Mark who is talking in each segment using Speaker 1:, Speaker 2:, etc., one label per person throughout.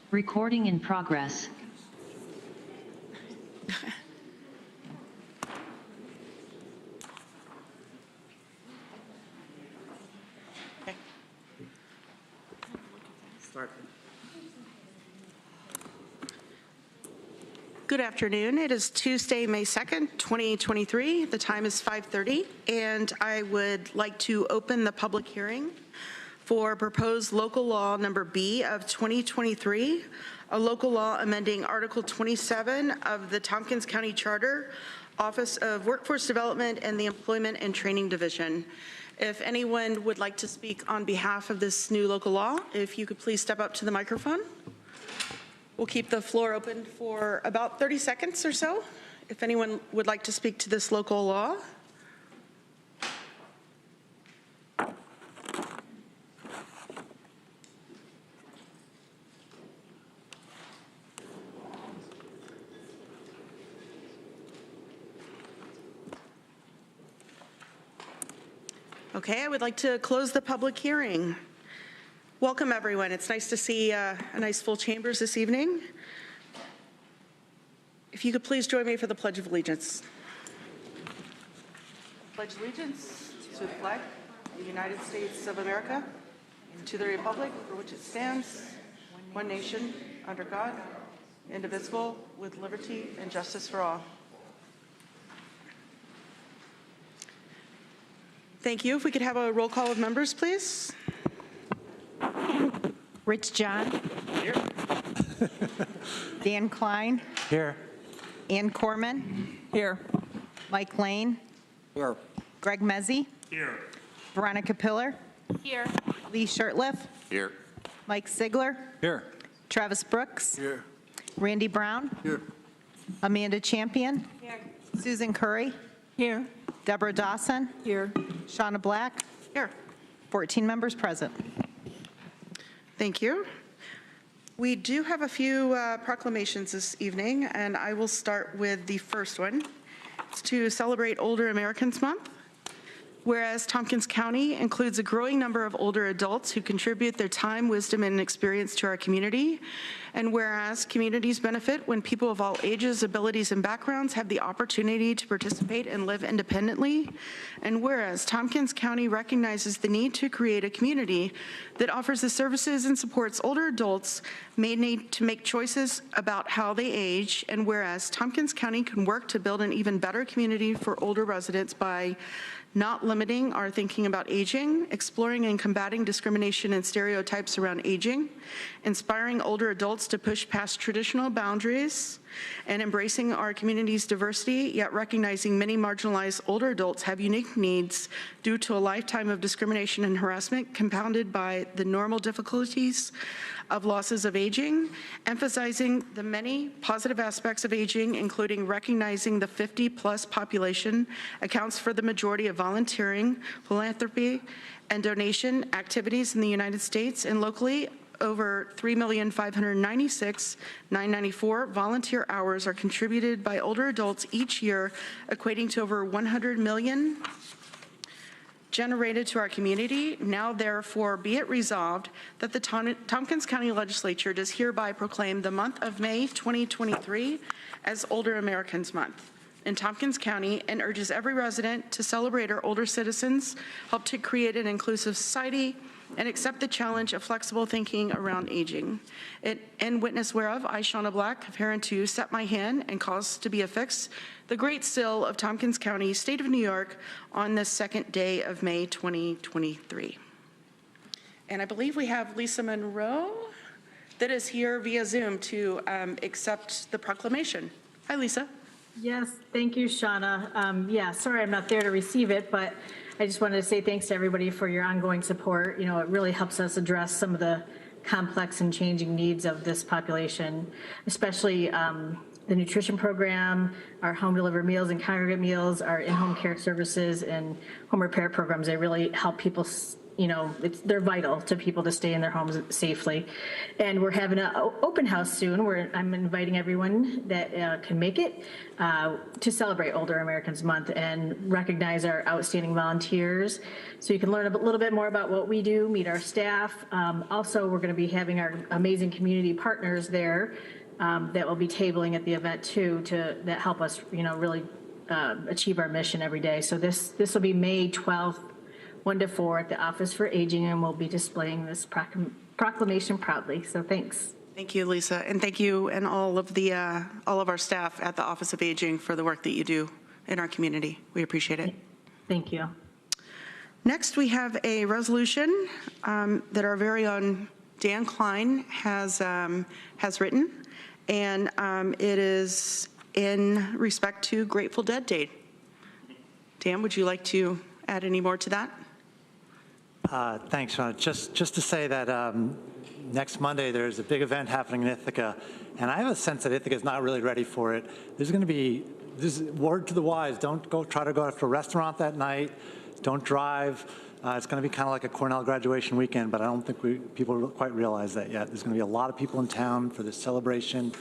Speaker 1: Recording in progress.
Speaker 2: Start. Good afternoon. It is Tuesday, May 2nd, 2023. The time is 5:30, and I would like to open the public hearing for proposed local law number B of 2023, a local law amending Article 27 of the Tompkins County Charter, Office of Workforce Development and the Employment and Training Division. If anyone would like to speak on behalf of this new local law, if you could please step up to the microphone. We'll keep the floor open for about 30 seconds or so, if anyone would like to speak to this local law. Okay, I would like to close the public hearing. Welcome, everyone. It's nice to see a nice full chambers this evening. If you could please join me for the Pledge of Allegiance. Pledge allegiance to the flag of the United States of America, and to the republic for which it stands, one nation, under God, indivisible, with liberty and justice for all. Thank you. If we could have a roll call of members, please.
Speaker 3: Rich John.
Speaker 2: Here.
Speaker 3: Dan Klein.
Speaker 4: Here.
Speaker 3: Ann Corman.
Speaker 4: Here.
Speaker 3: Mike Lane.
Speaker 4: Here.
Speaker 3: Greg Mezzi.
Speaker 4: Here.
Speaker 3: Veronica Pillar.
Speaker 5: Here.
Speaker 3: Lee Shurtleff.
Speaker 4: Here.
Speaker 3: Mike Sigler.
Speaker 4: Here.
Speaker 3: Travis Brooks.
Speaker 4: Here.
Speaker 3: Randy Brown.
Speaker 4: Here.
Speaker 3: Amanda Champion.
Speaker 5: Here.
Speaker 3: Susan Curry.
Speaker 5: Here.
Speaker 3: Deborah Dawson.
Speaker 5: Here.
Speaker 3: Shauna Black.
Speaker 2: Here.
Speaker 3: 14 members present.
Speaker 2: Thank you. We do have a few proclamations this evening, and I will start with the first one. It's to celebrate Older Americans Month. Whereas Tompkins County includes a growing number of older adults who contribute their time, wisdom, and experience to our community, and whereas communities benefit when people of all ages, abilities, and backgrounds have the opportunity to participate and live independently, and whereas Tompkins County recognizes the need to create a community that offers the services and supports older adults may need to make choices about how they age, and whereas Tompkins County can work to build an even better community for older residents by not limiting our thinking about aging, exploring and combating discrimination and stereotypes around aging, inspiring older adults to push past traditional boundaries, and embracing our community's diversity, yet recognizing many marginalized older adults have unique needs due to a lifetime of discrimination and harassment compounded by the normal difficulties of losses of aging, emphasizing the many positive aspects of aging, including recognizing the 50-plus population accounts for the majority of volunteering, philanthropy, and donation activities in the United States and locally. Over 3,596,994 volunteer hours are contributed by older adults each year, equating to over 100 million generated to our community. Now, therefore, be it resolved that the Tompkins County Legislature does hereby proclaim the month of May 2023 as Older Americans Month in Tompkins County and urges every resident to celebrate our older citizens, help to create an inclusive society, and accept the challenge of flexible thinking around aging. In witness whereof, I, Shauna Black, have hereunto set my hand and cause to be affixed the Great Seal of Tompkins County, State of New York, on the second day of May 2023. And I believe we have Lisa Monroe that is here via Zoom to accept the proclamation. Hi, Lisa.
Speaker 5: Yes, thank you, Shauna. Yeah, sorry I'm not there to receive it, but I just wanted to say thanks to everybody for your ongoing support. You know, it really helps us address some of the complex and changing needs of this population, especially the nutrition program, our home delivered meals and congregate meals, our in-home care services and home repair programs. They really help people they're vital to people to stay in their homes safely. And we're having an open house soon where I'm inviting everyone that can make it to celebrate Older Americans Month and recognize our outstanding volunteers. So you can learn a little bit more about what we do, meet our staff. Also, we're going to be having our amazing community partners there that will be tabling at the event too, that help us, really achieve our mission every day. So this will be May 12th, 1 to 4 at the Office for Aging, and we'll be displaying this proclamation proudly. So thanks.
Speaker 2: Thank you, Lisa, and thank you and all of our staff at the Office of Aging for the work that you do in our community. We appreciate it.
Speaker 5: Thank you.
Speaker 2: Next, we have a resolution that our very own Dan Klein has written, and it is in respect to Grateful Dead Day. Dan, would you like to add any more to that?
Speaker 4: Thanks, Shauna. Just to say that next Monday there's a big event happening in Ithaca, and I have a sense that Ithaca is not really ready for it. There's going to be this word to the wise: don't try to go out to a restaurant that night. Don't drive. It's going to be kind of like a Cornell graduation weekend, but I don't think people quite realize that yet. There's going to be a lot of people in town for this celebration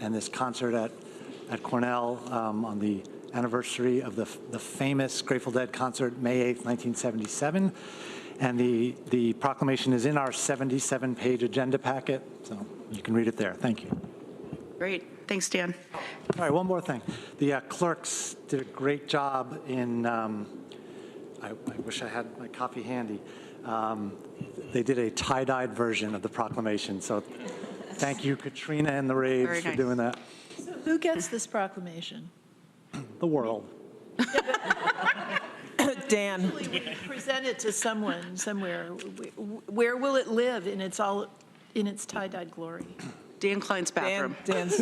Speaker 4: and this concert at Cornell on the anniversary of the famous Grateful Dead concert, May 8th, 1977. And the proclamation is in our 77-page agenda packet, so you can read it there. Thank you.
Speaker 2: Great. Thanks, Dan.
Speaker 4: All right, one more thing. The clerks did a great job in, I wish I had my copy handy. They did a tie-dyed version of the proclamation, so thank you, Katrina and the Raves, for doing that.
Speaker 6: So who gets this proclamation?
Speaker 4: The world.
Speaker 6: Dan. We present it to someone somewhere. Where will it live in its tie-dyed glory?
Speaker 2: Dan Klein's bathroom.
Speaker 6: Dan's.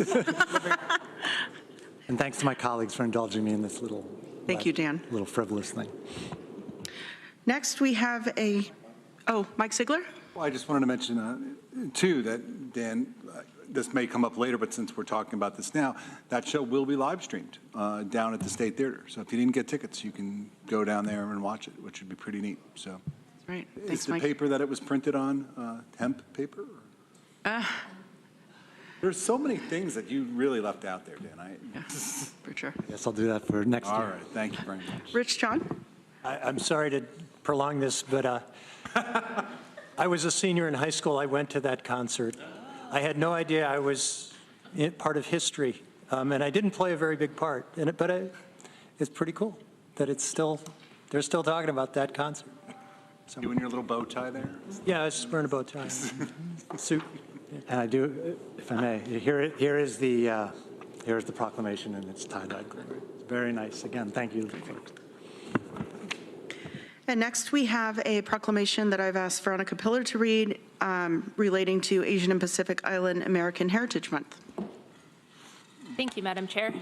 Speaker 4: And thanks to my colleagues for indulging me in this little
Speaker 2: Thank you, Dan.
Speaker 4: Little frivolous thing.
Speaker 2: Next, we have Mike Sigler?
Speaker 7: Well, I just wanted to mention, too, that, Dan, this may come up later, but since we're talking about this now, that show will be live streamed down at the State Theater. So if you didn't get tickets, you can go down there and watch it, which would be pretty neat. So,
Speaker 2: right.
Speaker 7: Is the paper that it was printed on hemp paper? There's so many things that you really left out there, Dan.
Speaker 2: Yeah, for sure.
Speaker 4: Yes, I'll do that for next year.
Speaker 7: All right. Thank you very much.
Speaker 2: Rich John?
Speaker 8: I'm sorry to prolong this, but I was a senior in high school. I went to that concert. I had no idea I was part of history, and I didn't play a very big part in it, but it's pretty cool that they're still talking about that concert. So,
Speaker 7: you and your little bow tie there?
Speaker 8: Yeah, I was just wearing a bow tie. Suit.
Speaker 4: And I do, if I may, here is the proclamation and its tie-dyed glory. Very nice. Again, thank you, folks.
Speaker 2: And next we have a proclamation that I've asked Veronica Pillar to read relating to Asian and Pacific Island American Heritage Month.
Speaker 9: Thank you, Madam Chair.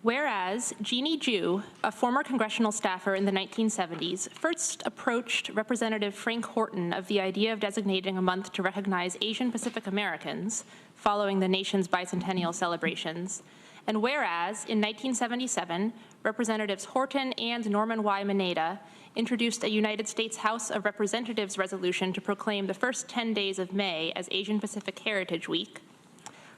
Speaker 9: Whereas Jeannie Ju, a former congressional staffer in the 1970s, first approached Representative Frank Horton of the idea of designating a month to recognize Asian Pacific Americans following the nation's bicentennial celebrations. And whereas, in 1977, Representatives Horton and Norman Y. Mineta introduced a United States House of Representatives resolution to proclaim the first 10 days of May as Asian Pacific Heritage Week.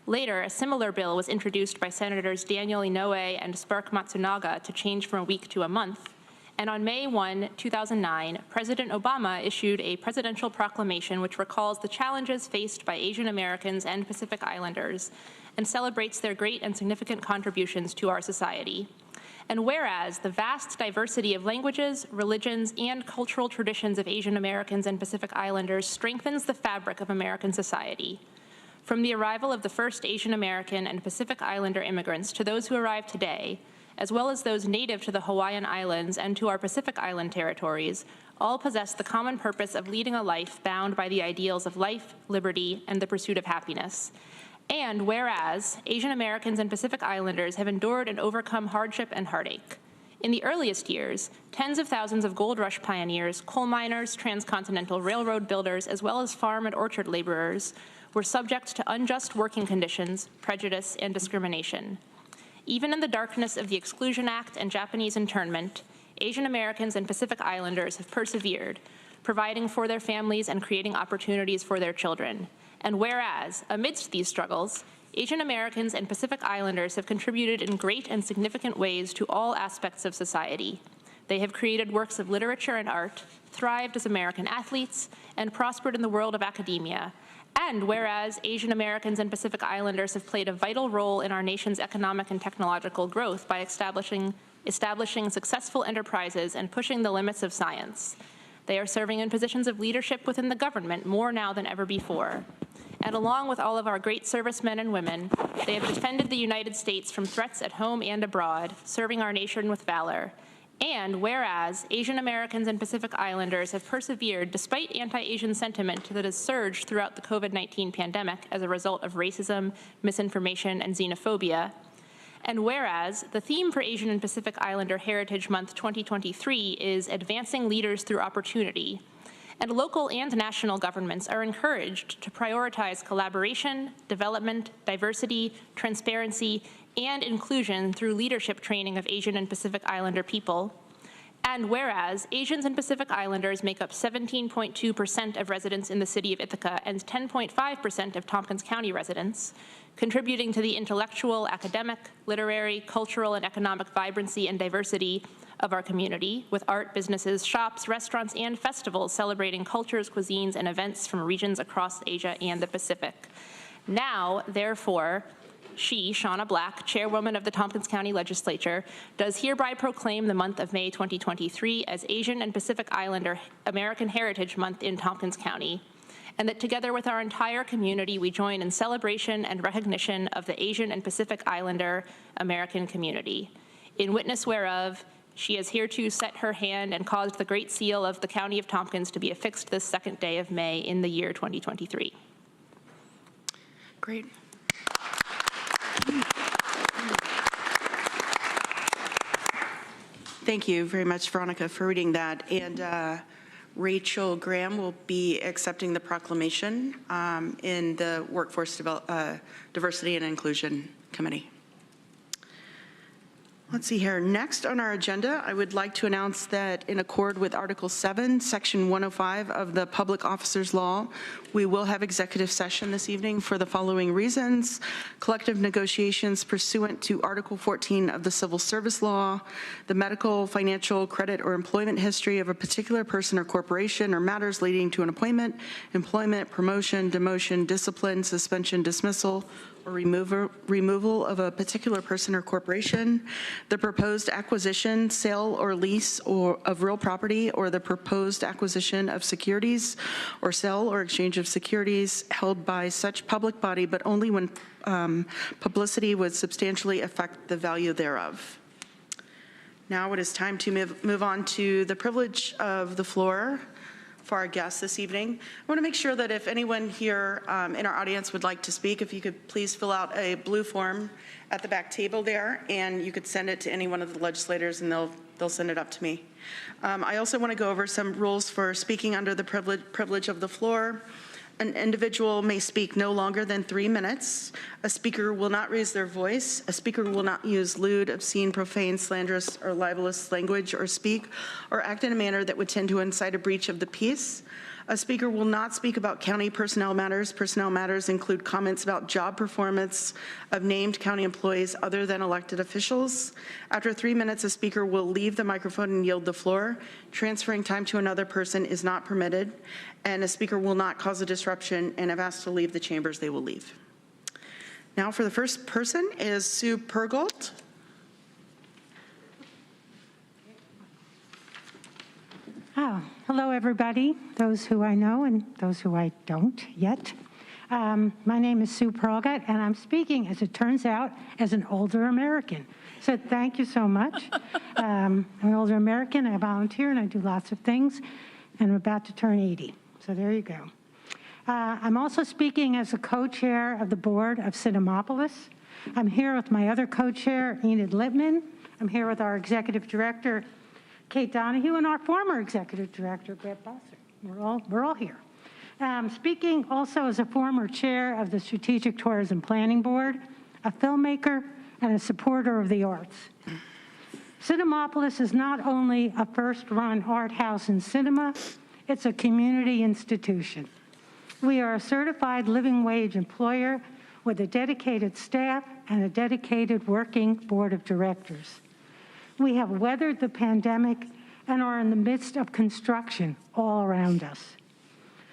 Speaker 9: Later, a similar bill was introduced by Senators Daniel Inouye and Spark Matsunaga to change from a week to a month. And on May 1, 2009, President Obama issued a presidential proclamation which recalls the challenges faced by Asian Americans and Pacific Islanders and celebrates their great and significant contributions to our society. And whereas the vast diversity of languages, religions, and cultural traditions of Asian Americans and Pacific Islanders strengthens the fabric of American society. From the arrival of the first Asian American and Pacific Islander immigrants to those who arrive today, as well as those native to the Hawaiian Islands and to our Pacific Island territories, all possess the common purpose of leading a life bound by the ideals of life, liberty, and the pursuit of happiness. And whereas Asian Americans and Pacific Islanders have endured and overcome hardship and heartache. In the earliest years, tens of thousands of gold rush pioneers, coal miners, transcontinental railroad builders, as well as farm and orchard laborers were subject to unjust working conditions, prejudice, and discrimination. Even in the darkness of the Exclusion Act and Japanese internment, Asian Americans and Pacific Islanders have persevered, providing for their families and creating opportunities for their children. And whereas, amidst these struggles, Asian Americans and Pacific Islanders have contributed in great and significant ways to all aspects of society. They have created works of literature and art, thrived as American athletes, and prospered in the world of academia. And whereas Asian Americans and Pacific Islanders have played a vital role in our nation's economic and technological growth by establishing successful enterprises and pushing the limits of science. They are serving in positions of leadership within the government more now than ever before. And along with all of our great servicemen and women, they have defended the United States from threats at home and abroad, serving our nation with valor. And whereas Asian Americans and Pacific Islanders have persevered despite anti-Asian sentiment that has surged throughout the COVID-19 pandemic as a result of racism, misinformation, and xenophobia. And whereas the theme for Asian and Pacific Islander Heritage Month 2023 is Advancing Leaders Through Opportunity, and local and national governments are encouraged to prioritize collaboration, development, diversity, transparency, and inclusion through leadership training of Asian and Pacific Islander people. And whereas Asians and Pacific Islanders make up 17.2% of residents in the city of Ithaca and 10.5% of Tompkins County residents, contributing to the intellectual, academic, literary, cultural, and economic vibrancy and diversity of our community, with art, businesses, shops, restaurants, and festivals celebrating cultures, cuisines, and events from regions across Asia and the Pacific. Now, therefore, she, Shauna Black, chairwoman of the Tompkins County Legislature, does hereby proclaim the month of May 2023 as Asian and Pacific Islander American Heritage Month in Tompkins County, and that together with our entire community, we join in celebration and recognition of the Asian and Pacific Islander American community. In witness whereof, she has hereto set her hand and caused the Great Seal of the County of Tompkins to be affixed this 2nd day of May in the year 2023.
Speaker 2: Great. Thank you very much, Veronica, for reading that. And Rachel Graham will be accepting the proclamation in the Workforce Diversity and Inclusion Committee. Let's see here. Next on our agenda, I would like to announce that in accord with Article 7, Section 105 of the Public Officers Law, we will have executive session this evening for the following reasons: collective negotiations pursuant to Article 14 of the Civil Service Law, the medical, financial, credit, or employment history of a particular person or corporation, or matters leading to an appointment, employment, promotion, demotion, discipline, suspension, dismissal, or removal of a particular person or corporation, the proposed acquisition, sale, or lease of real property, or the proposed acquisition of securities, or sale or exchange of securities held by such public body, but only when publicity would substantially affect the value thereof. Now it is time to move on to the privilege of the floor for our guests this evening. I want to make sure that if anyone here in our audience would like to speak, if you could please fill out a blue form at the back table there, and you could send it to any one of the legislators, and they'll send it up to me. I also want to go over some rules for speaking under the privilege of the floor. An individual may speak no longer than 3 minutes. A speaker will not raise their voice. A speaker will not use lewd, obscene, profane, slanderous, or libelous language, or speak or act in a manner that would tend to incite a breach of the peace. A speaker will not speak about county personnel matters. Personnel matters include comments about job performance of named county employees other than elected officials. After 3 minutes, a speaker will leave the microphone and yield the floor. Transferring time to another person is not permitted, and a speaker will not cause a disruption, and if asked to leave the chambers, they will leave. Now for the first person is Sue Pergold.
Speaker 10: Oh, hello, everybody, those who I know and those who I don't yet. My name is Sue Perlgott, and I'm speaking, as it turns out, as an older American. So thank you so much. I'm an older American, I volunteer, and I do lots of things, and I'm about to turn 80. So there you go. I'm also speaking as a co-chair of the board of Cinemapolis. I'm here with my other co-chair, Enid Littman. I'm here with our executive director, Kate Donahue, and our former executive director, Brett Bosser. We're all here. Speaking also as a former chair of the Strategic Tourism Planning Board, a filmmaker, and a supporter of the arts. Cinemapolis is not only a first-run art house and cinema, it's a community institution. We are a certified living wage employer with a dedicated staff and a dedicated working board of directors. We have weathered the pandemic and are in the midst of construction all around us.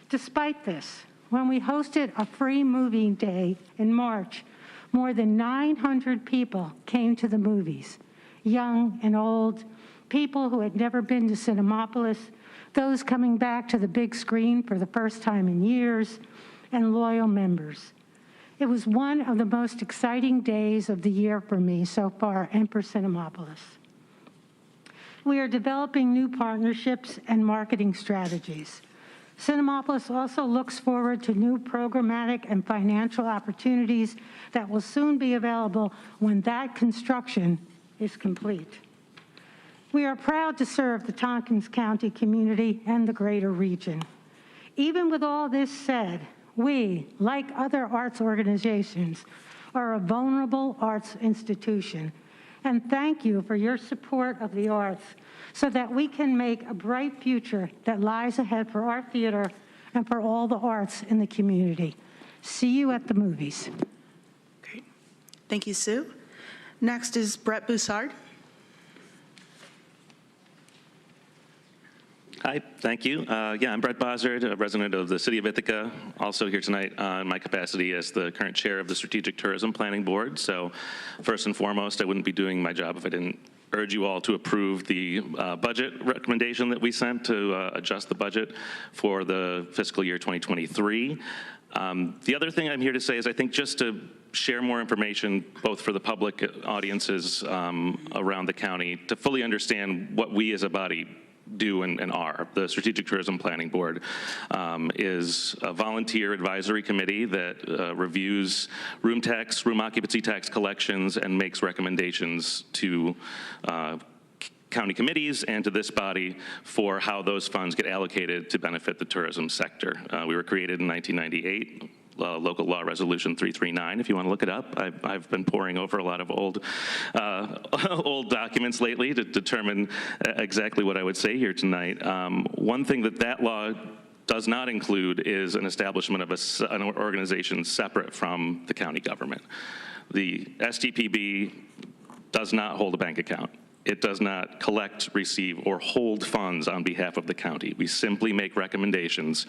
Speaker 10: Despite this, when we hosted a free movie day in March, more than 900 people came to the movies, young and old, people who had never been to Cinemapolis, those coming back to the big screen for the first time in years, and loyal members. It was one of the most exciting days of the year for me so far and for Cinemapolis. We are developing new partnerships and marketing strategies. Cinemapolis also looks forward to new programmatic and financial opportunities that will soon be available when that construction is complete. We are proud to serve the Tompkins County community and the greater region. Even with all this said, we, like other arts organizations, are a vulnerable arts institution. And thank you for your support of the arts so that we can make a bright future that lies ahead for our theater and for all the arts in the community. See you at the movies.
Speaker 2: Great. Thank you, Sue. Next is Brett Boussard.
Speaker 11: Hi, thank you. I'm Brett Boussard, a resident of the City of Ithaca, also here tonight in my capacity as the current chair of the Strategic Tourism Planning Board. So first and foremost, I wouldn't be doing my job if I didn't urge you all to approve the budget recommendation that we sent to adjust the budget for the fiscal year 2023. The other thing I'm here to say is I think just to share more information, both for the public audiences around the county, to fully understand what we as a body do and are. The Strategic Tourism Planning Board is a volunteer advisory committee that reviews room occupancy tax collections and makes recommendations to county committees and to this body for how those funds get allocated to benefit the tourism sector. We were created in 1998. Local Law Resolution 339, if you want to look it up. I've been poring over a lot of old documents lately to determine exactly what I would say here tonight. One thing that law does not include is an establishment of an organization separate from the county government. The STPB does not hold a bank account. It does not collect, receive, or hold funds on behalf of the county. We simply make recommendations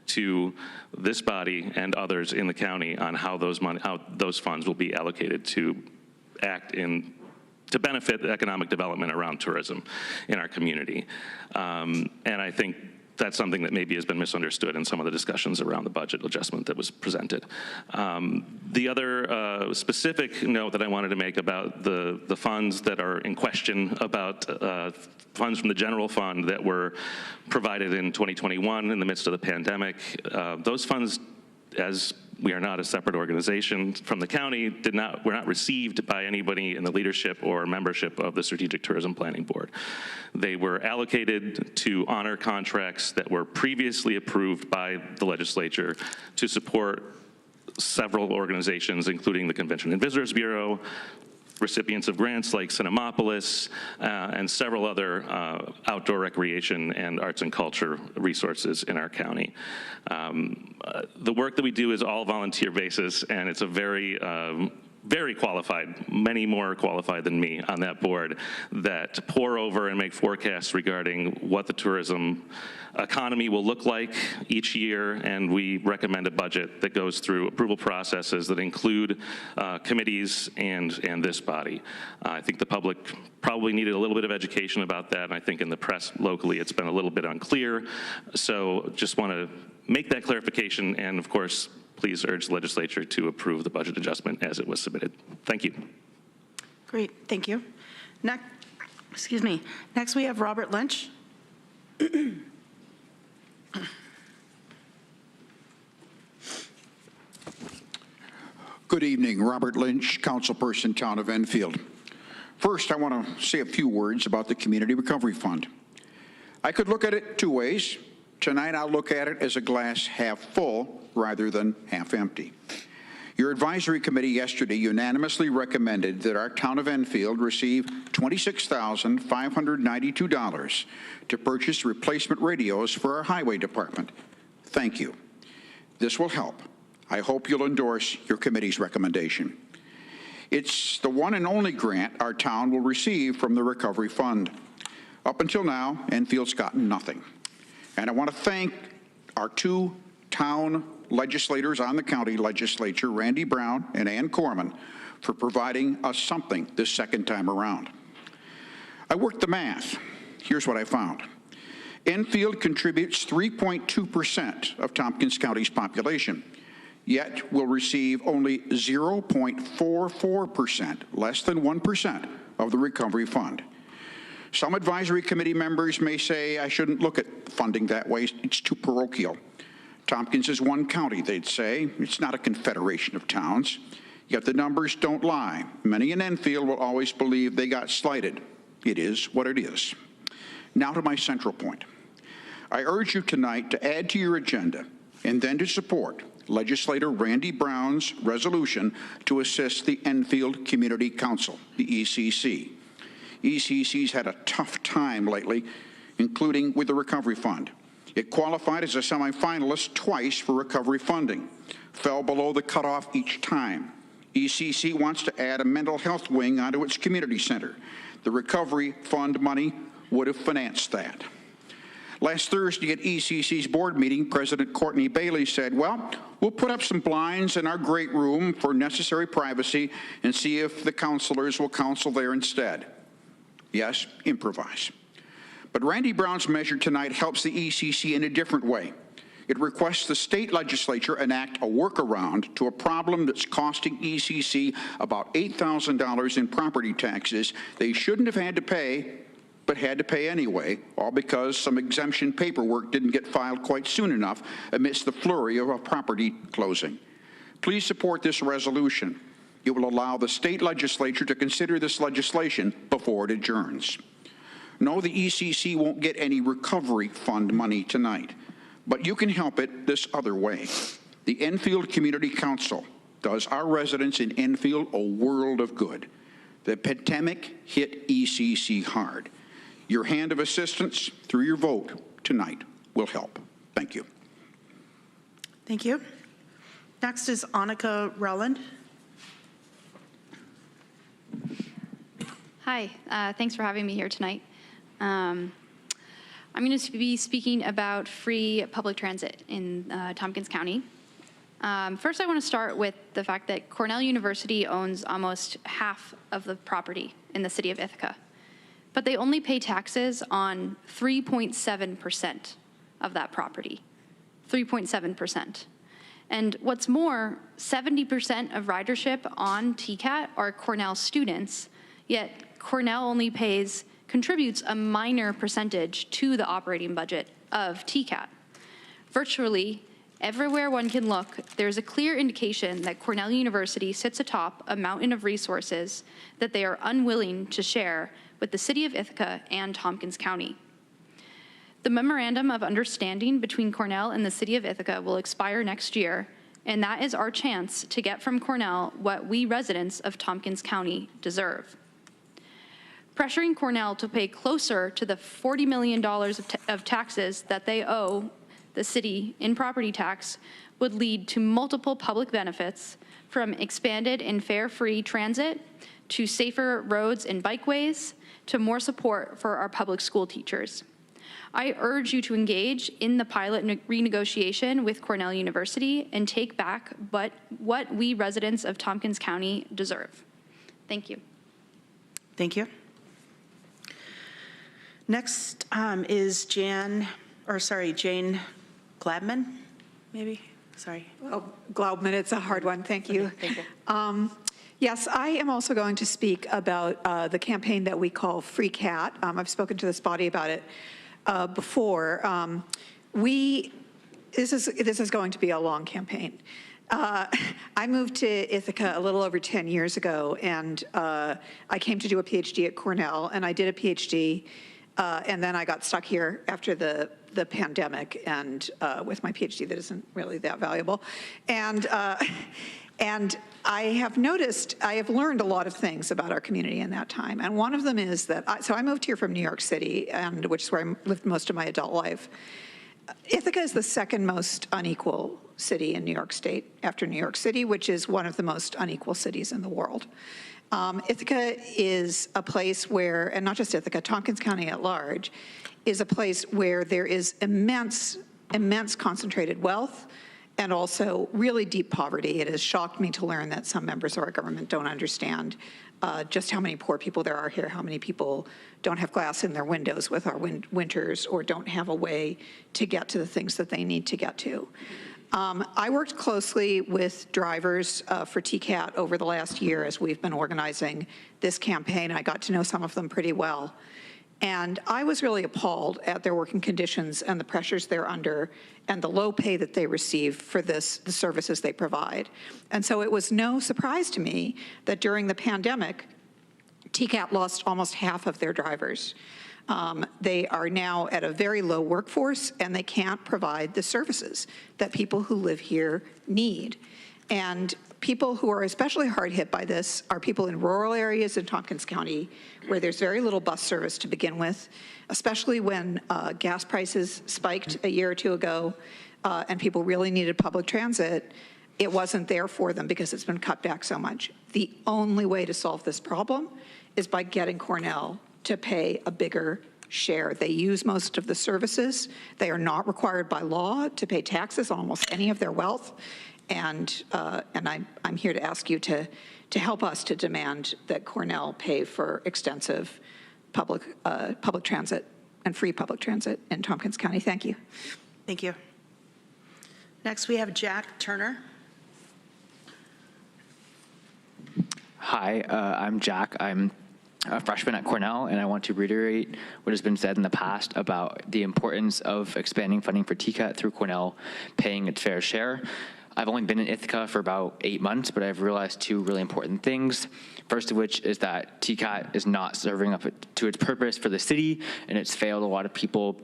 Speaker 11: to this body and others in the county on how those funds will be allocated to benefit economic development around tourism in our community. And I think that's something that maybe has been misunderstood in some of the discussions around the budget adjustment that was presented. The other specific note that I wanted to make about the funds that are in question, about funds from the general fund that were provided in 2021 in the midst of the pandemic, those funds, as we are not a separate organization from the county, were not received by anybody in the leadership or membership of the Strategic Tourism Planning Board. They were allocated to honor contracts that were previously approved by the legislature to support several organizations, including the Convention and Visitors Bureau, recipients of grants like Cinemapolis, and several other outdoor recreation and arts and culture resources in our county. The work that we do is all volunteer basis, and it's a very qualified, many more qualified than me on that board, that pore over and make forecasts regarding what the tourism economy will look like each year, and we recommend a budget that goes through approval processes that include committees and this body. I think the public probably needed a little bit of education about that, and I think in the press locally it's been a little bit unclear. So just want to make that clarification, and of course, please urge the legislature to approve the budget adjustment as it was submitted. Thank you.
Speaker 2: Great, thank you. Next we have Robert Lynch.
Speaker 12: Good evening, Robert Lynch, councilperson, Town of Enfield. First, I want to say a few words about the Community Recovery Fund. I could look at it two ways. Tonight, I'll look at it as a glass half full rather than half empty. Your advisory committee yesterday unanimously recommended that our town of Enfield receive $26,592 to purchase replacement radios for our highway department. Thank you. This will help. I hope you'll endorse your committee's recommendation. It's the one and only grant our town will receive from the Recovery Fund. Up until now, Enfield's gotten nothing. And I want to thank our two town legislators on the county legislature, Randy Brown and Ann Corman, for providing us something this second time around. I worked the math. Here's what I found. Enfield contributes 3.2% of Tompkins County's population, yet will receive only 0.44%, less than 1% of the Recovery Fund. Some advisory committee members may say I shouldn't look at funding that way, it's too parochial. Tompkins is one county, they'd say. It's not a confederation of towns. Yet the numbers don't lie. Many in Enfield will always believe they got slighted. It is what it is. Now to my central point. I urge you tonight to add to your agenda and then to support Legislator Randy Brown's resolution to assist the Enfield Community Council, the ECC. ECC's had a tough time lately, including with the Recovery Fund. It qualified as a semifinalist twice for recovery funding, fell below the cutoff each time. ECC wants to add a mental health wing onto its community center. The Recovery Fund money would have financed that. Last Thursday at ECC's board meeting, President Courtney Bailey said, well, we'll put up some blinds in our great room for necessary privacy and see if the counselors will counsel there instead. Yes, improvise. But Randy Brown's measure tonight helps the ECC in a different way. It requests the state legislature enact a workaround to a problem that's costing ECC about $8,000 in property taxes they shouldn't have had to pay, but had to pay anyway, all because some exemption paperwork didn't get filed quite soon enough amidst the flurry of a property closing. Please support this resolution. It will allow the state legislature to consider this legislation before it adjourns. No, the ECC won't get any recovery fund money tonight, but you can help it this other way. The Enfield Community Council does our residents in Enfield a world of good. The pandemic hit ECC hard. Your hand of assistance through your vote tonight will help. Thank you.
Speaker 2: Thank you. Next is Annika Rowland.
Speaker 13: Hi, thanks for having me here tonight. I'm going to be speaking about free public transit in Tompkins County. First, I want to start with the fact that Cornell University owns almost half of the property in the city of Ithaca, but they only pay taxes on 3.7% of that property, 3.7%. And what's more, 70% of ridership on TCAT are Cornell students, yet Cornell only contributes a minor percentage to the operating budget of TCAT. Virtually everywhere one can look, there's a clear indication that Cornell University sits atop a mountain of resources that they are unwilling to share with the city of Ithaca and Tompkins County. The Memorandum of Understanding between Cornell and the city of Ithaca will expire next year, and that is our chance to get from Cornell what we residents of Tompkins County deserve. Pressuring Cornell to pay closer to the $40 million of taxes that they owe the city in property tax would lead to multiple public benefits, from expanded and fare-free transit to safer roads and bikeways to more support for our public school teachers. I urge you to engage in the pilot renegotiation with Cornell University and take back what we residents of Tompkins County deserve. Thank you.
Speaker 2: Thank you. Next is Jane Glabman, maybe? Sorry.
Speaker 14: Oh, Glaubman, it's a hard one. Thank you.
Speaker 2: Okay, thank you.
Speaker 14: Yes, I am also going to speak about the campaign that we call Free Cat. I've spoken to this body about it before. This is going to be a long campaign. I moved to Ithaca a little over 10 years ago, and I came to do a PhD at Cornell, and I did a PhD, and then I got stuck here after the pandemic, and with my PhD that isn't really that valuable. And And I have learned a lot of things about our community in that time. And one of them is that, I moved here from New York City, and which is where I lived most of my adult life. Ithaca is the second most unequal city in New York State after New York City, which is one of the most unequal cities in the world. Ithaca is a place where, and not just Ithaca, Tompkins County at large, is a place where there is immense concentrated wealth and also really deep poverty. It has shocked me to learn that some members of our government don't understand just how many poor people there are here, how many people don't have glass in their windows with our winters or don't have a way to get to the things that they need to get to. I worked closely with drivers for TCAT over the last year as we've been organizing this campaign. I got to know some of them pretty well. And I was really appalled at their working conditions and the pressures they're under and the low pay that they receive for the services they provide. And so it was no surprise to me that during the pandemic, TCAT lost almost half of their drivers. They are now at a very low workforce, and they can't provide the services that people who live here need. And people who are especially hard hit by this are people in rural areas in Tompkins County where there's very little bus service to begin with, especially when gas prices spiked a year or two ago and people really needed public transit. It wasn't there for them because it's been cut back so much. The only way to solve this problem is by getting Cornell to pay a bigger share. They use most of the services. They are not required by law to pay taxes on almost any of their wealth. And I'm here to ask you to help us to demand that Cornell pay for extensive public transit and free public transit in Tompkins County. Thank you.
Speaker 2: Thank you. Next, we have Jack Turner.
Speaker 15: Hi, I'm Jack. I'm a freshman at Cornell, and I want to reiterate what has been said in the past about the importance of expanding funding for TCAT through Cornell paying its fair share. I've only been in Ithaca for about 8 months, but I've realized two really important things. First of which is that TCAT is not serving up to its purpose for the city, and it's failed a lot of people,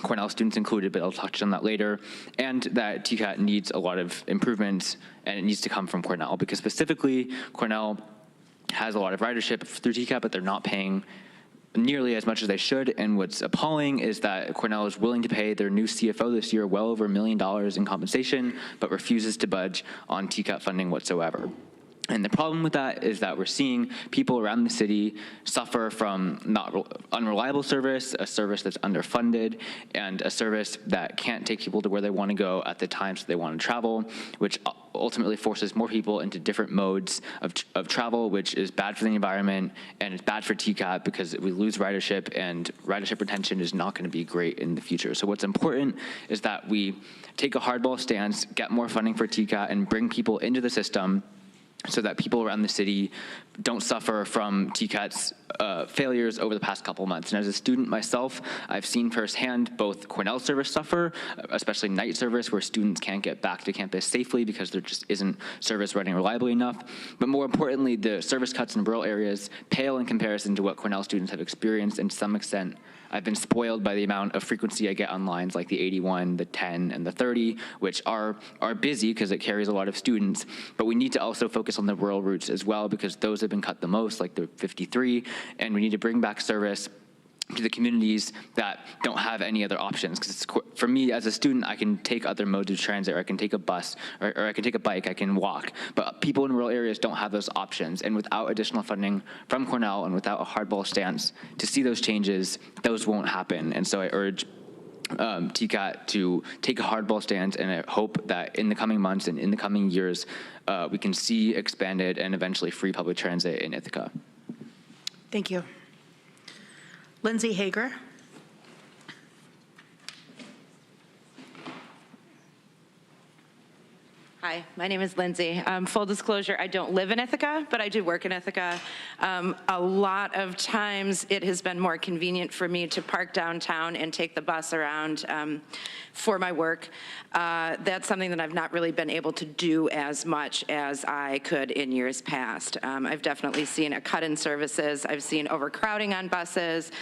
Speaker 15: Cornell students included, but I'll touch on that later, and that TCAT needs a lot of improvements, and it needs to come from Cornell, because specifically, Cornell has a lot of ridership through TCAT, but they're not paying nearly as much as they should. And what's appalling is that Cornell is willing to pay their new CFO this year well over $1 million in compensation, but refuses to budge on TCAT funding whatsoever. And the problem with that is that we're seeing people around the city suffer from unreliable service, a service that's underfunded, and a service that can't take people to where they want to go at the times that they want to travel, which ultimately forces more people into different modes of travel, which is bad for the environment, and it's bad for TCAT because we lose ridership, and ridership retention is not going to be great in the future. So what's important is that we take a hardball stance, get more funding for TCAT, and bring people into the system so that people around the city don't suffer from TCAT's failures over the past couple months. And as a student myself, I've seen firsthand both Cornell service suffer, especially night service, where students can't get back to campus safely because there just isn't service running reliably enough. But more importantly, the service cuts in rural areas pale in comparison to what Cornell students have experienced. And to some extent, I've been spoiled by the amount of frequency I get on lines like the 81, the 10, and the 30, which are busy because it carries a lot of students. But we need to also focus on the rural routes as well, because those have been cut the most, like the 53, and we need to bring back service to the communities that don't have any other options. Because for me as a student, I can take other modes of transit, or I can take a bus, or I can take a bike, I can walk. But people in rural areas don't have those options. And without additional funding from Cornell and without a hardball stance to see those changes, those won't happen. And so I urge TCAT to take a hardball stance, and I hope that in the coming months and in the coming years, we can see expanded and eventually free public transit in Ithaca.
Speaker 2: Thank you. Lindsay Hager.
Speaker 16: Hi, my name is Lindsay. Full disclosure, I don't live in Ithaca, but I do work in Ithaca. A lot of times it has been more convenient for me to park downtown and take the bus around for my work. That's something that I've not really been able to do as much as I could in years past. I've definitely seen a cut in services. I've seen overcrowding on buses,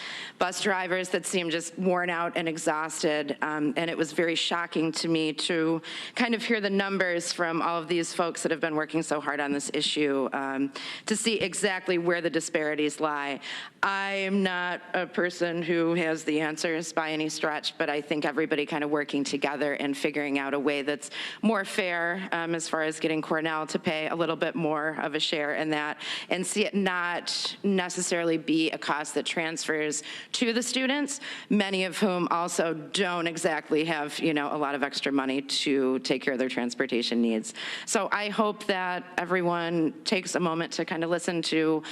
Speaker 16: bus drivers that seem just worn out and exhausted. And it was very shocking to me to kind of hear the numbers from all of these folks that have been working so hard on this issue to see exactly where the disparities lie. I'm not a person who has the answers by any stretch, but I think everybody kind of working together and figuring out a way that's more fair as far as getting Cornell to pay a little bit more of a share in that, and see it not necessarily be a cost that transfers to the students, many of whom also don't exactly have, you know, a lot of extra money to take care of their transportation needs. So I hope that everyone takes a moment to kind of listen to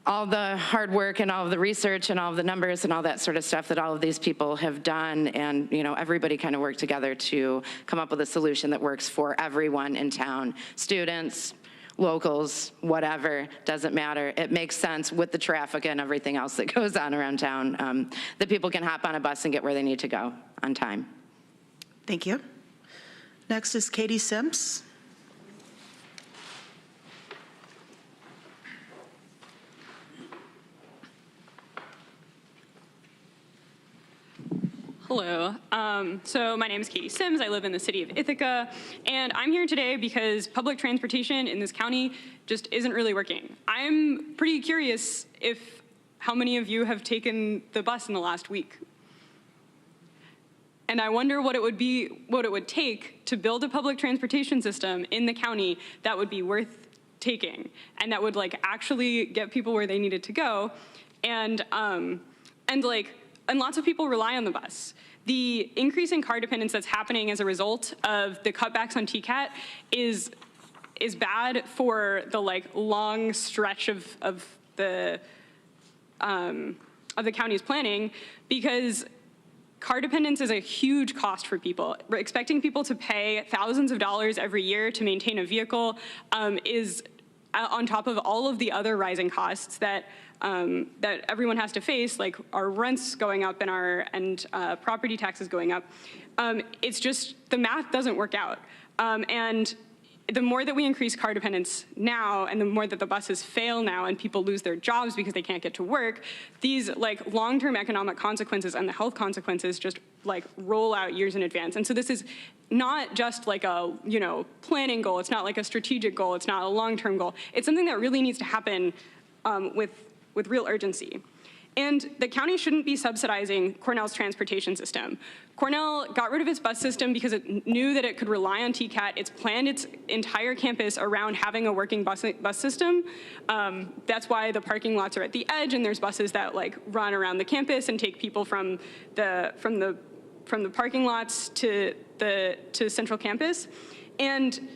Speaker 16: all the hard work and all of the research and all of the numbers and all that sort of stuff that all of these people have done, and, you know, everybody kind of work together to come up with a solution that works for everyone in town. Students, locals, whatever, doesn't matter. It makes sense with the traffic and everything else that goes on around town, that people can hop on a bus and get where they need to go on time.
Speaker 2: Thank you. Next is Katie Sims.
Speaker 17: Hello. So my name is Katie Sims. I live in the city of Ithaca, and I'm here today because public transportation in this county just isn't really working. I'm pretty curious how many of you have taken the bus in the last week. And I wonder what it would take to build a public transportation system in the county that would be worth taking and that would like actually get people where they needed to go. And lots of people rely on the bus. The increase in car dependence that's happening as a result of the cutbacks on TCAT is bad for the like long stretch of the county's planning, because car dependence is a huge cost for people. We're expecting people to pay thousands of dollars every year to maintain a vehicle is on top of all of the other rising costs that everyone has to face, like our rents going up and property taxes going up. It's just, the math doesn't work out. And the more that we increase car dependence now, and the more that the buses fail now and people lose their jobs because they can't get to work, these like long-term economic consequences and the health consequences just like roll out years in advance. And so this is not just like a, you know, planning goal. It's not like a strategic goal. It's not a long-term goal. It's something that really needs to happen with real urgency. And the county shouldn't be subsidizing Cornell's transportation system. Cornell got rid of its bus system because it knew that it could rely on TCAT. It's planned its entire campus around having a working bus system. That's why the parking lots are at the edge, and there's buses that like run around the campus and take people from the parking lots to central campus. And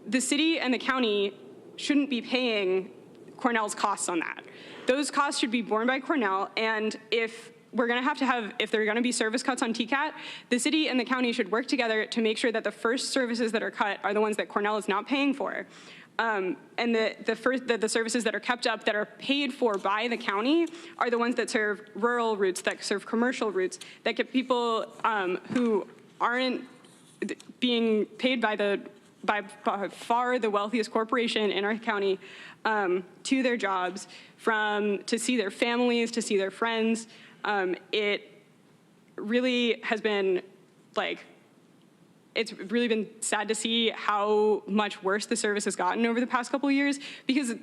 Speaker 17: the city and the county shouldn't be paying Cornell's costs on that. Those costs should be borne by Cornell, and if there are gonna be service cuts on TCAT, the city and the county should work together to make sure that the first services that are cut are the ones that Cornell is not paying for. And the services that are kept up, that are paid for by the county, are the ones that serve rural routes, that serve commercial routes, that get people who aren't being paid by far the wealthiest corporation in our county to their jobs, to see their families, to see their friends. It really has been it's really been sad to see how much worse the service has gotten over the past couple of years, because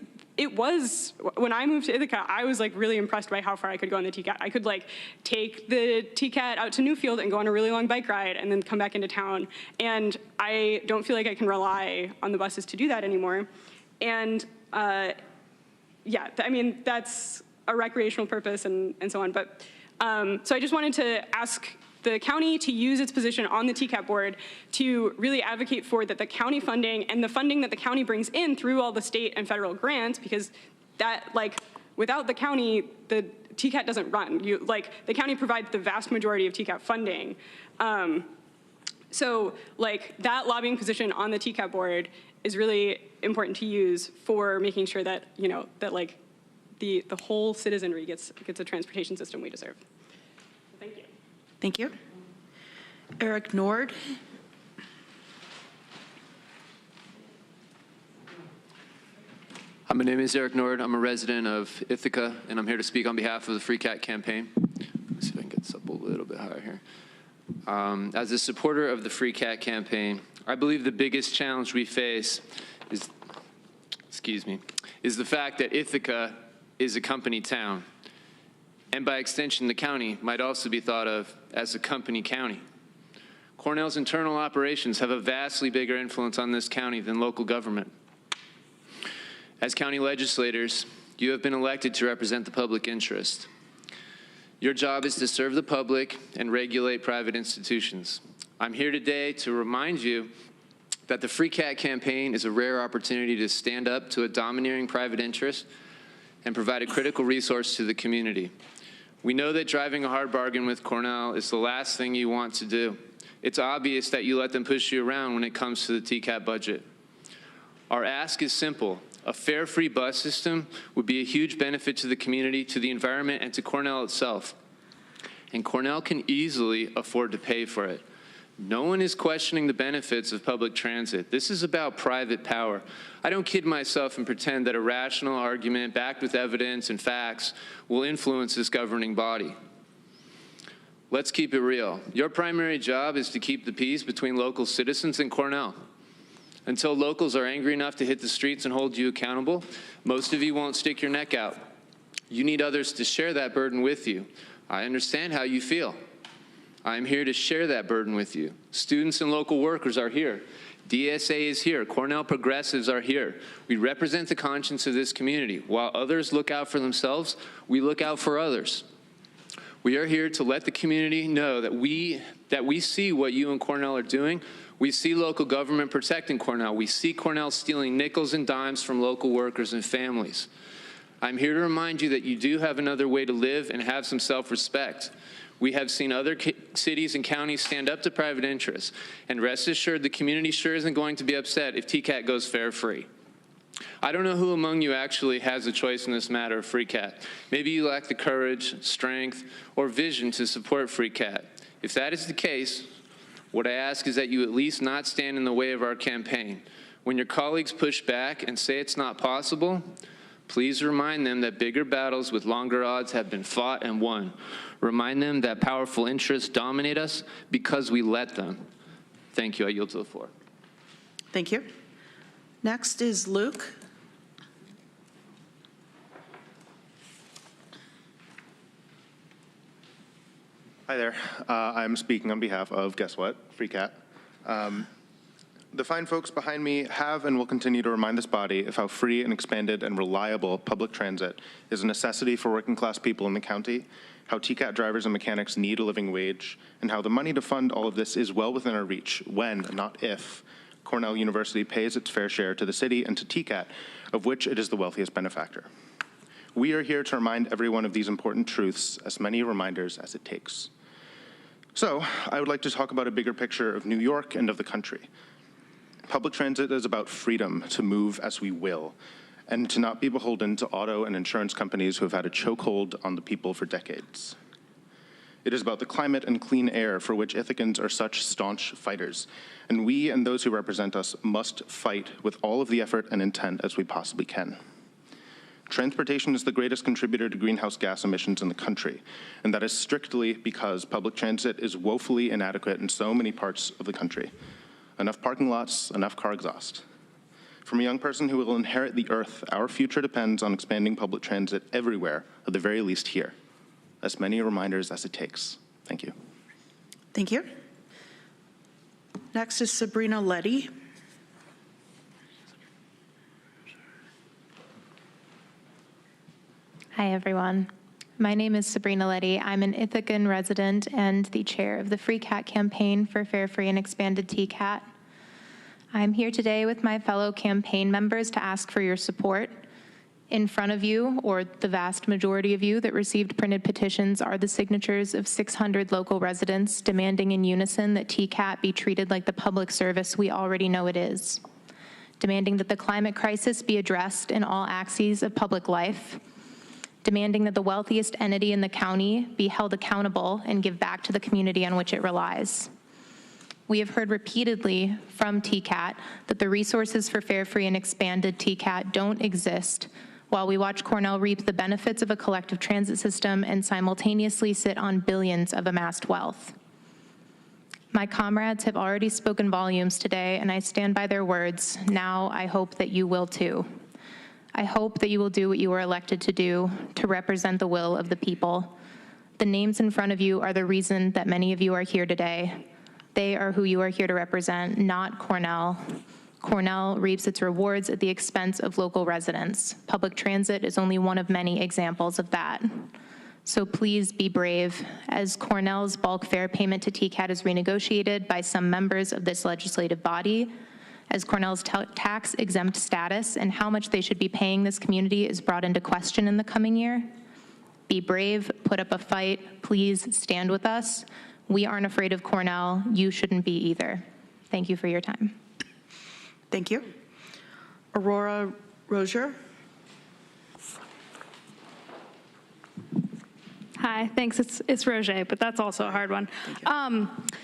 Speaker 17: when I moved to Ithaca, I was like really impressed by how far I could go on the TCAT. I could like take the TCAT out to Newfield and go on a really long bike ride and then come back into town. And I don't feel like I can rely on the buses to do that anymore. And yeah, I mean, that's a recreational purpose and so on. But so I just wanted to ask the county to use its position on the TCAT board to really advocate for that the county funding and the funding that the county brings in through all the state and federal grants, because that, like, without the county, the TCAT doesn't run. The county provides the vast majority of TCAT funding. So like that lobbying position on the TCAT board is really important to use for making sure that, you know, that like the whole citizenry gets a transportation system we deserve. Thank you.
Speaker 2: Thank you. Eric Nord.
Speaker 18: Hi, my name is Eric Nord. I'm a resident of Ithaca, and I'm here to speak on behalf of the Free Cat campaign. Let me see if I can get this up a little bit higher here. As a supporter of the Free Cat campaign, I believe the biggest challenge we face is, is the fact that Ithaca is a company town. And by extension, the county might also be thought of as a company county. Cornell's internal operations have a vastly bigger influence on this county than local government. As county legislators, you have been elected to represent the public interest. Your job is to serve the public and regulate private institutions. I'm here today to remind you that the Free Cat campaign is a rare opportunity to stand up to a domineering private interest and provide a critical resource to the community. We know that driving a hard bargain with Cornell is the last thing you want to do. It's obvious that you let them push you around when it comes to the TCAT budget. Our ask is simple. A fair, free bus system would be a huge benefit to the community, to the environment, and to Cornell itself. And Cornell can easily afford to pay for it. No one is questioning the benefits of public transit. This is about private power. I don't kid myself and pretend that a rational argument backed with evidence and facts will influence this governing body. Let's keep it real. Your primary job is to keep the peace between local citizens and Cornell. Until locals are angry enough to hit the streets and hold you accountable, most of you won't stick your neck out. You need others to share that burden with you. I understand how you feel. I'm here to share that burden with you. Students and local workers are here. DSA is here. Cornell progressives are here. We represent the conscience of this community. While others look out for themselves, we look out for others. We are here to let the community know that we see what you and Cornell are doing. We see local government protecting Cornell. We see Cornell stealing nickels and dimes from local workers and families. I'm here to remind you that you do have another way to live and have some self-respect. We have seen other cities and counties stand up to private interests, and rest assured the community sure isn't going to be upset if TCAT goes fare-free. I don't know who among you actually has a choice in this matter of Free Cat. Maybe you lack the courage, strength, or vision to support Free Cat. If that is the case, what I ask is that you at least not stand in the way of our campaign. When your colleagues push back and say it's not possible, please remind them that bigger battles with longer odds have been fought and won. Remind them that powerful interests dominate us because we let them. Thank you. I yield to the floor.
Speaker 2: Thank you. Next is Luke.
Speaker 19: Hi there. I'm speaking on behalf of, guess what, Free Cat. The fine folks behind me have and will continue to remind this body of how free and expanded and reliable public transit is a necessity for working class people in the county, how TCAT drivers and mechanics need a living wage, and how the money to fund all of this is well within our reach when, not if, Cornell University pays its fair share to the city and to TCAT, of which it is the wealthiest benefactor. We are here to remind everyone of these important truths, as many reminders as it takes. So, I would like to talk about a bigger picture of New York and of the country. Public transit is about freedom to move as we will, and to not be beholden to auto and insurance companies who have had a chokehold on the people for decades. It is about the climate and clean air for which Ithacans are such staunch fighters, and we and those who represent us must fight with all of the effort and intent as we possibly can. Transportation is the greatest contributor to greenhouse gas emissions in the country, and that is strictly because public transit is woefully inadequate in so many parts of the country. Enough parking lots, enough car exhaust. From a young person who will inherit the earth, our future depends on expanding public transit everywhere, at the very least here. As many reminders as it takes. Thank you.
Speaker 2: Thank you. Next is Sabrina Letty.
Speaker 9: Hi, everyone. My name is Sabrina Letty. I'm an Ithacan resident and the chair of the Free Cat campaign for Fair, Free, and Expanded TCAT. I'm here today with my fellow campaign members to ask for your support. In front of you, or the vast majority of you that received printed petitions, are the signatures of 600 local residents demanding in unison that TCAT be treated like the public service we already know it is, demanding that the climate crisis be addressed in all axes of public life, demanding that the wealthiest entity in the county be held accountable and give back to the community on which it relies. We have heard repeatedly from TCAT that the resources for Fair, Free, and Expanded TCAT don't exist, while we watch Cornell reap the benefits of a collective transit system and simultaneously sit on billions of amassed wealth. My comrades have already spoken volumes today, and I stand by their words. Now I hope that you will too. I hope that you will do what you were elected to do, to represent the will of the people. The names in front of you are the reason that many of you are here today. They are who you are here to represent, not Cornell. Cornell reaps its rewards at the expense of local residents. Public transit is only one of many examples of that. So please be brave. As Cornell's bulk fare payment to TCAT is renegotiated by some members of this legislative body, as Cornell's tax-exempt status and how much they should be paying this community is brought into question in the coming year, be brave, put up a fight, please stand with us. We aren't afraid of Cornell. You shouldn't be either. Thank you for your time.
Speaker 2: Thank you. Aurora Rozier.
Speaker 20: Hi, thanks. It's Roger, but that's also a hard one.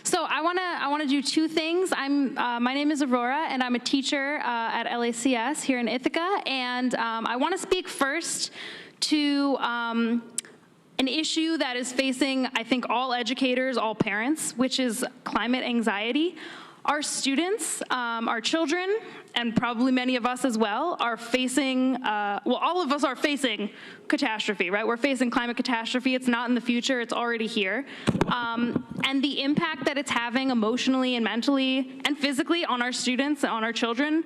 Speaker 20: So I wanna do two things. My name is Aurora, and I'm a teacher at LACS here in Ithaca, and I want to speak first to an issue that is facing, I think, all educators, all parents, which is climate anxiety. Our students, our children, and probably many of us as well, are facing, well, all of us are facing catastrophe, right? We're facing climate catastrophe. It's not in the future, it's already here. And the impact that it's having emotionally and mentally and physically on our students, on our children,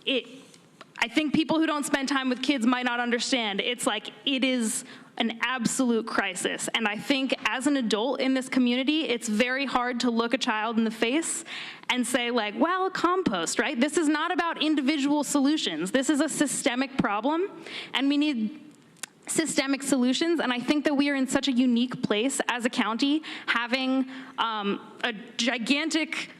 Speaker 20: I think people who don't spend time with kids might not understand. It's like, it is an absolute crisis. And I think as an adult in this community, it's very hard to look a child in the face and say like, well, compost, right? This is not about individual solutions. This is a systemic problem, and we need systemic solutions. And I think that we are in such a unique place as a county, having a gigantic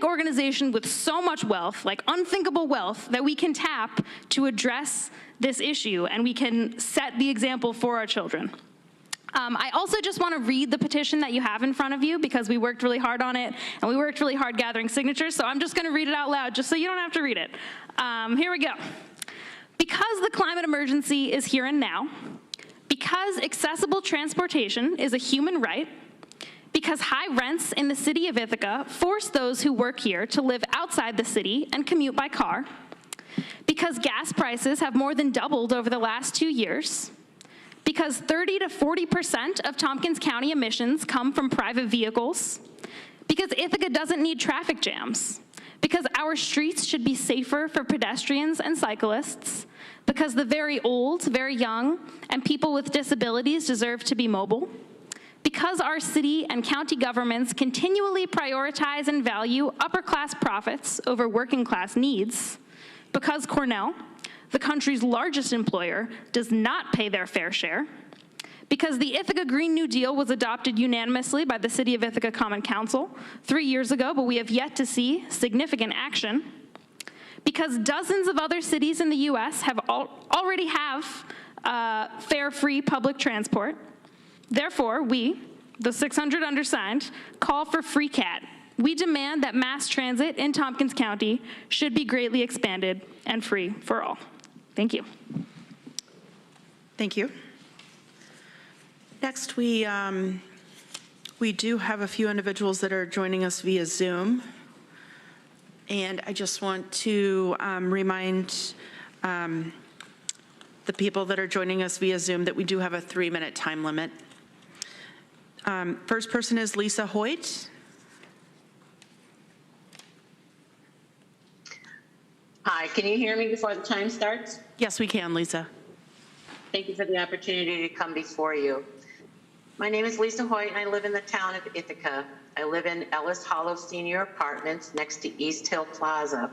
Speaker 20: organization with so much wealth, like unthinkable wealth, that we can tap to address this issue, and we can set the example for our children. I also just want to read the petition that you have in front of you, because we worked really hard on it, and we worked really hard gathering signatures, so I'm just going to read it out loud just so you don't have to read it. Here we go. Because the climate emergency is here and now, because accessible transportation is a human right, because high rents in the city of Ithaca force those who work here to live outside the city and commute by car, because gas prices have more than doubled over the last 2 years, because 30 to 40% of Tompkins County emissions come from private vehicles, because Ithaca doesn't need traffic jams, because our streets should be safer for pedestrians and cyclists, because the very old, very young, and people with disabilities deserve to be mobile, because our city and county governments continually prioritize and value upper-class profits over working-class needs, because Cornell, the country's largest employer, does not pay their fair share, because the Ithaca Green New Deal was adopted unanimously by the City of Ithaca Common Council 3 years ago, but we have yet to see significant action, because dozens of other cities in the US have already have fare-free public transport. Therefore, we, the 600 undersigned, call for free CAT. We demand that mass transit in Tompkins County should be greatly expanded and free for all. Thank you.
Speaker 2: Thank you. Next, we do have a few individuals that are joining us via Zoom. And I just want to remind the people that are joining us via Zoom that we do have a 3-minute time limit. First person is Lisa Hoyt.
Speaker 21: Hi, can you hear me before the time starts?
Speaker 2: Yes, we can, Lisa.
Speaker 21: Thank you for the opportunity to come before you. My name is Lisa Hoyt, and I live in the town of Ithaca. I live in Ellis Hollow Senior Apartments next to East Hill Plaza.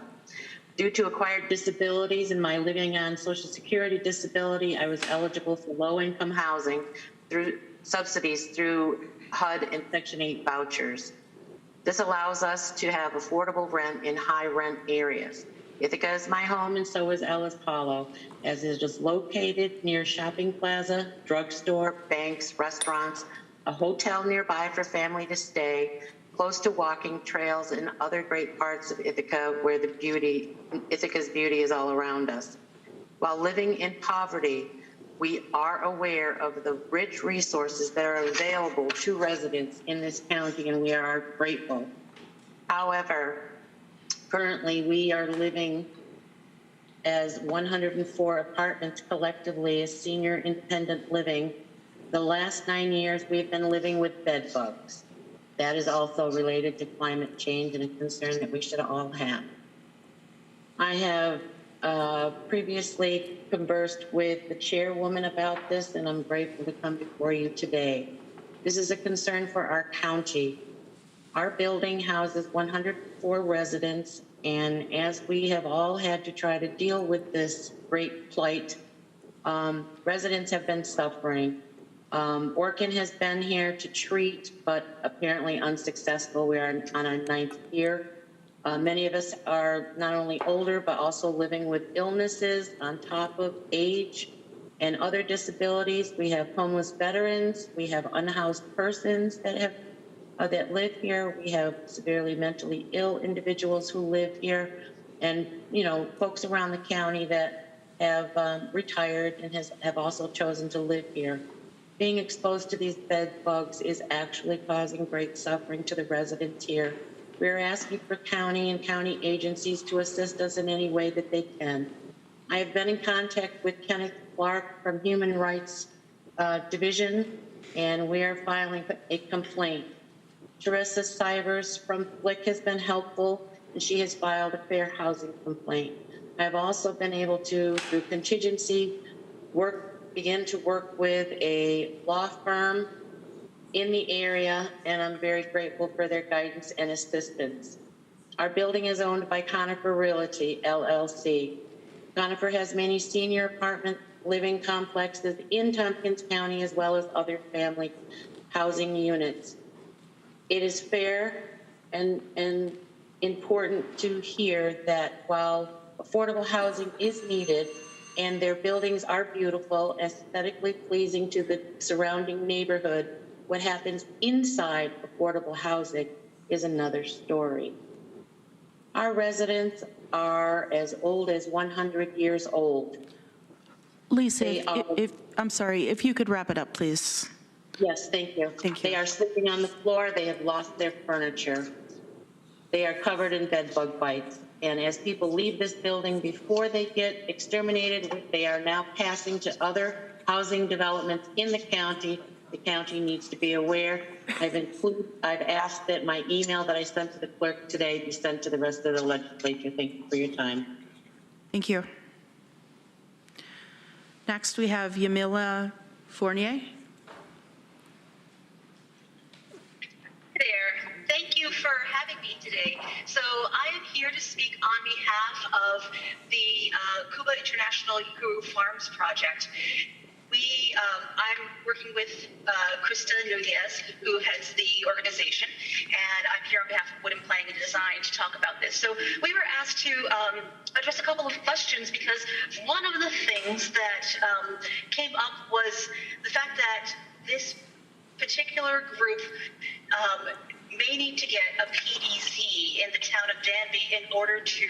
Speaker 21: Due to acquired disabilities and my living on Social Security disability, I was eligible for low-income housing through subsidies through HUD and Section 8 vouchers. This allows us to have affordable rent in high-rent areas. Ithaca is my home, and so is Ellis Hollow, as it is located near shopping plaza, drugstore, banks, restaurants, a hotel nearby for family to stay, close to walking trails and other great parts of Ithaca where Ithaca's beauty is all around us. While living in poverty, We are aware of the rich resources that are available to residents in this county, and we are grateful. However, currently we are living as 104 apartments collectively as senior independent living. The last 9 years we've been living with bed bugs. That is also related to climate change and a concern that we should all have. I have previously conversed with the chairwoman about this, and I'm grateful to come before you today. This is a concern for our county. Our building houses 104 residents, and as we have all had to try to deal with this great plight, residents have been suffering. Orkin has been here to treat, but apparently unsuccessful. We are on our 9th year. Many of us are not only older, but also living with illnesses on top of age and other disabilities. We have homeless veterans. We have unhoused persons that live here. We have severely mentally ill individuals who live here, and folks around the county that have retired and have also chosen to live here. Being exposed to these bed bugs is actually causing great suffering to the residents here. We're asking for county and county agencies to assist us in any way that they can. I have been in contact with Kenneth Clark from Human Rights Division, and we are filing a complaint. Teresa Sivers from Flick has been helpful, and she has filed a fair housing complaint. I've also been able to, through contingency, begin to work with a law firm in the area, and I'm very grateful for their guidance and assistance. Our building is owned by Conifer Realty, LLC. Conifer has many senior apartment living complexes in Tompkins County, as well as other family housing units. It is fair and important to hear that while affordable housing is needed and their buildings are beautiful, aesthetically pleasing to the surrounding neighborhood, what happens inside affordable housing is another story. Our residents are as old as 100 years old.
Speaker 2: Lisa, I'm sorry, if you could wrap it up, please.
Speaker 21: Yes, thank you.
Speaker 2: Thank you.
Speaker 21: They are sleeping on the floor. They have lost their furniture. They are covered in bed bug bites. And as people leave this building before they get exterminated, they are now passing to other housing developments in the county. The county needs to be aware. I've asked that my email that I sent to the clerk today be sent to the rest of the legislature. Thank you for your time.
Speaker 2: Thank you. Next, we have Yamila Fournier.
Speaker 1: There. Thank you for having me today. So I am here to speak on behalf of the Cuba International Yukuru Farms Project. I'm working with Krista Nunez, who heads the organization, and I'm here on behalf of Wood and Planning and Design to talk about this. So we were asked to address a couple of questions because one of the things that came up was the fact that this particular group may need to get a PDC in the town of Danby in order to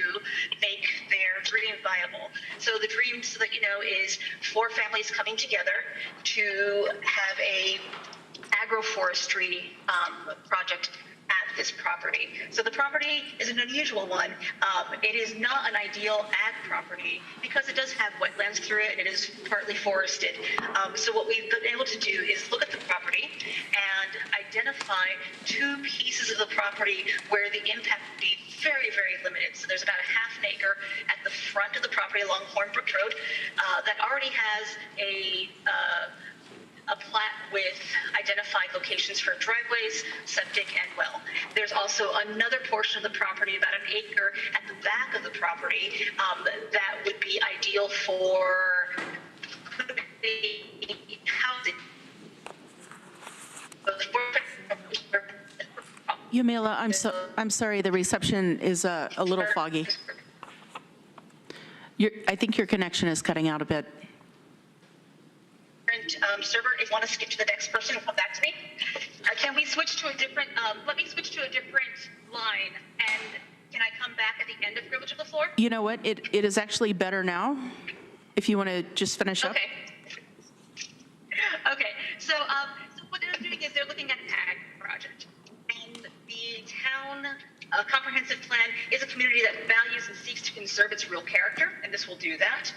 Speaker 1: make their dream viable. So the dream, so that you know, is 4 families coming together to have a agroforestry project at this property. So the property is an unusual one. It is not an ideal ag property because it does have wetlands through it and it is partly forested. So what we've been able to do is look at the property and identify 2 pieces of the property where the impact would be very, very limited. So there's about a half an acre at the front of the property along Hornbrook Road that already has a plat with identified locations for driveways, septic, and well. There's also another portion of the property, about an acre at the back of the property, that would be ideal for housing.
Speaker 2: Yamila, I'm sorry, the reception is a little foggy. I think your connection is cutting out a bit.
Speaker 1: Server, if you want to skip to the next person and come back to me. Can we switch to a different, let me switch to a different line, and can I come back at the end of Privilege of the Floor?
Speaker 2: You know what, it is actually better now, if you want to just finish up.
Speaker 1: Okay. So what they're doing is they're looking at an ag project. And the town comprehensive plan is a community that values and seeks to conserve its real character, and this will do that.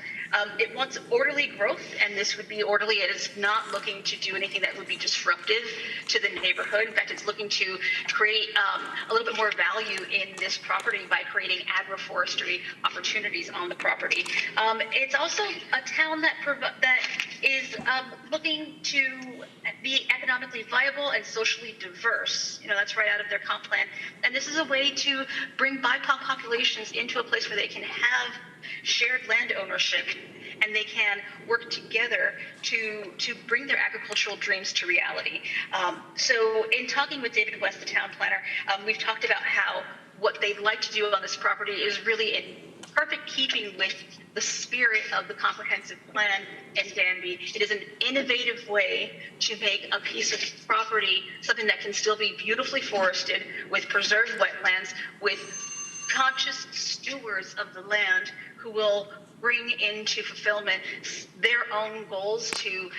Speaker 1: It wants orderly growth, and this would be orderly. It is not looking to do anything that would be disruptive to the neighborhood. In fact, it's looking to create a little bit more value in this property by creating agroforestry opportunities on the property. It's also a town that is looking to be economically viable and socially diverse. You know, that's right out of their comp plan. And this is a way to bring BIPOC populations into a place where they can have shared land ownership and they can work together to bring their agricultural dreams to reality. So in talking with David West, the town planner, we've talked about how what they'd like to do on this property is really in perfect keeping with the spirit of the comprehensive plan in Danby. It is an innovative way to make a piece of property something that can still be beautifully forested with preserved wetlands, with conscious stewards of the land who will bring into fulfillment their own goals to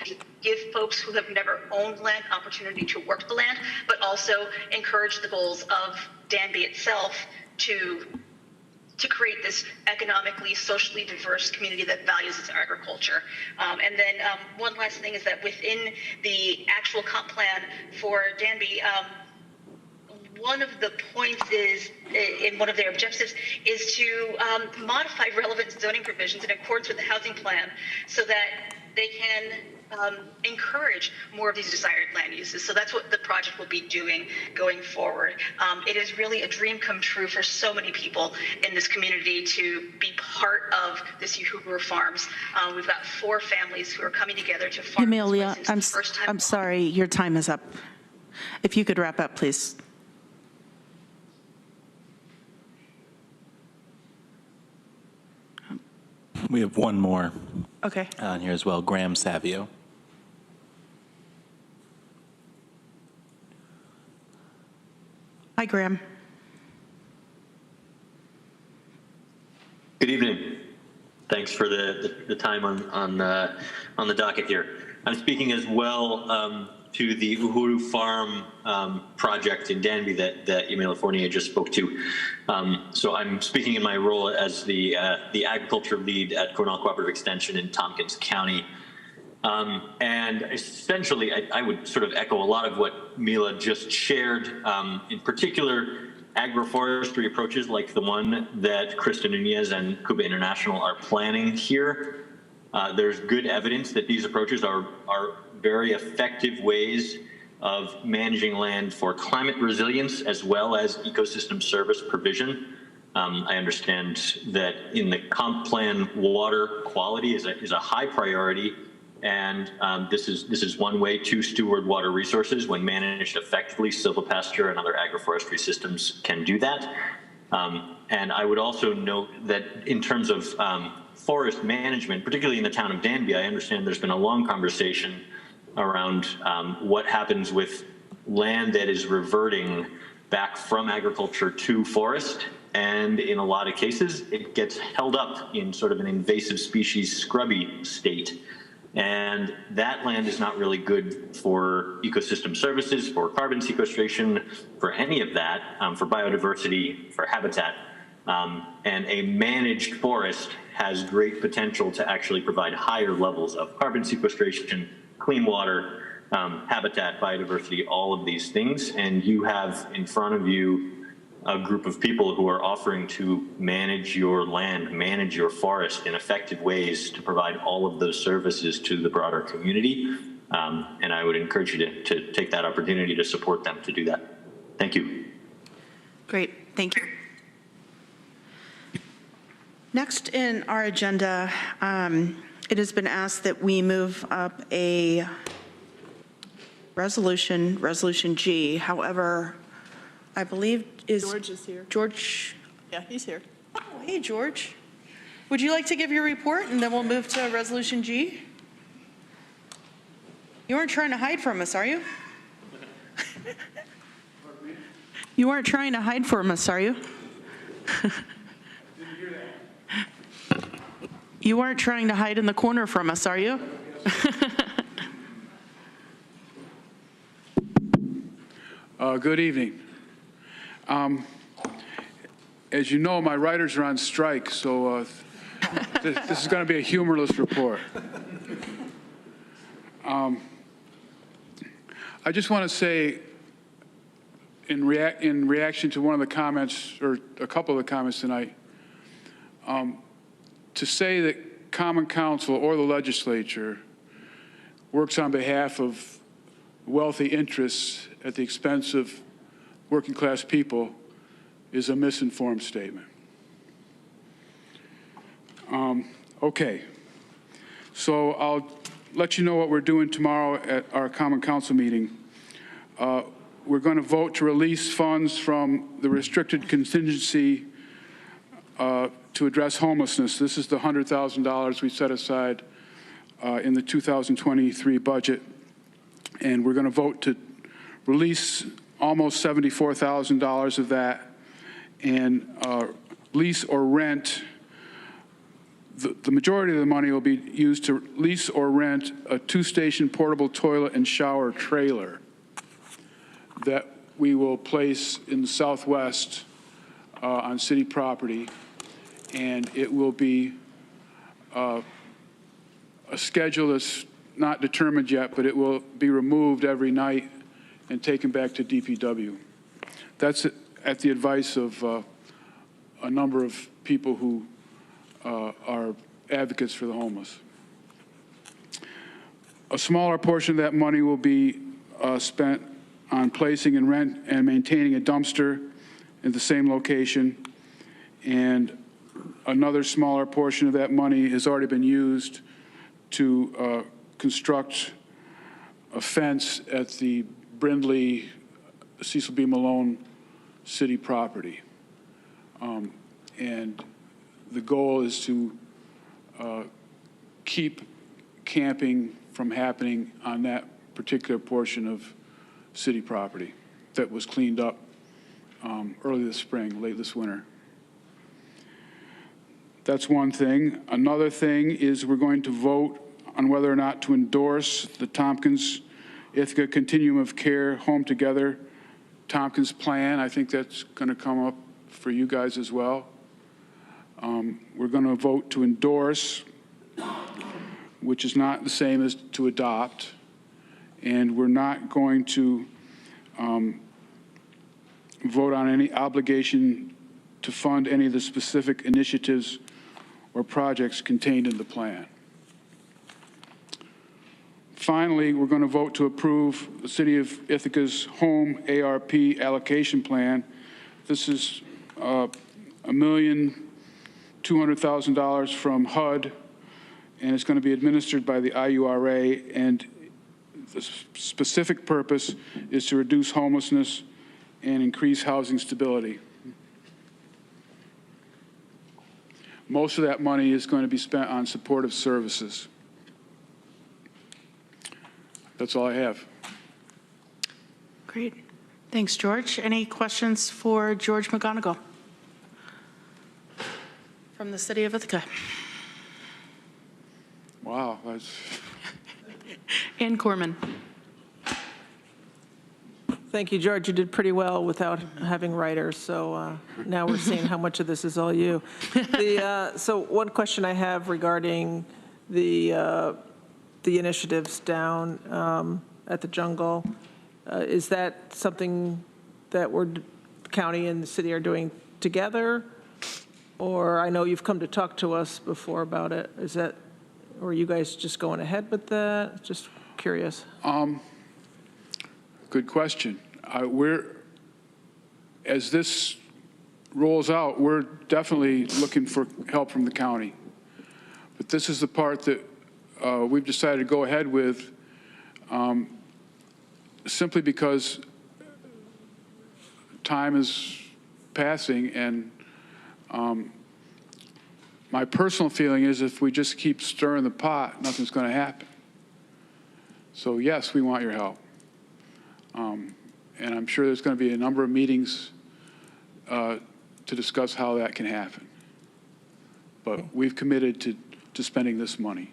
Speaker 1: give folks who have never owned land opportunity to work the land, but also encourage the goals of Danby itself to create this economically, socially diverse community that values its agriculture. And then one last thing is that within the actual comp plan for Danby, one of the points is, in one of their objectives, is to modify relevant zoning provisions in accordance with the housing plan so that they can encourage more of these desired land uses. So that's what the project will be doing going forward. It is really a dream come true for so many people in this community to be part of this Uhuru Farms. We've got 4 families who are coming together to farm.
Speaker 2: Amelia, I'm sorry, your time is up. If you could wrap up, please.
Speaker 3: We have one more.
Speaker 2: Okay.
Speaker 3: On here as well, Graham Savio.
Speaker 2: Hi, Graham.
Speaker 22: Good evening. Thanks for the time on the docket here. I'm speaking as well to the Uhuru Farm project in Danby that Emilia Fournier just spoke to. So I'm speaking in my role as the agriculture lead at Cornell Cooperative Extension in Tompkins County. And essentially, I would sort of echo a lot of what Mila just shared, in particular, agroforestry approaches like the one that Krista Nunez and Cuba International are planning here. There's good evidence that these approaches are very effective ways of managing land for climate resilience as well as ecosystem service provision. I understand that in the comp plan, water quality is a high priority, and this is one way to steward water resources. When managed effectively, silvopasture and other agroforestry systems can do that. And I would also note that in terms of forest management, particularly in the town of Danby, I understand there's been a long conversation around what happens with land that is reverting back from agriculture to forest. And in a lot of cases, it gets held up in sort of an invasive species scrubby state. And that land is not really good for ecosystem services, for carbon sequestration, for any of that, for biodiversity, for habitat. And a managed forest has great potential to actually provide higher levels of carbon sequestration, clean water, habitat, biodiversity, all of these things. And you have in front of you a group of people who are offering to manage your land, manage your forest in effective ways to provide all of those services to the broader community. And I would encourage you to take that opportunity to support them to do that. Thank you.
Speaker 2: Great, thank you. Next in our agenda, it has been asked that we move up a resolution G. However, I believe
Speaker 6: George is here.
Speaker 2: George?
Speaker 6: Yeah, he's here.
Speaker 2: Oh, hey, George. Would you like to give your report and then we'll move to resolution G? You weren't trying to hide from us, are you? You weren't trying to hide from us, are you? You weren't trying to hide in the corner from us, are you?
Speaker 5: Good evening. As you know, my writers are on strike, so this is going to be a humorless report. I just want to say, in reaction to one of the comments, or a couple of the comments tonight, to say that Common Council or the legislature works on behalf of wealthy interests at the expense of working class people is a misinformed statement. Okay, so I'll let you know what we're doing tomorrow at our Common Council meeting. We're going to vote to release funds from the restricted contingency to address homelessness. This is the $100,000 we set aside in the 2023 budget. And we're going to vote to release almost $74,000 of that and lease or rent. The majority of the money will be used to lease or rent a 2-station portable toilet and shower trailer that we will place in the southwest on city property. And it will be a schedule that's not determined yet, but it will be removed every night and taken back to DPW. That's at the advice of a number of people who are advocates for the homeless. A smaller portion of that money will be spent on placing and rent and maintaining a dumpster in the same location, and another smaller portion of that money has already been used to construct a fence at the Brindley Cecil B. Malone city property. And the goal is to keep camping from happening on that particular portion of city property that was cleaned up early this spring, late this winter. That's one thing. Another thing is we're going to vote on whether or not to endorse the Tompkins Ithaca Continuum of Care Home Together Tompkins plan. I think that's going to come up for you guys as well. We're going to vote to endorse, which is not the same as to adopt. And we're not going to vote on any obligation to fund any of the specific initiatives or projects contained in the plan. Finally, we're going to vote to approve the City of Ithaca's home ARP allocation plan. This is $1,200,000 from HUD, and it's going to be administered by the IURA, and the specific purpose is to reduce homelessness and increase housing stability. Most of that money is going to be spent on supportive services. That's all I have.
Speaker 2: Great. Thanks, George. Any questions for George McGonigal from the City of Ithaca?
Speaker 5: Wow. That's...
Speaker 2: Ann Corman.
Speaker 6: Thank you, George. You did pretty well without having writers, so now we're seeing how much of this is all you. So one question I have regarding the initiatives down at the jungle, is that something that the county and the city are doing together? Or I know you've come to talk to us before about it. Is that, or are you guys just going ahead with that? Just curious.
Speaker 5: Good question. As this rolls out, we're definitely looking for help from the county. But this is the part that we've decided to go ahead with simply because time is passing, and my personal feeling is if we just keep stirring the pot, nothing's going to happen. So yes, we want your help. And I'm sure there's going to be a number of meetings to discuss how that can happen. But we've committed to spending this money.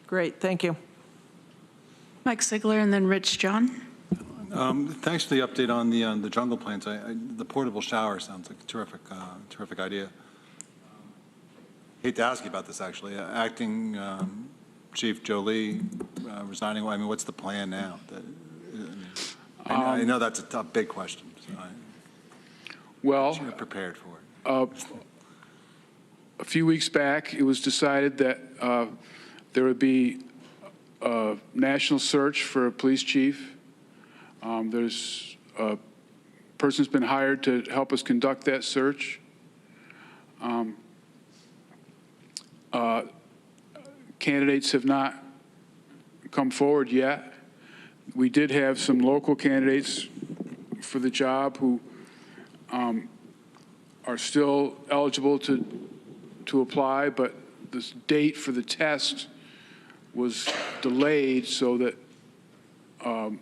Speaker 6: Great, thank you.
Speaker 2: Mike Sigler and then Rich John.
Speaker 7: Thanks for the update on the jungle plants. The portable shower sounds like a terrific idea. Hate to ask you about this, actually. Acting Chief Jolie resigning. I mean, what's the plan now? I know that's a tough, big question. So you're prepared for it.
Speaker 5: A few weeks back, it was decided that there would be a national search for a police chief. There's a person's been hired to help us conduct that search. Candidates have not come forward yet. We did have some local candidates for the job who are still eligible to apply, but the date for the test was delayed so that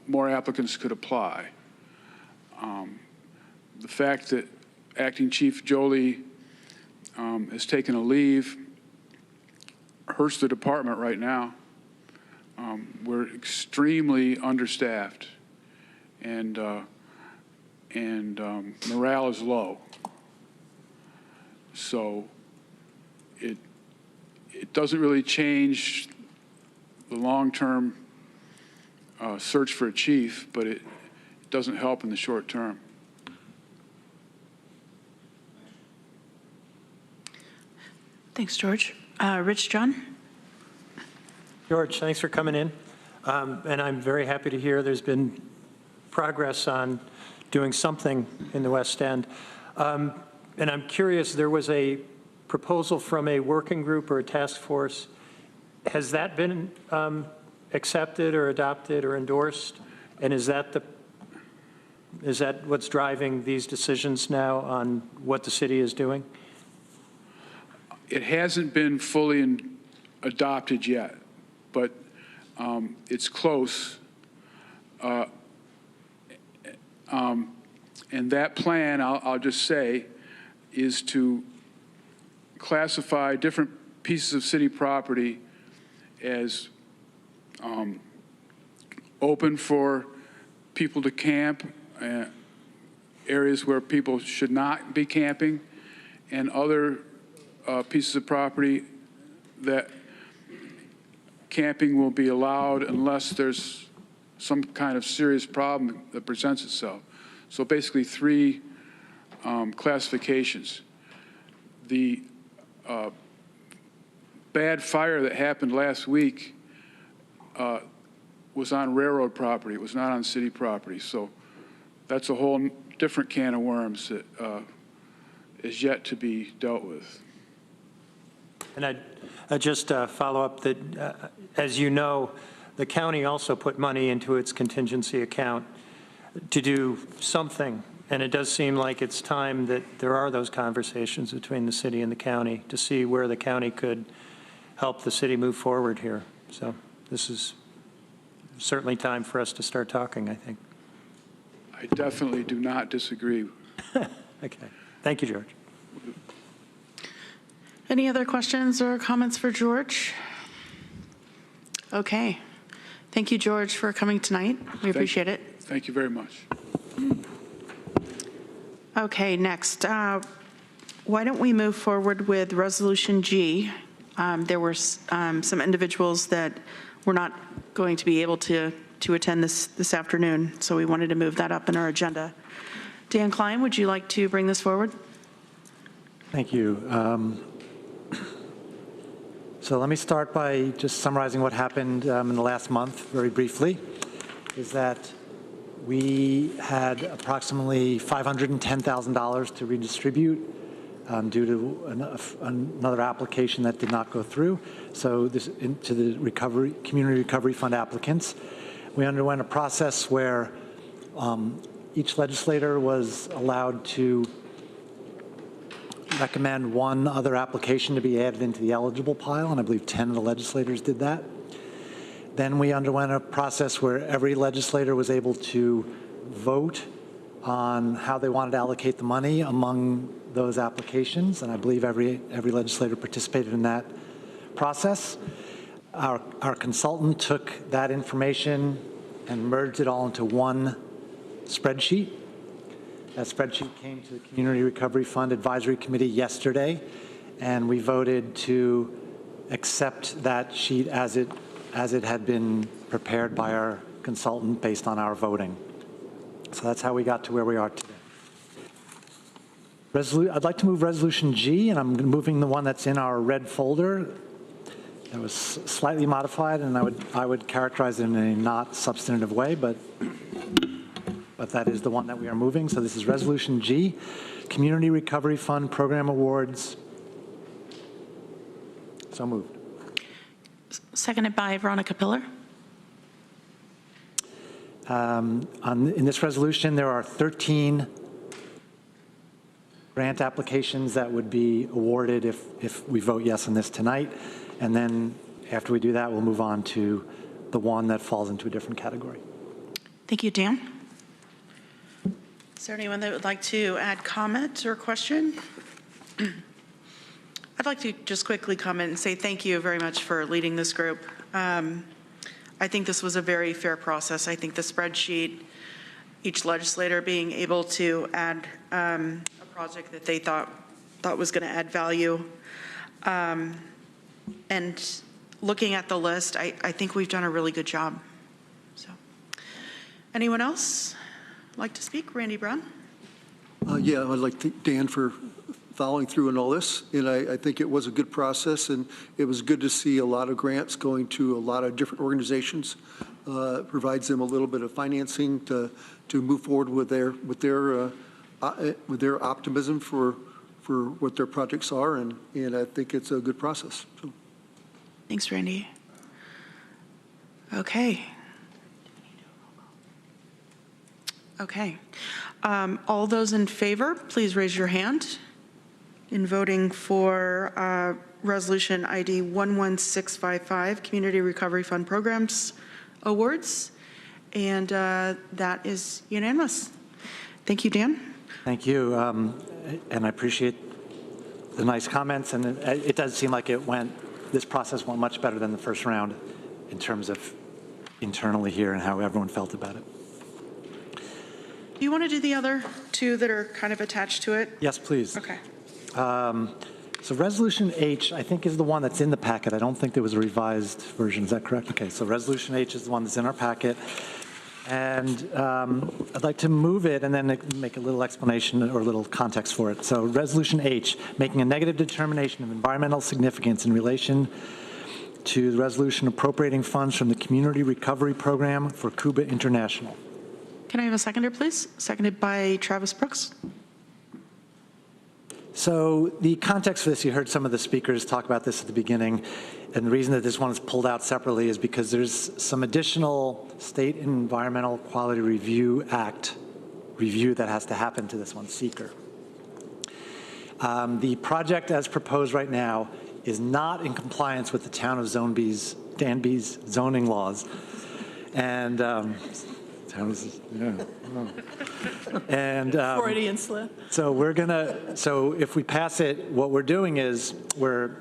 Speaker 5: more applicants could apply. The fact that Acting Chief Jolie has taken a leave hurts the department right now. We're extremely understaffed, and morale is low. So it doesn't really change the long-term search for a chief, but it doesn't help in the short term.
Speaker 2: Thanks, George. Rich John?
Speaker 8: George, thanks for coming in. And I'm very happy to hear there's been progress on doing something in the West End. And I'm curious, there was a proposal from a working group or a task force. Has that been accepted or adopted or endorsed? And is that what's driving these decisions now on what the city is doing?
Speaker 5: It hasn't been fully adopted yet, but it's close. And that plan, I'll just say, is to classify different pieces of city property as open for people to camp, areas where people should not be camping, and other pieces of property that camping will be allowed unless there's some kind of serious problem that presents itself. So basically 3 classifications. The bad fire that happened last week was on railroad property. It was not on city property. So that's a whole different can of worms that is yet to be dealt with.
Speaker 8: And I just follow up that, as you know, the county also put money into its contingency account to do something. And it does seem like it's time that there are those conversations between the city and the county to see where the county could help the city move forward here. So this is certainly time for us to start talking, I think.
Speaker 5: I definitely do not disagree.
Speaker 8: Okay. Thank you, George.
Speaker 2: Any other questions or comments for George? Okay. Thank you, George, for coming tonight. We appreciate it.
Speaker 5: Thank you very much.
Speaker 2: Okay, next. Why don't we move forward with Resolution G? There were some individuals that were not going to be able to attend this afternoon, so we wanted to move that up in our agenda. Dan Klein, would you like to bring this forward?
Speaker 8: Thank you. So let me start by just summarizing what happened in the last month very briefly, is that we had approximately $510,000 to redistribute due to another application that did not go through. So this into the Community Recovery Fund applicants. We underwent a process where each legislator was allowed to recommend one other application to be added into the eligible pile, and I believe 10 of the legislators did that. Then we underwent a process where every legislator was able to vote on how they wanted to allocate the money among those applications, and I believe every legislator participated in that process. Our consultant took that information and merged it all into one spreadsheet. That spreadsheet came to the Community Recovery Fund Advisory Committee yesterday, and we voted to accept that sheet as it had been prepared by our consultant based on our voting. So that's how we got to where we are today. I'd like to move Resolution G, and I'm moving the one that's in our red folder. That was slightly modified, and I would characterize it in a not substantive way, but that is the one that we are moving. So this is Resolution G, Community Recovery Fund Program Awards. So moved.
Speaker 2: Seconded by Veronica Pillar.
Speaker 8: In this resolution, there are 13 grant applications that would be awarded if we vote yes on this tonight. And then after we do that, we'll move on to the one that falls into a different category.
Speaker 2: Thank you, Dan. Is there anyone that would like to add comment or question? I'd like to just quickly comment and say thank you very much for leading this group. I think this was a very fair process. I think the spreadsheet, each legislator being able to add a project that they thought was going to add value. And looking at the list, I think we've done a really good job. So, anyone else like to speak? Randy Brown?
Speaker 4: Yeah, I'd like to thank Dan for following through on all this, and I think it was a good process, and it was good to see a lot of grants going to a lot of different organizations. Provides them a little bit of financing to move forward with their optimism for what their projects are, and I think it's a good process. So.
Speaker 2: Thanks, Randy. Okay. Okay. All those in favor, please raise your hand in voting for Resolution ID 11655, Community Recovery Fund Programs Awards. And that is unanimous. Thank you, Dan.
Speaker 8: Thank you. And I appreciate the nice comments. And it does seem like this process went much better than the first round in terms of internally here and how everyone felt about it.
Speaker 2: Do you want to do the other two that are kind of attached to it?
Speaker 8: Yes, please.
Speaker 2: Okay.
Speaker 8: So Resolution H, I think, is the one that's in the packet. I don't think there was a revised version. Is that correct? Okay, so Resolution H is the one that's in our packet. And I'd like to move it and then make a little explanation or a little context for it. So Resolution H, making a negative determination of environmental significance in relation to the resolution appropriating funds from the Community Recovery Program for Cuba International.
Speaker 2: Can I have a seconder, please? Seconded by Travis Brooks.
Speaker 8: So the context for this, you heard some of the speakers talk about this at the beginning, and the reason that this one is pulled out separately is because there's some additional State Environmental Quality Review Act review that has to happen to this one, seeker. The project as proposed right now is not in compliance with the town of Danby's zoning laws. And
Speaker 6: Freudian slip.
Speaker 8: So if we pass it, what we're doing is we're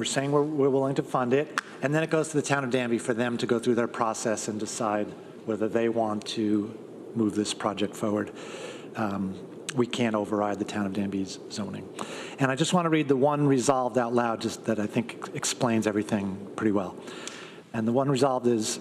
Speaker 8: saying we're willing to fund it, and then it goes to the town of Danby for them to go through their process and decide whether they want to move this project forward. We can't override the town of Danby's zoning. And I just want to read the one resolved out loud, just that I think explains everything pretty well. And the one resolved is,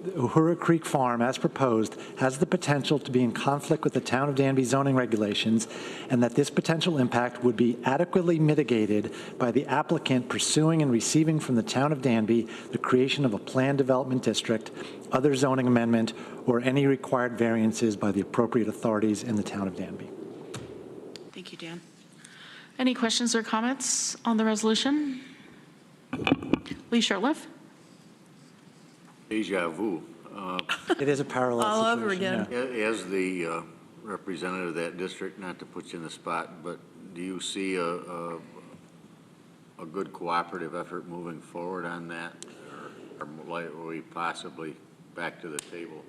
Speaker 8: Uhuru Creek Farm, as proposed, has the potential to be in conflict with the town of Danby zoning regulations, and that this potential impact would be adequately mitigated by the applicant pursuing and receiving from the town of Danby the creation of a planned development district, other zoning amendment, or any required variances by the appropriate authorities in the town of Danby.
Speaker 2: Thank you, Dan. Any questions or comments on the resolution? Lee Shurtleff?
Speaker 10: Deja vu.
Speaker 8: It is a parallel
Speaker 6: all
Speaker 8: situation.
Speaker 6: over again.
Speaker 10: Yeah. As the representative of that district, not to put you in the spot, but do you see a good cooperative effort moving forward on that? Or are we possibly back to the table?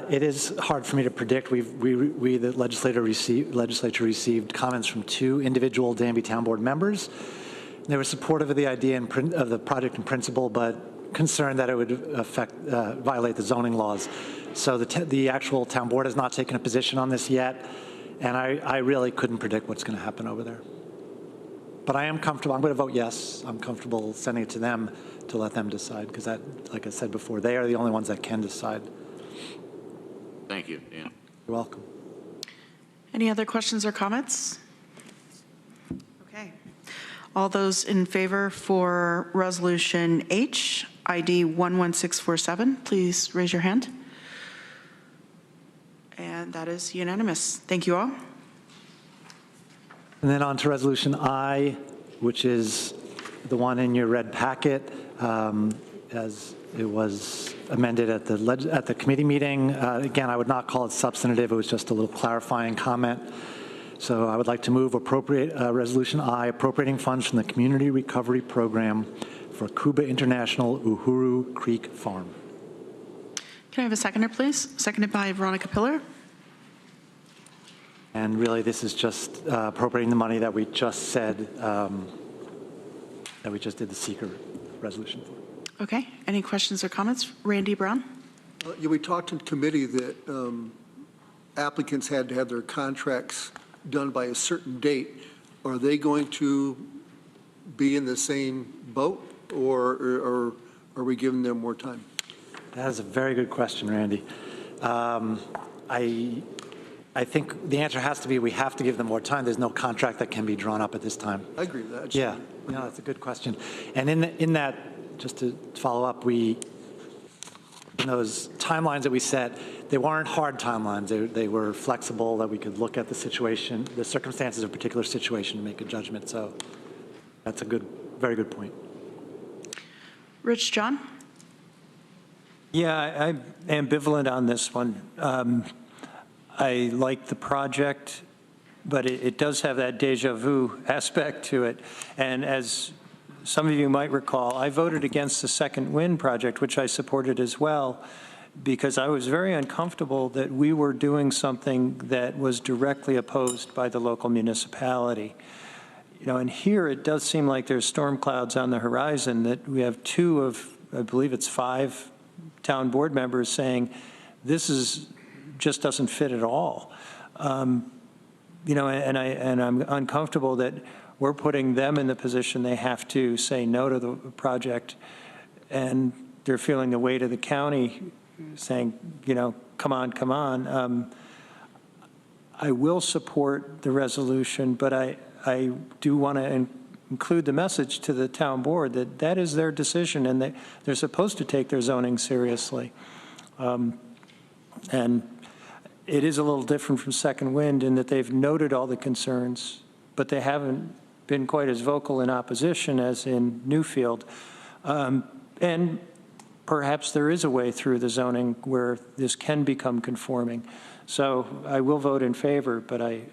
Speaker 8: It is hard for me to predict. The legislature received comments from 2 individual Danby Town Board members. They were supportive of the idea of the project in principle, but concerned that it would violate the zoning laws. So the actual town board has not taken a position on this yet, and I really couldn't predict what's going to happen over there. But I am comfortable. I'm going to vote yes. I'm comfortable sending it to them to let them decide, because that, like I said before, they are the only ones that can decide.
Speaker 10: Thank you, Dan.
Speaker 8: You're welcome.
Speaker 2: Any other questions or comments? Okay. All those in favor for Resolution H, ID 11647, please raise your hand. And that is unanimous. Thank you all.
Speaker 8: And then on to Resolution I, which is the one in your red packet, as it was amended at the committee meeting. Again, I would not call it substantive. It was just a little clarifying comment. So I would like to move Resolution I, appropriating funds from the Community Recovery Program for Cuba International Uhuru Creek Farm.
Speaker 2: Can I have a seconder, please? Seconded by Veronica Pillar.
Speaker 8: And really, this is just appropriating the money that we just said, that we just did the seeker resolution for.
Speaker 2: Okay. Any questions or comments? Randy Brown?
Speaker 4: Yeah, we talked in committee that applicants had to have their contracts done by a certain date. Are they going to be in the same boat, or are we giving them more time?
Speaker 8: That is a very good question, Randy. I think the answer has to be we have to give them more time. There's no contract that can be drawn up at this time.
Speaker 4: I agree with that.
Speaker 8: Yeah, no, that's a good question. And in that, just to follow up, in those timelines that we set, they weren't hard timelines. They were flexible, that we could look at the situation, the circumstances of a particular situation, and make a judgment. So that's a very good point.
Speaker 2: Rich John?
Speaker 8: Yeah, I'm ambivalent on this one. I like the project, but it does have that deja vu aspect to it. And as some of you might recall, I voted against the Second Wind project, which I supported as well, because I was very uncomfortable that we were doing something that was directly opposed by the local municipality. You know, and here it does seem like there's storm clouds on the horizon, that we have 2 of, I believe it's 5 town board members saying this just doesn't fit at all. You know, and I'm uncomfortable that we're putting them in the position they have to say no to the project, and they're feeling the weight of the county saying, you know, come on. I will support the resolution, but I do want to include the message to the town board that that is their decision, and they're supposed to take their zoning seriously. And it is a little different from Second Wind in that they've noted all the concerns, but they haven't been quite as vocal in opposition as in Newfield. And perhaps there is a way through the zoning where this can become conforming. So I will vote in favor, but I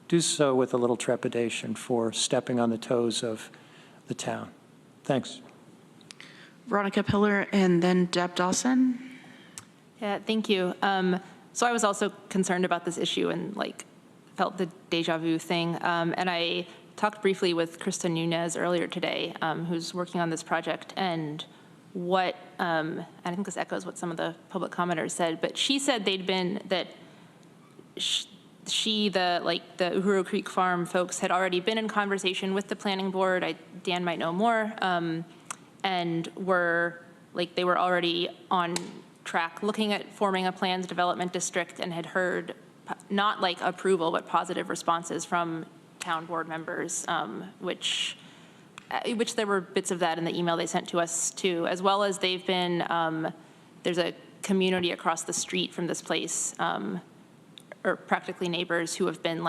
Speaker 8: do so with a little trepidation for stepping on the toes of the town. Thanks.
Speaker 2: Veronica Pillar and then Deb Dawson.
Speaker 9: Yeah, thank you. So I was also concerned about this issue and felt the deja vu thing. And I talked briefly with Krista Nunez earlier today, who's working on this project, and I think this echoes what some of the public commenters said, but she said the Uhuru Creek Farm folks had already been in conversation with the planning board. Dan might know more, and they were already on track looking at forming a planned development district, and had heard not approval but positive responses from town board members, which there were bits of that in the email they sent to us too, as well as they've been, there's a community across the street from this place, or practically neighbors, who have been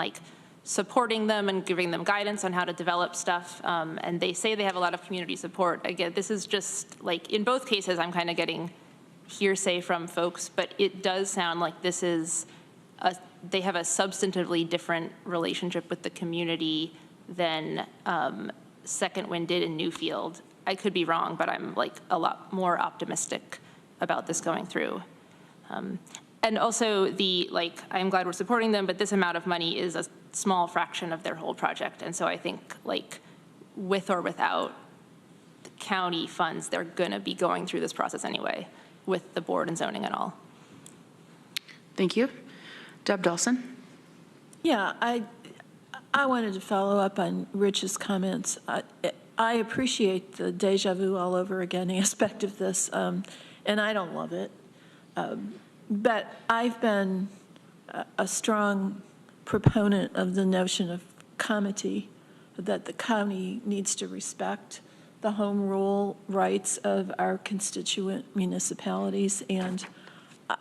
Speaker 9: supporting them and giving them guidance on how to develop stuff. And they say they have a lot of community support. Again, this is just in both cases, I'm kind of getting hearsay from folks, but it does sound like this is they have a substantively different relationship with the community than Second Wind did in Newfield. I could be wrong, but I'm a lot more optimistic about this going through. And also I'm glad we're supporting them, but this amount of money is a small fraction of their whole project. And so I think with or without the county funds, they're gonna be going through this process anyway with the board and zoning and all.
Speaker 2: Thank you. Deb Dawson.
Speaker 6: Yeah, I wanted to follow up on Rich's comments. I appreciate the deja vu all over again aspect of this, and I don't love it. But I've been a strong proponent of the notion of comity, that the county needs to respect the home rule rights of our constituent municipalities. And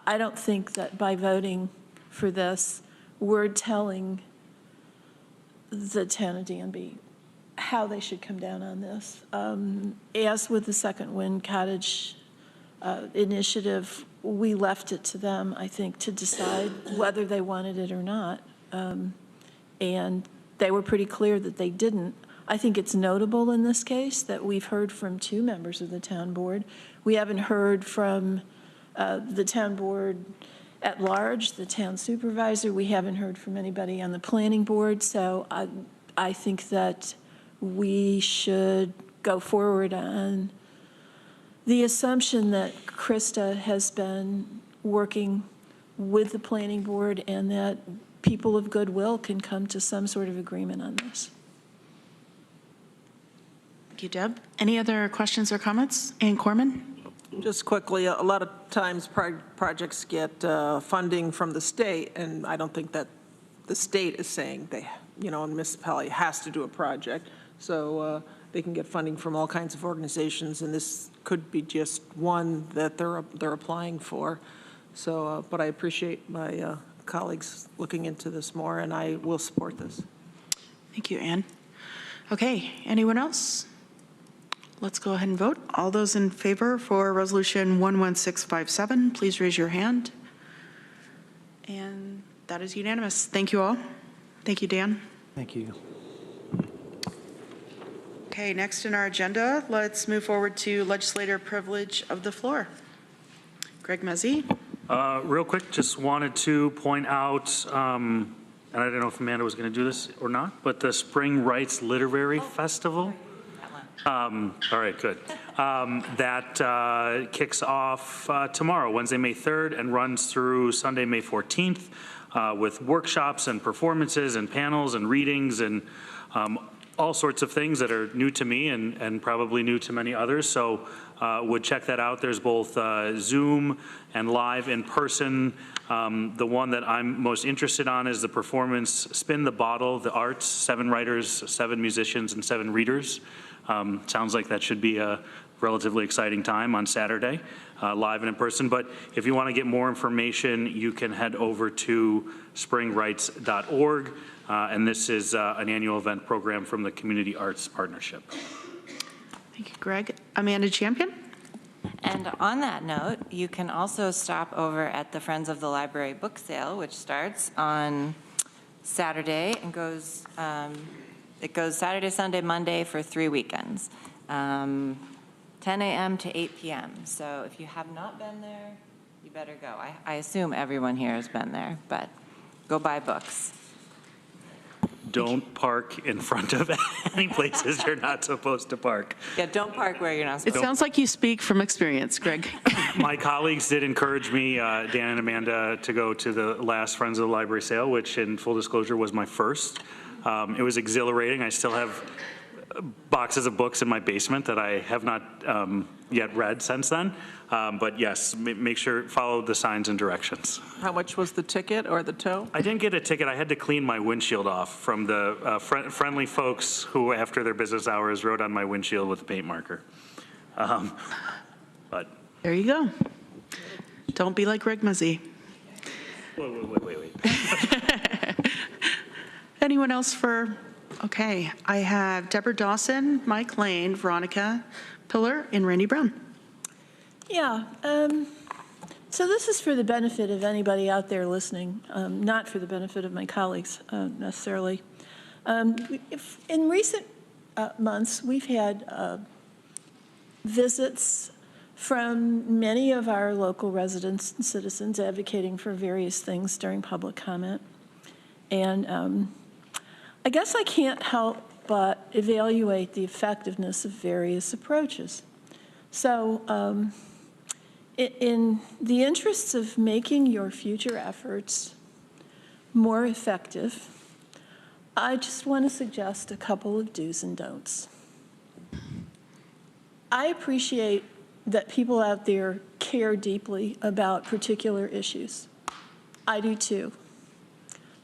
Speaker 6: I don't think that by voting for this, we're telling the town of Danby how they should come down on this. As with the Second Wind Cottage initiative, we left it to them, I think, to decide whether they wanted it or not. And they were pretty clear that they didn't. I think it's notable in this case that we've heard from 2 members of the town board. We haven't heard from the town board at large, the town supervisor. We haven't heard from anybody on the planning board. So I think that we should go forward on the assumption that Krista has been working with the planning board and that people of goodwill can come to some sort of agreement on this.
Speaker 2: Thank you, Deb. Any other questions or comments? Ann Corman?
Speaker 6: Just quickly, a lot of times projects get funding from the state, and I don't think that the state is saying they, a municipality has to do a project. So they can get funding from all kinds of organizations, and this could be just one that they're applying for. So, but I appreciate my colleagues looking into this more, and I will support this.
Speaker 2: Thank you, Ann. Okay, anyone else? Let's go ahead and vote. All those in favor for Resolution 11657, please raise your hand. And that is unanimous. Thank you all. Thank you, Dan.
Speaker 8: Thank you.
Speaker 2: Okay, next in our agenda, let's move forward to legislator privilege of the floor. Greg Mezzi.
Speaker 11: Real quick, just wanted to point out, and I don't know if Amanda was going to do this or not, but the Spring Rights Literary Festival. All right, good. That kicks off tomorrow, Wednesday, May 3rd, and runs through Sunday, May 14th, with workshops and performances and panels and readings and all sorts of things that are new to me and probably new to many others. So would check that out. There's both Zoom and live in person. The one that I'm most interested on is the performance Spin the Bottle, the Arts, 7 writers, 7 musicians, and 7 readers. Sounds like that should be a relatively exciting time on Saturday, live and in person. But if you want to get more information, you can head over to springrights.org. And this is an annual event program from the Community Arts Partnership.
Speaker 2: Thank you, Greg. Amanda Champion.
Speaker 12: And on that note, you can also stop over at the Friends of the Library book sale, which starts on Saturday and goes, it goes Saturday, Sunday, Monday for 3 weekends, 10 a.m. to 8 p.m. So if you have not been there, you better go. I assume everyone here has been there, but go buy books.
Speaker 11: Don't park in front of any places you're not supposed to park.
Speaker 12: Yeah, don't park where you're not supposed to.
Speaker 2: It sounds like you speak from experience, Greg.
Speaker 11: My colleagues did encourage me, Dan and Amanda, to go to the last Friends of the Library sale, which in full disclosure was my first. It was exhilarating. I still have boxes of books in my basement that I have not yet read since then. But yes, make sure, follow the signs and directions.
Speaker 6: How much was the ticket or the tow?
Speaker 11: I didn't get a ticket. I had to clean my windshield off from the friendly folks who, after their business hours, wrote on my windshield with a paint marker. But
Speaker 2: there you go. Don't be like Greg Muzzy.
Speaker 11: Wait.
Speaker 2: Anyone else for, okay, I have Deborah Dawson, Mike Lane, Veronica Pillar, and Randy Brown.
Speaker 6: Yeah, so this is for the benefit of anybody out there listening, not for the benefit of my colleagues necessarily. In recent months, we've had visits from many of our local residents and citizens advocating for various things during public comment. And I guess I can't help but evaluate the effectiveness of various approaches. So
Speaker 13: in the interests of making your future efforts more effective, I just want to suggest a couple of do's and don'ts. I appreciate that people out there care deeply about particular issues. I do too.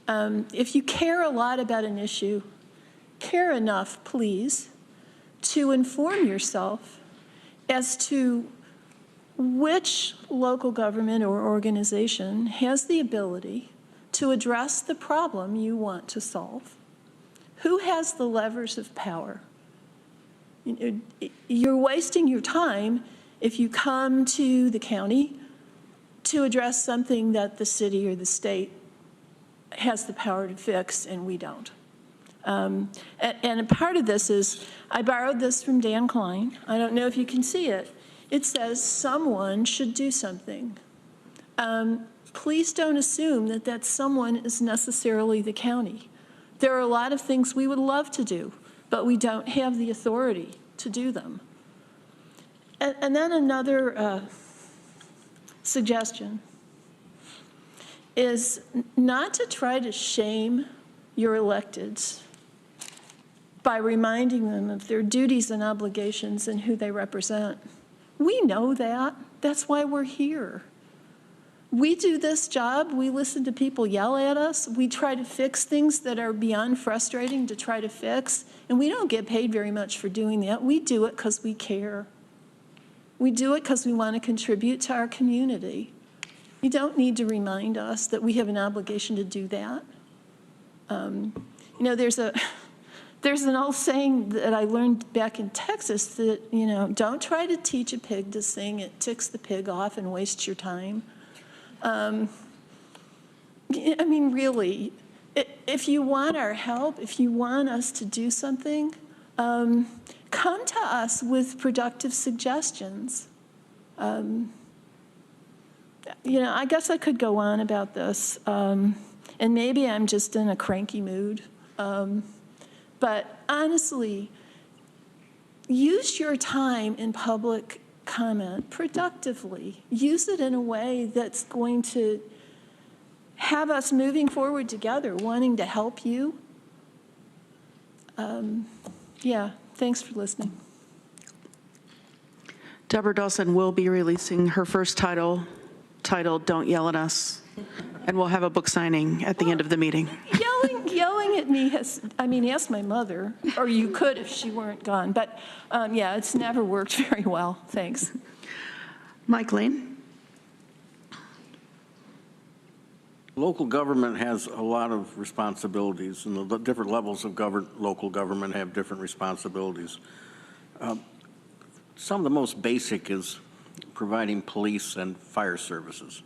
Speaker 13: If you care a lot about an issue, care enough, please, to inform yourself as to which local government or organization has the ability to address the problem you want to solve. Who has the levers of power? You're wasting your time if you come to the county to address something that the city or the state has the power to fix and we don't. And a part of this is, I borrowed this from Dan Klein. I don't know if you can see it. It says someone should do something. Please don't assume that that someone is necessarily the county. There are a lot of things we would love to do, but we don't have the authority to do them. And then another suggestion is not to try to shame your electeds by reminding them of their duties and obligations and who they represent. We know that. That's why we're here. We do this job. We listen to people yell at us. We try to fix things that are beyond frustrating to try to fix, and we don't get paid very much for doing that. We do it because we care. We do it because we want to contribute to our community. You don't need to remind us that we have an obligation to do that. There's an old saying that I learned back in Texas that, don't try to teach a pig to sing. It ticks the pig off and wastes your time. Really, if you want our help, if you want us to do something, come to us with productive suggestions. I guess I could go on about this, and maybe I'm just in a cranky mood. But honestly, use your time in public comment productively. Use it in a way that's going to have us moving forward together, wanting to help you. Thanks for listening.
Speaker 2: Deborah Dawson will be releasing her first titled Don't Yell at Us, and we'll have a book signing at the end of the meeting.
Speaker 13: Yelling at me ask my mother, or you could if she weren't gone. But it's never worked very well. Thanks.
Speaker 2: Mike Lane.
Speaker 14: Local government has a lot of responsibilities, and the different levels of local government have different responsibilities. Some of the most basic is providing police and fire services.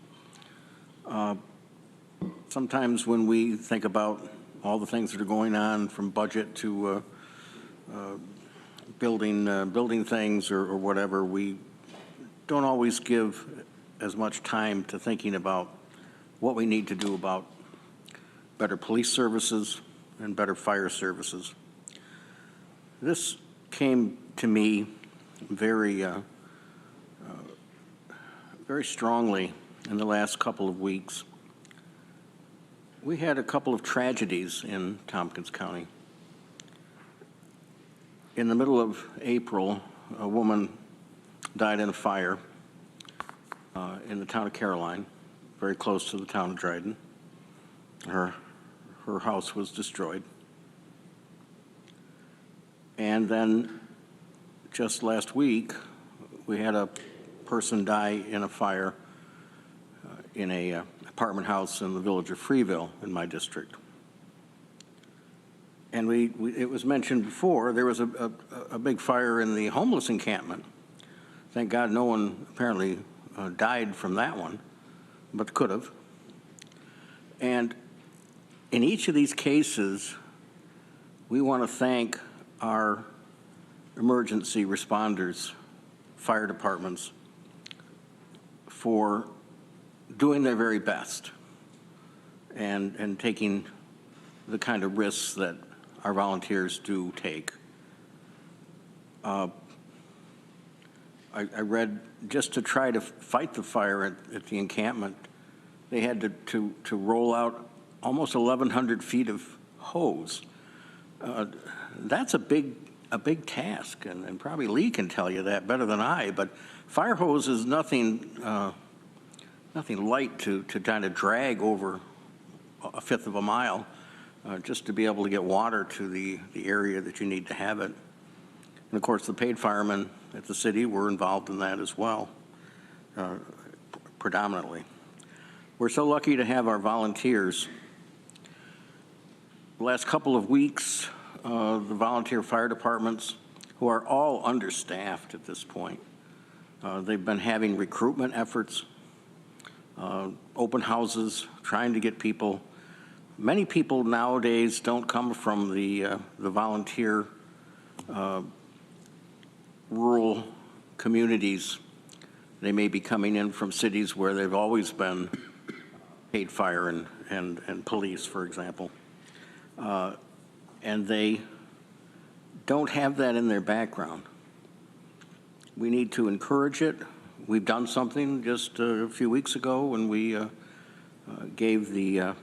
Speaker 14: Sometimes when we think about all the things that are going on, from budget to building things or whatever, we don't always give as much time to thinking about what we need to do about better police services and better fire services. This came to me very strongly in the last couple of weeks. We had a couple of tragedies in Tompkins County. In the middle of April, a woman died in a fire in the town of Caroline, very close to the town of Dryden. Her house was destroyed. And then just last week, we had a person die in a fire in a apartment house in the village of Freeville in my district. And it was mentioned before, there was a big fire in the homeless encampment. Thank God no one apparently died from that one, but could have. And in each of these cases, we want to thank our emergency responders, fire departments, for doing their very best and taking the kind of risks that our volunteers do take. I read just to try to fight the fire at the encampment, they had to roll out almost 1,100 feet of hose. That's a big task, and probably Lee can tell you that better than I, but fire hose is nothing light to kind of drag over a fifth of a mile just to be able to get water to the area that you need to have it. And of course, the paid firemen at the city were involved in that as well, predominantly. We're so lucky to have our volunteers. The last couple of weeks, the volunteer fire departments, who are all understaffed at this point, they've been having recruitment efforts, open houses, trying to get people. Many people nowadays don't come from the volunteer rural communities. They may be coming in from cities where they've always been paid fire and police, for example. And they don't have that in their background. We need to encourage it. We've done something just a few weeks ago when we gave the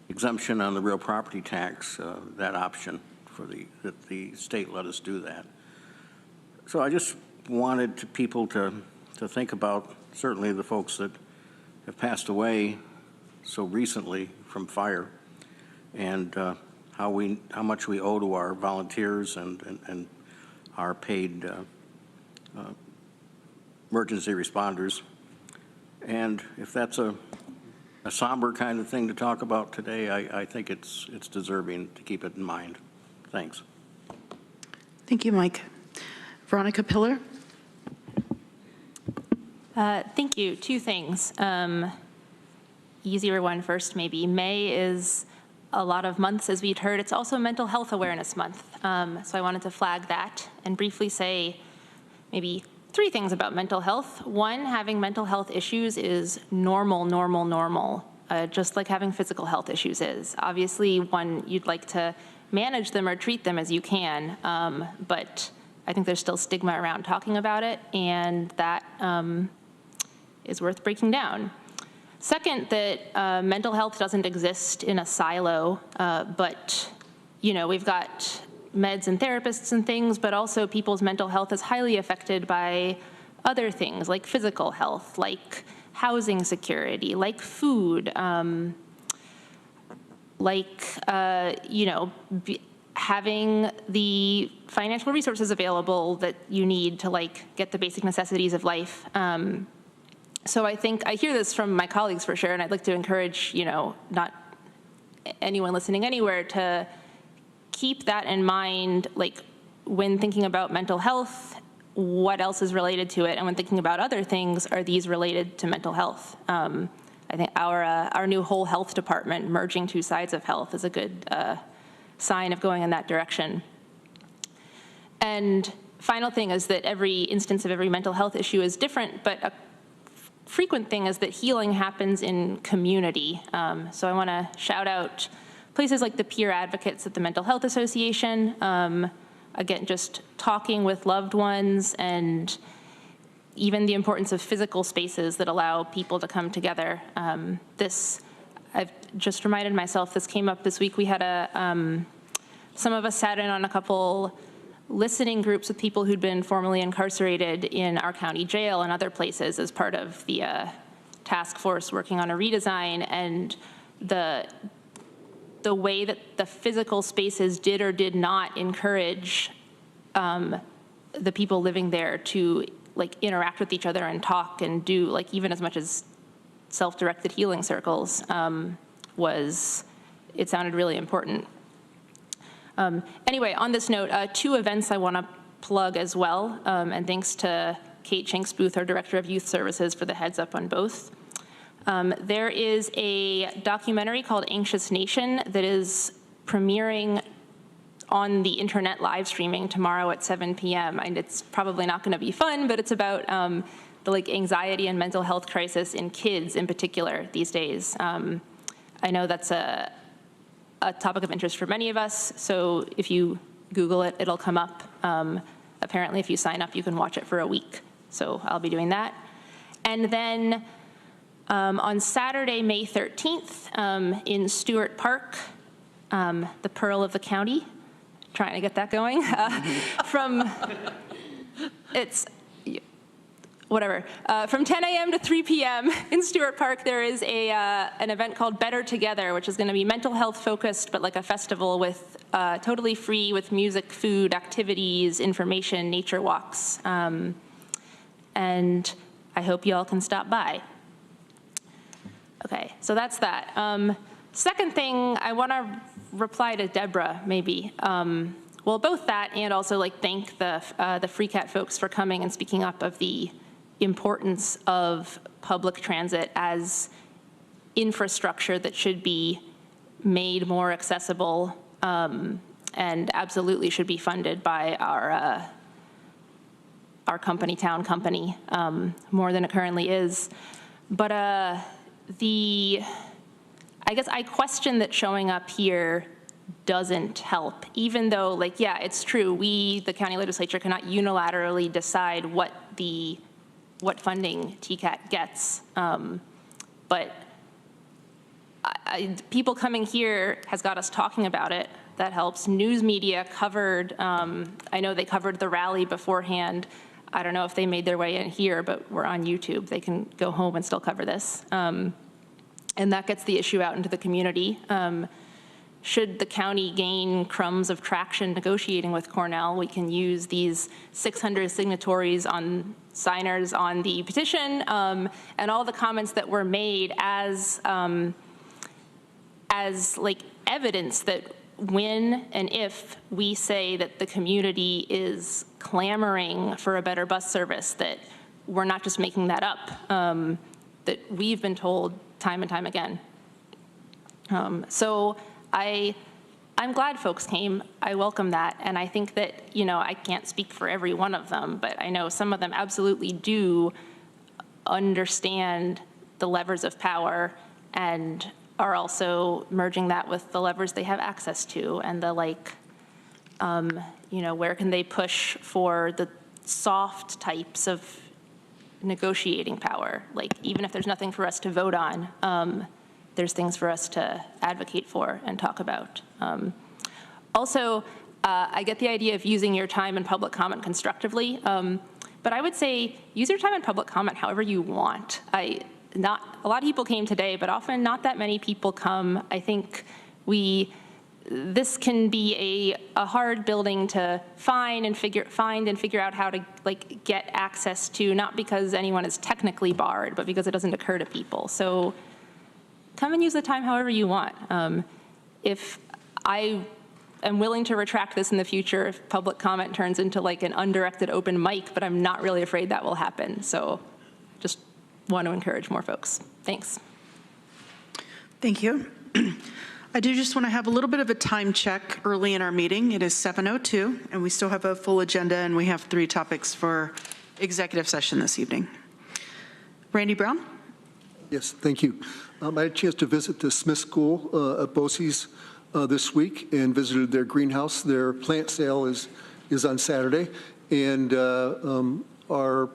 Speaker 14: exemption on the real property tax, that option that the state let us do that. So I just wanted people to think about, certainly the folks that have passed away so recently from fire, and how much we owe to our volunteers and our paid emergency responders. And if that's a somber kind of thing to talk about today, I think it's deserving to keep it in mind. Thanks.
Speaker 2: Thank you, Mike. Veronica Pillar.
Speaker 9: Thank you. Two things. Easier one first, maybe. May is a lot of months, as we'd heard. It's also Mental Health Awareness Month. So I wanted to flag that and briefly say maybe three things about mental health. One, having mental health issues is normal, just like having physical health issues is. Obviously, one, you'd like to manage them or treat them as you can, but I think there's still stigma around talking about it, and that is worth breaking down. Second, that mental health doesn't exist in a silo, but we've got meds and therapists and things, but also people's mental health is highly affected by other things like physical health, like housing security, like food, having the financial resources available that you need to get the basic necessities of life. So I think I hear this from my colleagues for sure, and I'd like to encourage, not anyone listening anywhere to keep that in mind, when thinking about mental health, what else is related to it? And when thinking about other things, are these related to mental health? I think our new whole health department, merging two sides of health, is a good sign of going in that direction. And final thing is that every instance of every mental health issue is different, but a frequent thing is that healing happens in community. So I want to shout out places like the peer advocates at the Mental Health Association, again, just talking with loved ones, and even the importance of physical spaces that allow people to come together. I've just reminded myself, this came up this week. We had some of us sat in on a couple listening groups with people who'd been formerly incarcerated in our county jail and other places as part of the task force working on a redesign, and the way that the physical spaces did or did not encourage the people living there to interact with each other and talk and do even as much as self-directed healing circles it sounded really important. Anyway, on this note, two events I want to plug as well, and thanks to Kate Shanks-Booth, our Director of Youth Services, for the heads up on both. There is a documentary called Anxious Nation that is premiering on the internet live streaming tomorrow at 7 p.m. And it's probably not going to be fun, but it's about the anxiety and mental health crisis in kids in particular these days. I know that's a topic of interest for many of us, so if you Google it, it'll come up. Apparently, if you sign up, you can watch it for a week. So I'll be doing that. And then on Saturday, May 13th, in Stewart Park, the Pearl of the County, trying to get that going, from 10 a.m. to 3 p.m. in Stewart Park, there is an event called Better Together, which is going to be mental health focused, but like a festival with totally free with music, food, activities, information, nature walks. And I hope you all can stop by. Okay, so that's that. Second thing, I want to reply to Deborah, maybe. Well, both that and also like thank the FreeCat folks for coming and speaking up of the importance of public transit as infrastructure that should be made more accessible and absolutely should be funded by our company, town company, more than it currently is. But I guess I question that showing up here doesn't help, even though, like, yeah, it's true, we, the county legislature, cannot unilaterally decide what funding TCAT gets. But people coming here has got us talking about it. That helps. News media covered, I know they covered the rally beforehand. I don't know if they made their way in here, but we're on YouTube. They can go home and still cover this. And that gets the issue out into the community. Should the county gain crumbs of traction negotiating with Cornell, we can use these 600 signatories on signers on the petition and all the comments that were made as like evidence that when and if we say that the community is clamoring for a better bus service, that we're not just making that up, that we've been told time and time again. So I'm glad folks came. I welcome that. And I think that, you know, I can't speak for every one of them, but I know some of them absolutely do understand the levers of power and are also merging that with the levers they have access to and the, like, you know, where can they push for the soft types of negotiating power? Like, even if there's nothing for us to vote on, there's things for us to advocate for and talk about. Also, I get the idea of using your time in public comment constructively, but I would say use your time in public comment however you want. Not a lot of people came today, but often not that many people come. I think this can be a hard building to find and figure out how to, like, get access to, not because anyone is technically barred, but because it doesn't occur to people. So come and use the time however you want. If I am willing to retract this in the future if public comment turns into like an undirected open mic, but I'm not really afraid that will happen. So just want to encourage more folks. Thanks.
Speaker 2: Thank you. I do just want to have a little bit of a time check early in our meeting. It is 7:02, and we still have a full agenda, and we have 3 topics for executive session this evening. Randy Brown?
Speaker 4: Yes, thank you. I had a chance to visit the Smith School at BOCES this week and visited their greenhouse. Their plant sale is on Saturday, and their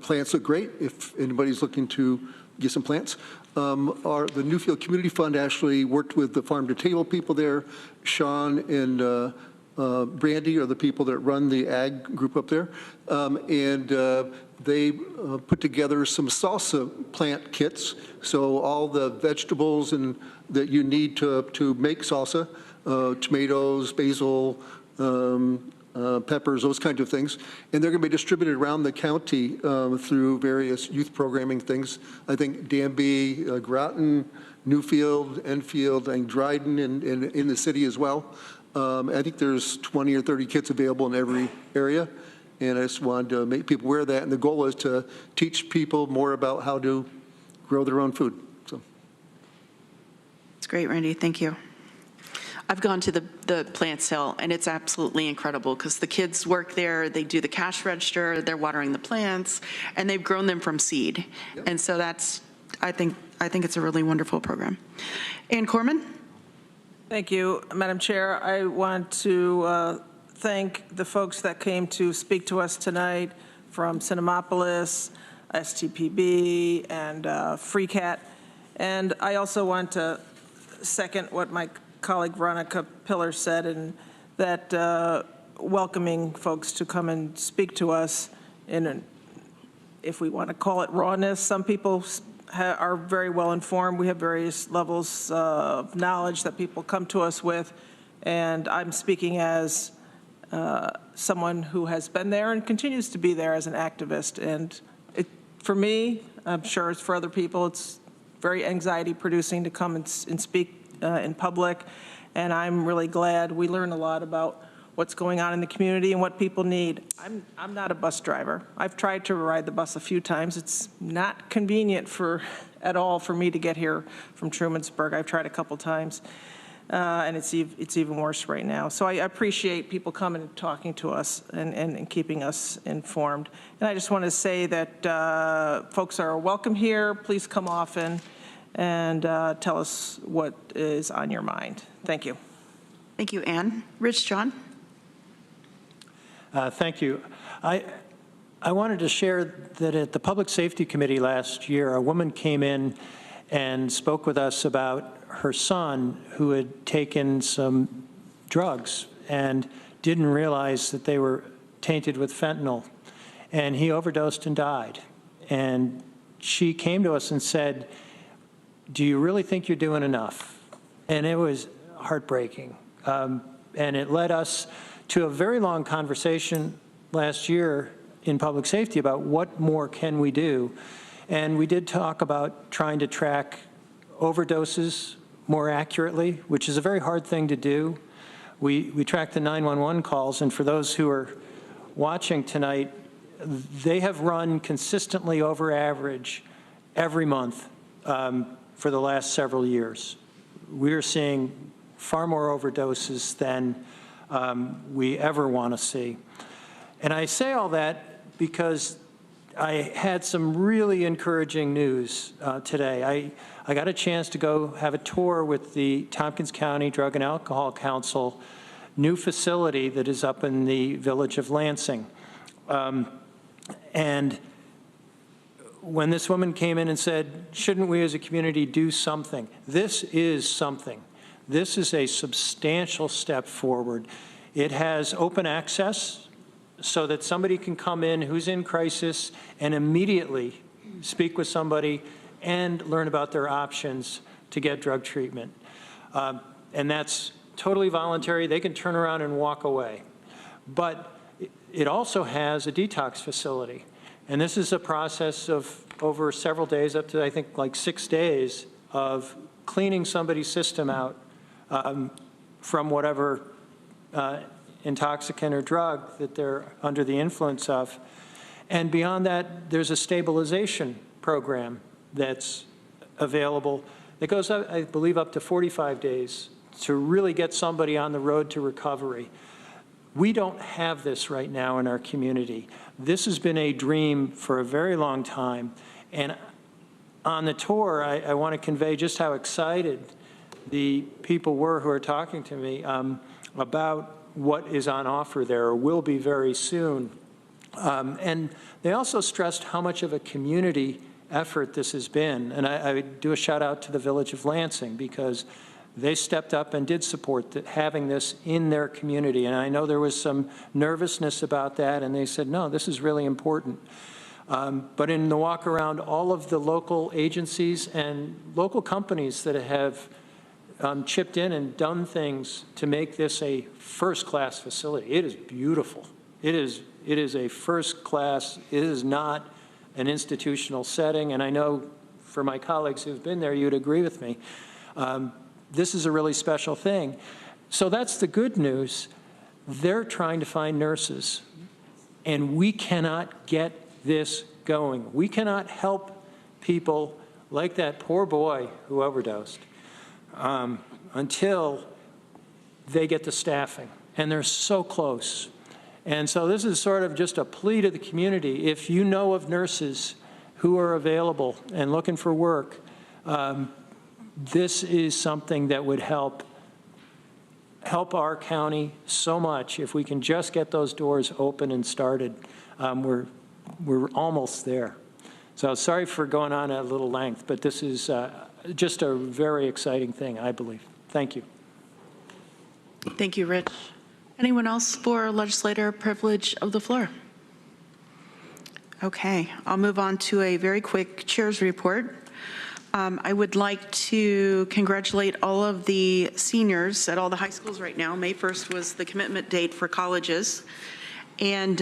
Speaker 4: plants look great if anybody's looking to get some plants. The Newfield Community Fund actually worked with the Farm to Table people there. Sean and Brandy are the people that run the ag group up there. They put together some salsa plant kits. So all the vegetables that you need to make salsa, tomatoes, basil, peppers, those kinds of things. And they're going to be distributed around the county through various youth programming things. I think Danby, Groton, Newfield, Enfield, and Dryden, and in the city as well. I think there's 20 or 30 kits available in every area. And I just wanted to make people aware of that. And the goal is to teach people more about how to grow their own food. So.
Speaker 2: It's great, Randy. Thank you. I've gone to the plant sale, and it's absolutely incredible because the kids work there, they do the cash register, they're watering the plants, and they've grown them from seed. Yep. And so I think it's a really wonderful program. Ann Corman?
Speaker 6: Thank you, Madam Chair. I want to thank the folks that came to speak to us tonight from Cinemapolis, STPB, and FreeCat. And I also want to second what my colleague Veronica Pillar said, and that welcoming folks to come and speak to us in an, if we want to call it rawness. Some people are very well informed. We have various levels of knowledge that people come to us with, and I'm speaking as someone who has been there and continues to be there as an activist. And for me, I'm sure it's for other people, it's very anxiety producing to come and speak in public. And I'm really glad we learn a lot about what's going on in the community and what people need. I'm not a bus driver. I've tried to ride the bus a few times. It's not convenient at all for me to get here from Trumansburg. I've tried a couple times, and it's even worse right now. So I appreciate people coming and talking to us and keeping us informed. And I just want to say that folks are welcome here. Please come often and tell us what is on your mind. Thank you.
Speaker 2: Thank you, Ann. Rich John.
Speaker 8: Thank you. I wanted to share that at the Public Safety Committee last year, a woman came in and spoke with us about her son who had taken some drugs and didn't realize that they were tainted with fentanyl. And he overdosed and died. And she came to us and said, "Do you really think you're doing enough?" And it was heartbreaking. And it led us to a very long conversation last year in public safety about what more can we do. And we did talk about trying to track overdoses more accurately, which is a very hard thing to do. We track the 911 calls, and for those who are watching tonight, they have run consistently over average every month for the last several years. We're seeing far more overdoses than we ever want to see. And I say all that because I had some really encouraging news today. I got a chance to go have a tour with the Tompkins County Drug and Alcohol Council new facility that is up in the village of Lansing. And when this woman came in and said, "Shouldn't we as a community do something?" This is something. This is a substantial step forward. It has open access so that somebody can come in who's in crisis and immediately speak with somebody and learn about their options to get drug treatment. And that's totally voluntary. They can turn around and walk away. But it also has a detox facility. And this is a process of over several days, up to I think like 6 days, of cleaning somebody's system out from whatever intoxicant or drug that they're under the influence of. And beyond that, there's a stabilization program that's available that goes, I believe, up to 45 days to really get somebody on the road to recovery. We don't have this right now in our community. This has been a dream for a very long time. And on the tour, I want to convey just how excited the people were who are talking to me about what is on offer there or will be very soon. And they also stressed how much of a community effort this has been. And I do a shout out to the village of Lansing because they stepped up and did support having this in their community. And I know there was some nervousness about that, and they said, no, this is really important. But in the walk around, all of the local agencies and local companies that have chipped in and done things to make this a first-class facility. It is beautiful. It is a first-class. It is not an institutional setting, and I know for my colleagues who've been there, you'd agree with me. This is a really special thing. So that's the good news. They're trying to find nurses, and we cannot get this going. We cannot help people like that poor boy who overdosed until they get the staffing, and they're so close. And so this is sort of just a plea to the community. If you know of nurses who are available and looking for work, this is something that would help help our county so much. If we can just get those doors open and started, we're almost there. So sorry for going on a little length, but this is just a very exciting thing, I believe. Thank you.
Speaker 2: Thank you, Rich. Anyone else for legislator privilege of the floor? Okay, I'll move on to a very quick chair's report. I would like to congratulate all of the seniors at all the high schools right now. May 1st was the commitment date for colleges. And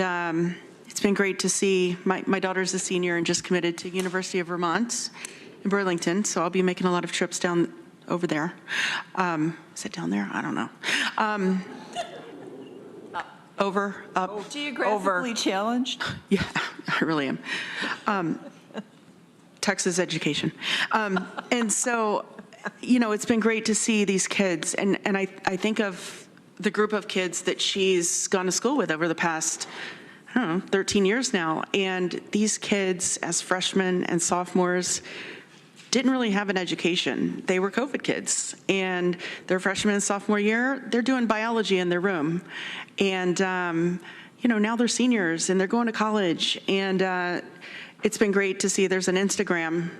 Speaker 2: it's been great to see, my daughter's a senior and just committed to University of Vermont in Burlington, so I'll be making a lot of trips down over there. Is it down there? I don't know. Up.
Speaker 13: Geographically challenged?
Speaker 2: Yeah, I really am. Texas education. And so, you know, it's been great to see these kids. And I think of the group of kids that she's gone to school with over the past, I don't know, 13 years now. And these kids, as freshmen and sophomores, didn't really have an education. They were COVID kids. And their freshman and sophomore year, they're doing biology in their room. And, you know, now they're seniors and they're going to college. And it's been great to see there's an Instagram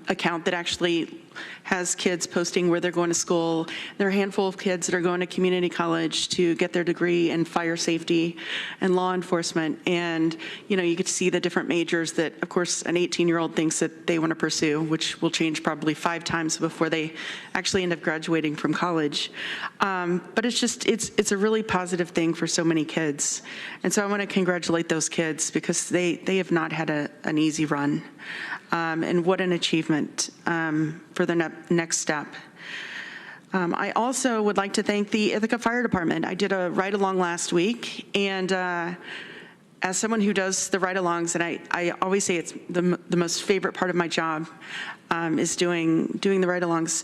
Speaker 2: account that actually has kids posting where they're going to school. There are a handful of kids that are going to community college to get their degree in fire safety and law enforcement. And, you know, you get to see the different majors that, of course, an 18-year-old thinks that they want to pursue, which will change probably 5 times before they actually end up graduating from college. But it's just, it's a really positive thing for so many kids. And so I want to congratulate those kids because they have not had an easy run. And what an achievement for the next step. I also would like to thank the Ithaca Fire Department. I did a ride-along last week, and as someone who does the ride-alongs, and I always say it's the most favorite part of my job, is doing the ride-alongs.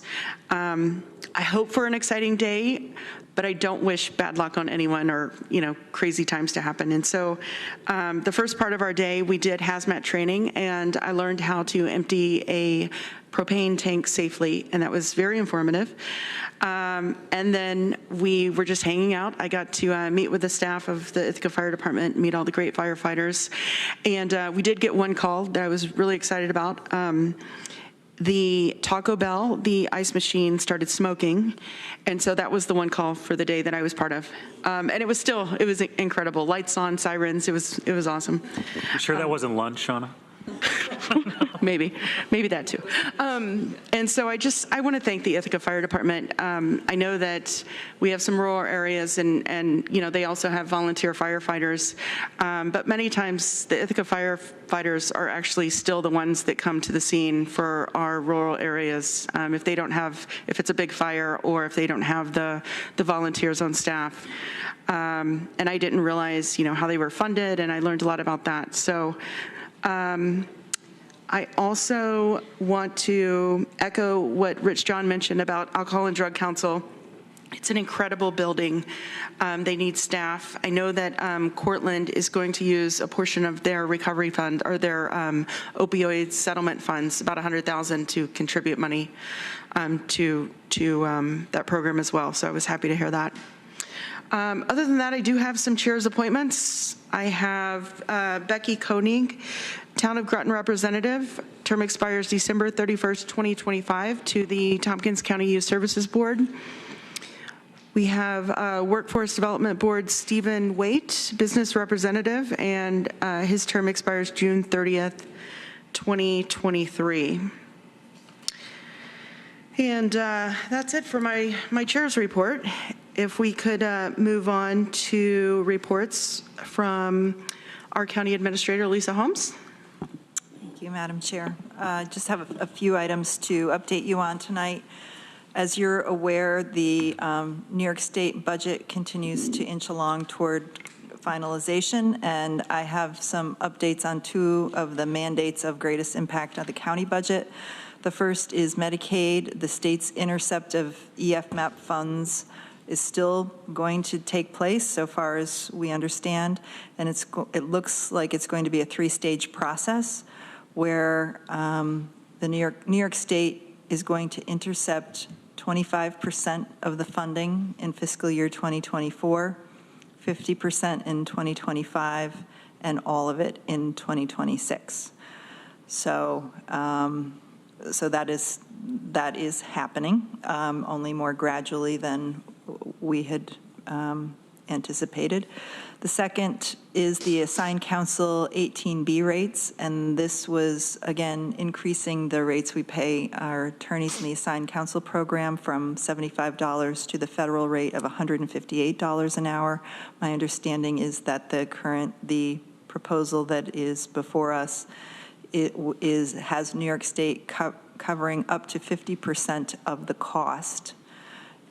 Speaker 2: I hope for an exciting day, but I don't wish bad luck on anyone or, you know, crazy times to happen. And so the first part of our day, we did hazmat training, and I learned how to empty a propane tank safely, and that was very informative. And then we were just hanging out. I got to meet with the staff of the Ithaca Fire Department, meet all the great firefighters. And we did get one call that I was really excited about. The Taco Bell, the ice machine started smoking. And so that was the one call for the day that I was part of. And it was incredible. Lights on, sirens, it was awesome.
Speaker 11: You sure that wasn't lunch, Shauna?
Speaker 2: Maybe that too. And so I want to thank the Ithaca Fire Department. I know that we have some rural areas and you know, they also have volunteer firefighters. But many times the Ithaca firefighters are actually still the ones that come to the scene for our rural areas. If it's a big fire or if they don't have the volunteers on staff. And I didn't realize, you know, how they were funded, and I learned a lot about that. So I also want to echo what Rich John mentioned about Alcohol and Drug Council. It's an incredible building. They need staff. I know that Cortland is going to use a portion of their recovery fund or their opioid settlement funds, about $100,000, to contribute money to that program as well. So I was happy to hear that. Other than that, I do have some chairs appointments. I have Becky Koenig, Town of Groton Representative, term expires December 31st, 2025, to the Tompkins County Youth Services Board. We have Workforce Development Board Stephen Waite, Business Representative, and his term expires June 30th, 2023. And that's it for my chair's report. If we could move on to reports from our County Administrator, Lisa Holmes.
Speaker 15: Thank you, Madam Chair. Just have a few items to update you on tonight. As you're aware, the New York State budget continues to inch along toward finalization, and I have some updates on 2 of the mandates of greatest impact on the county budget. The first is Medicaid. The state's intercept of EFMAP funds is still going to take place so far as we understand, and it looks like it's going to be a 3-stage process where the New York State is going to intercept 25% of the funding in fiscal year 2024, 50% in 2025, and all of it in 2026. So, so that is happening, only more gradually than we had anticipated. The second is the assigned council 18B rates, and this was, again, increasing the rates we pay our attorneys in the assigned council program from $75 to the federal rate of $158 an hour. My understanding is that the proposal that is before us has New York State covering up to 50% of the cost.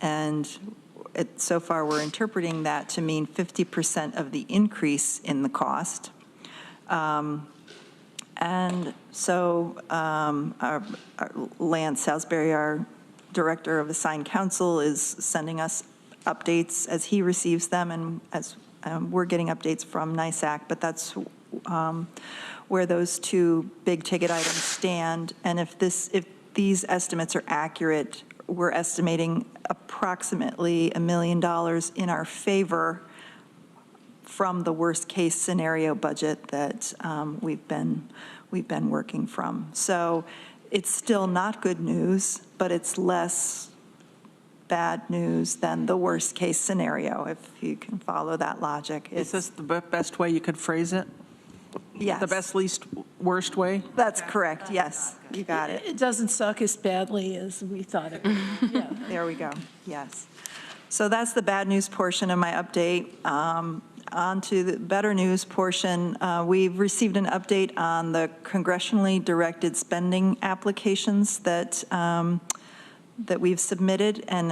Speaker 15: And so far, we're interpreting that to mean 50% of the increase in the cost. And so our Lance Salisbury, our director of assigned council, is sending us updates as he receives them, and as we're getting updates from NISAC, but that's where those two big ticket items stand. And if these estimates are accurate, we're estimating approximately $1 million in our favor from the worst case scenario budget that we've been working from. So it's still not good news, but it's less bad news than the worst case scenario, if you can follow that logic.
Speaker 6: Is this the best way you could phrase it?
Speaker 15: Yes.
Speaker 6: The best, least, worst way?
Speaker 15: That's correct, yes. You got it.
Speaker 13: It doesn't suck as badly as we thought it would. Yeah.
Speaker 15: There we go, yes. So that's the bad news portion of my update. On to the better news portion. We've received an update on the congressionally directed spending applications that we've submitted, and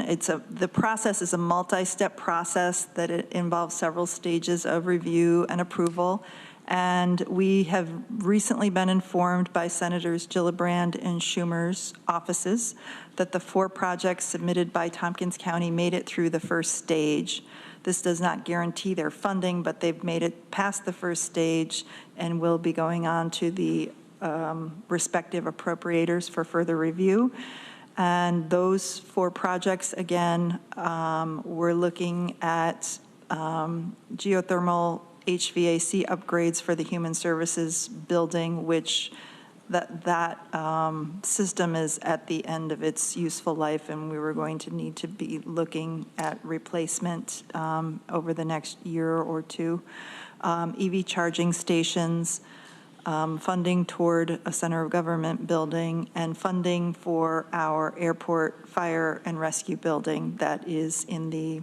Speaker 15: the process is a multi-step process that it involves several stages of review and approval. And we have recently been informed by Senators Gillibrand and Schumer's offices that the 4 projects submitted by Tompkins County made it through the first stage. This does not guarantee their funding, but they've made it past the first stage and will be going on to the respective appropriators for further review. And those 4 projects, again, we're looking at geothermal HVAC upgrades for the Human Services building, which that system is at the end of its useful life, and we were going to need to be looking at replacement over the next year or two. EV charging stations, funding toward a center of government building, and funding for our airport fire and rescue building that is in the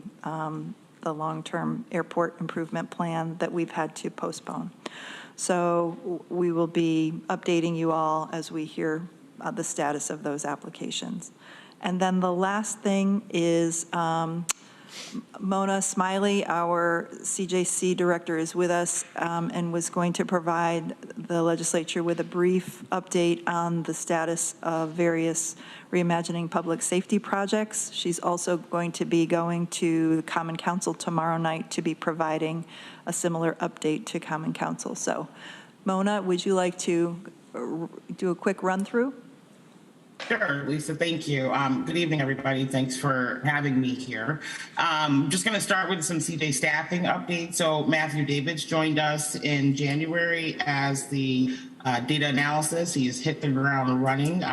Speaker 15: long-term airport improvement plan that we've had to postpone. So we will be updating you all as we hear the status of those applications. And then the last thing is Mona Smiley, our CJC director, is with us and was going to provide the legislature with a brief update on the status of various reimagining public safety projects. She's also going to be going to the Common Council tomorrow night to be providing a similar update to Common Council. So, Mona, would you like to do a quick run through?
Speaker 16: Sure, Lisa, thank you. Good evening, everybody. Thanks for having me here. Just going to start with some CJ staffing updates. So Matthew Davids joined us in January as the data analysis. He has hit the ground running,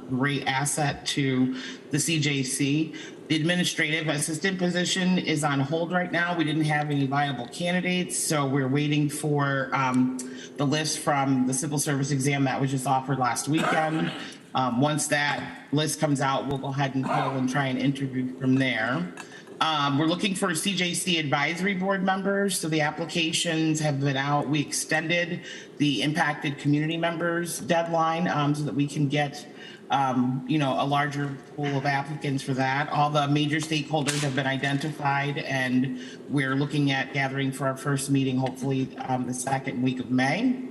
Speaker 16: great asset to the CJC. The administrative assistant position is on hold right now. We didn't have any viable candidates, so we're waiting for the list from the civil service exam that was just offered last weekend. Once that list comes out, we'll go ahead and call and try and interview from there. We're looking for CJC advisory board members. So the applications have been out. We extended the impacted community members deadline so that we can get a larger pool of applicants for that. All the major stakeholders have been identified, and we're looking at gathering for our first meeting, hopefully the second week of May.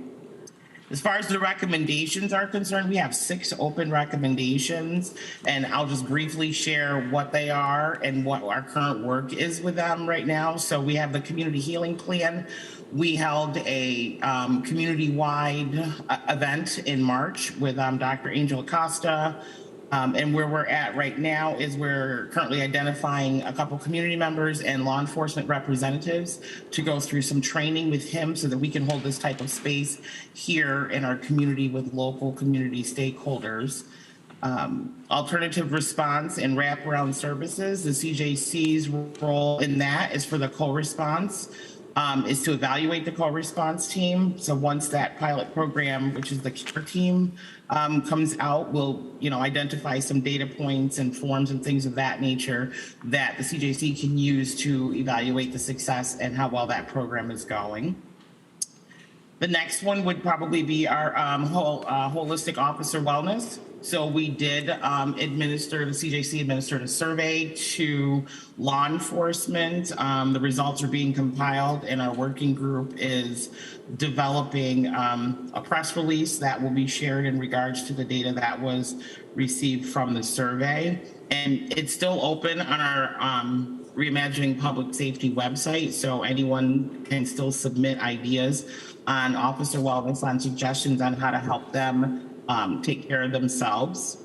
Speaker 16: As far as the recommendations are concerned, we have 6 open recommendations, and I'll just briefly share what they are and what our current work is with them right now. So we have the community healing plan. We held a community-wide event in March with Dr. Angel Acosta, And where we're at right now is we're currently identifying a couple community members and law enforcement representatives to go through some training with him so that we can hold this type of space here in our community with local community stakeholders. Alternative response and wraparound services, the CJC's role in that is for the co-response. Is to evaluate the co-response team. So once that pilot program, which is the CARE team, comes out, we'll identify some data points and forms and things of that nature that the CJC can use to evaluate the success and how well that program is going. The next one would probably be our holistic officer wellness. So we did the CJC administered a survey to law enforcement. The results are being compiled and our working group is developing a press release that will be shared in regards to the data that was received from the survey. And it's still open on our Reimagining Public Safety website, so anyone can still submit ideas on officer wellness, on suggestions on how to help them take care of themselves.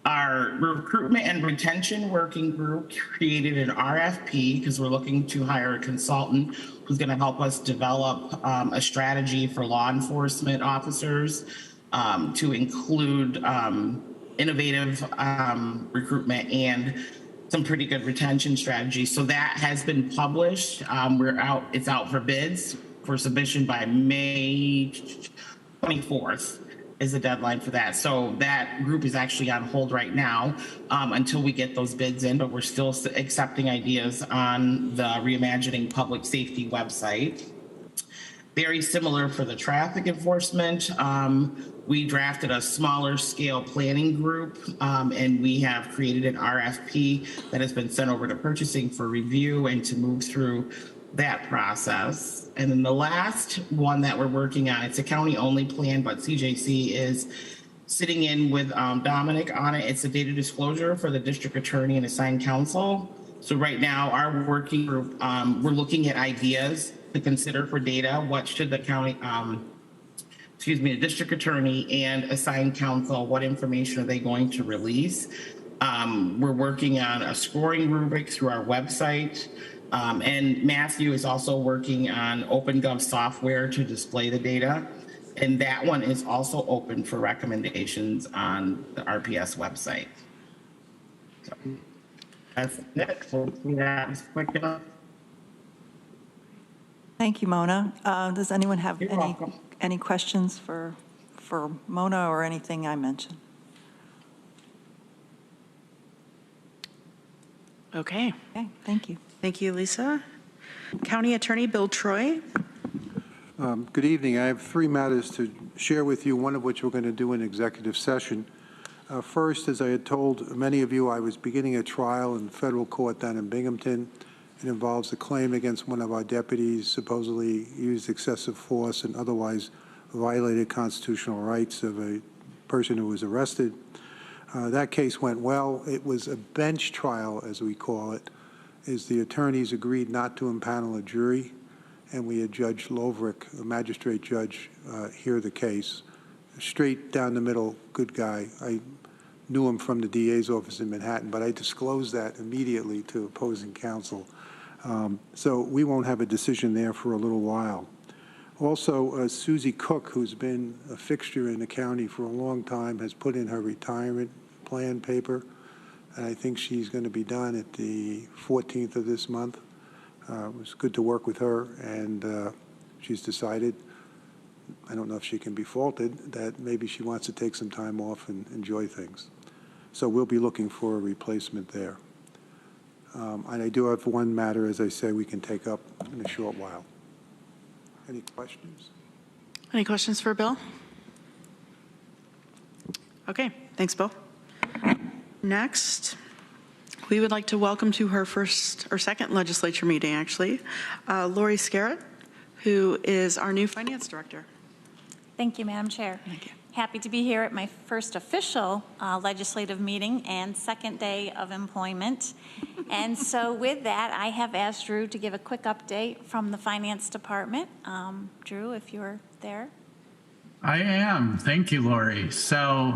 Speaker 16: Our recruitment and retention working group created an RFP because we're looking to hire a consultant who's going to help us develop a strategy for law enforcement officers to include innovative recruitment and some pretty good retention strategies. So that has been published. It's out for bids for submission by May 24th. Is the deadline for that. So that group is actually on hold right now until we get those bids in, but we're still accepting ideas on the Reimagining Public Safety website. Very similar for the traffic enforcement. We drafted a smaller scale planning group and we have created an RFP that has been sent over to purchasing for review and to move through that process. And then the last one that we're working on, it's a county only plan, but CJC is sitting in with Dominic on it. It's a data disclosure for the district attorney and assigned counsel. So right now our working group, we're looking at ideas to consider for data. What should the county, the district attorney and assigned counsel, what information are they going to release? We're working on a scoring rubric through our website. And Matthew is also working on OpenGov software to display the data. And that one is also open for recommendations on the RPS website. So that's it. Hopefully that was quick enough.
Speaker 15: Thank you, Mona. Does anyone have any questions for Mona or anything I mentioned?
Speaker 2: Okay.
Speaker 15: Okay, thank you.
Speaker 2: Thank you, Lisa. County Attorney Bill Troy.
Speaker 4: Good evening. I have three matters to share with you, one of which we're going to do in executive session. First, as I had told many of you, I was beginning a trial in federal court down in Binghamton. It involves a claim against one of our deputies, supposedly used excessive force and otherwise violated constitutional rights of a person who was arrested. That case went well. It was a bench trial, as we call it, as the attorneys agreed not to impanel a jury, and we had Judge Lovrick, a magistrate judge, hear the case. Straight down the middle, good guy. I knew him from the DA's office in Manhattan, but I disclosed that immediately to opposing counsel. So we won't have a decision there for a little while. Also, Susie Cook, who's been a fixture in the county for a long time, has put in her retirement plan paper, and I think she's going to be done at the 14th of this month. It was good to work with her, and she's decided, I don't know if she can be faulted, that maybe she wants to take some time off and enjoy things. So we'll be looking for a replacement there. And I do have one matter, as I say, we can take up in a short while. Any questions?
Speaker 2: Any questions for Bill? Okay, thanks, Bill. Next, we would like to welcome to her first or second legislature meeting, actually, Lori Scarrett, who is our new finance director.
Speaker 17: Thank you, Madam Chair.
Speaker 2: Thank you.
Speaker 17: Happy to be here at my first official legislative meeting and second day of employment. And so with that, I have asked Drew to give a quick update from the Finance Department. Drew, if you're there.
Speaker 18: I am. Thank you, Lori. So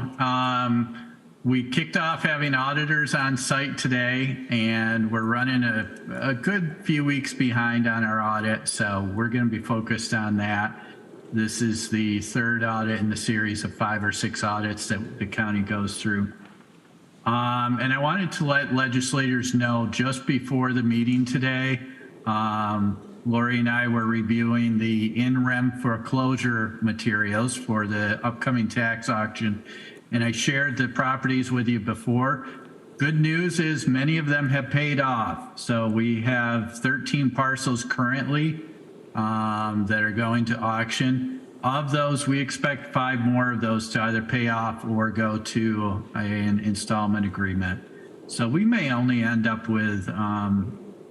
Speaker 18: We kicked off having auditors on site today, and we're running a good few weeks behind on our audit, so we're going to be focused on that. This is the third audit in the series of 5 or 6 audits that the county goes through. And I wanted to let legislators know just before the meeting today, Lori and I were reviewing the in-rem foreclosure materials for the upcoming tax auction, and I shared the properties with you before. Good news is many of them have paid off. So we have 13 parcels currently that are going to auction. Of those, we expect 5 more of those to either pay off or go to an installment agreement. So we may only end up with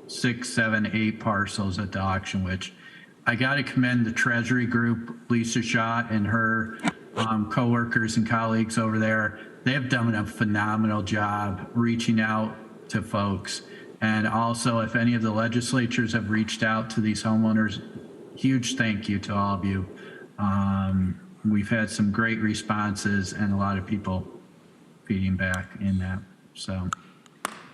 Speaker 18: 6, 7, 8 parcels at the auction, which I got to commend the Treasury Group, Lisa Schott and her co-workers and colleagues over there. They have done a phenomenal job reaching out to folks. And also, if any of the legislatures have reached out to these homeowners, huge thank you to all of you. We've had some great responses and a lot of people feeding back in that. So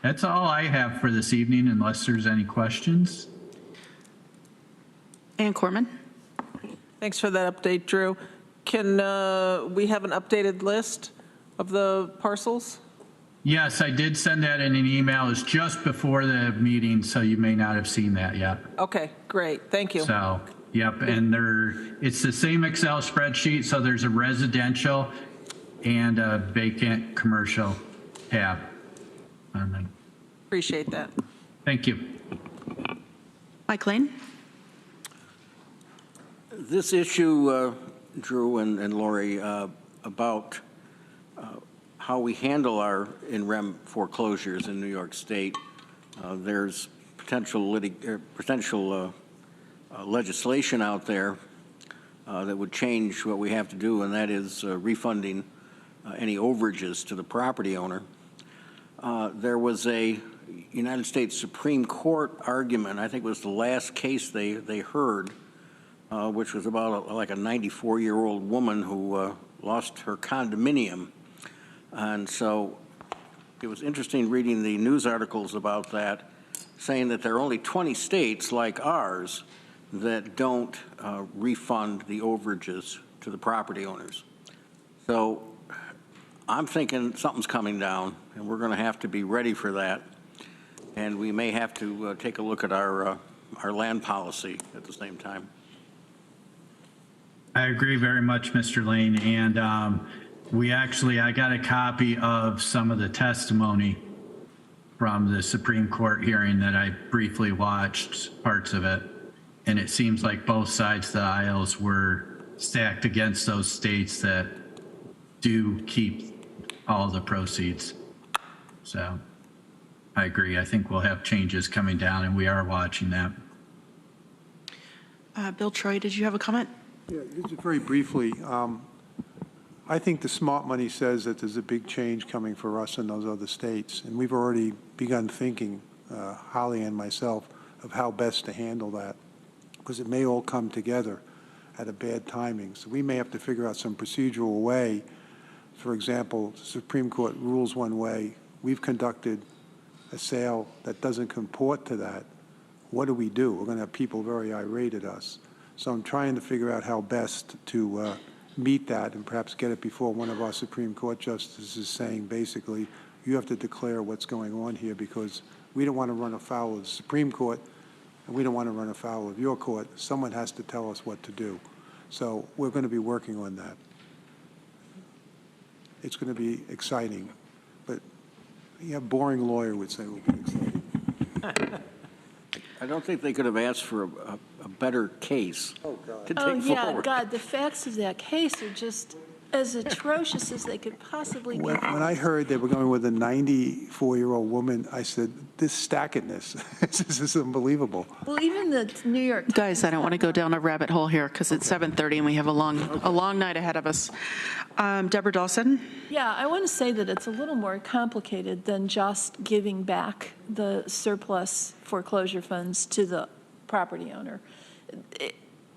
Speaker 18: that's all I have for this evening, unless there's any questions.
Speaker 2: Ann Corman.
Speaker 6: Thanks for that update, Drew. Can we have an updated list of the parcels?
Speaker 18: Yes, I did send that in an email. It's just before the meeting, so you may not have seen that yet.
Speaker 6: Okay, great. Thank you.
Speaker 18: So, yep, and it's the same Excel spreadsheet, so there's a residential and a vacant commercial tab on them.
Speaker 6: Appreciate that.
Speaker 18: Thank you.
Speaker 2: Mike Lane.
Speaker 14: This issue, Drew and Lori, about how we handle our in-rem foreclosures in New York State, there's potential legislation out there that would change what we have to do, and that is refunding any overages to the property owner. There was a United States Supreme Court argument, I think it was the last case they heard, which was about like a 94-year-old woman who lost her condominium. And so it was interesting reading the news articles about that, saying that there are only 20 states like ours that don't refund the overages to the property owners. So I'm thinking something's coming down, and we're going to have to be ready for that. And we may have to take a look at our land policy at the same time.
Speaker 18: I agree very much, Mr. Lane. And I got a copy of some of the testimony from the Supreme Court hearing that I briefly watched parts of it. And it seems like both sides of the aisles were stacked against those states that do keep all the proceeds. So I agree. I think we'll have changes coming down, and we are watching that.
Speaker 2: Bill Troy, did you have a comment?
Speaker 19: Yeah, just very briefly. I think the smart money says that there's a big change coming for us in those other states, and we've already begun thinking, Holly and myself, of how best to handle that, because it may all come together at a bad timing. So we may have to figure out some procedural way. For example, the Supreme Court rules one way. We've conducted a sale that doesn't comport to that. What do? We're going to have people very irate at us. So I'm trying to figure out how best to meet that and perhaps get it before one of our Supreme Court justices saying, basically, you have to declare what's going on here, because we don't want to run afoul of the Supreme Court, and we don't want to run afoul of your court. Someone has to tell us what to do. So we're going to be working on that. It's going to be exciting, but a boring lawyer would say it will be exciting.
Speaker 14: I don't think they could have asked for a better case to take forward.
Speaker 13: God, the facts of that case are just as atrocious as they could possibly be.
Speaker 19: When I heard they were going with a 94-year-old woman, I said, this stackedness, this is unbelievable.
Speaker 13: Well, even the New York
Speaker 2: Guys, I don't want to go down a rabbit hole here because it's 7:30 and we have a long night ahead of us. Deborah Dawson?
Speaker 13: Yeah, I want to say that it's a little more complicated than just giving back the surplus foreclosure funds to the property owner.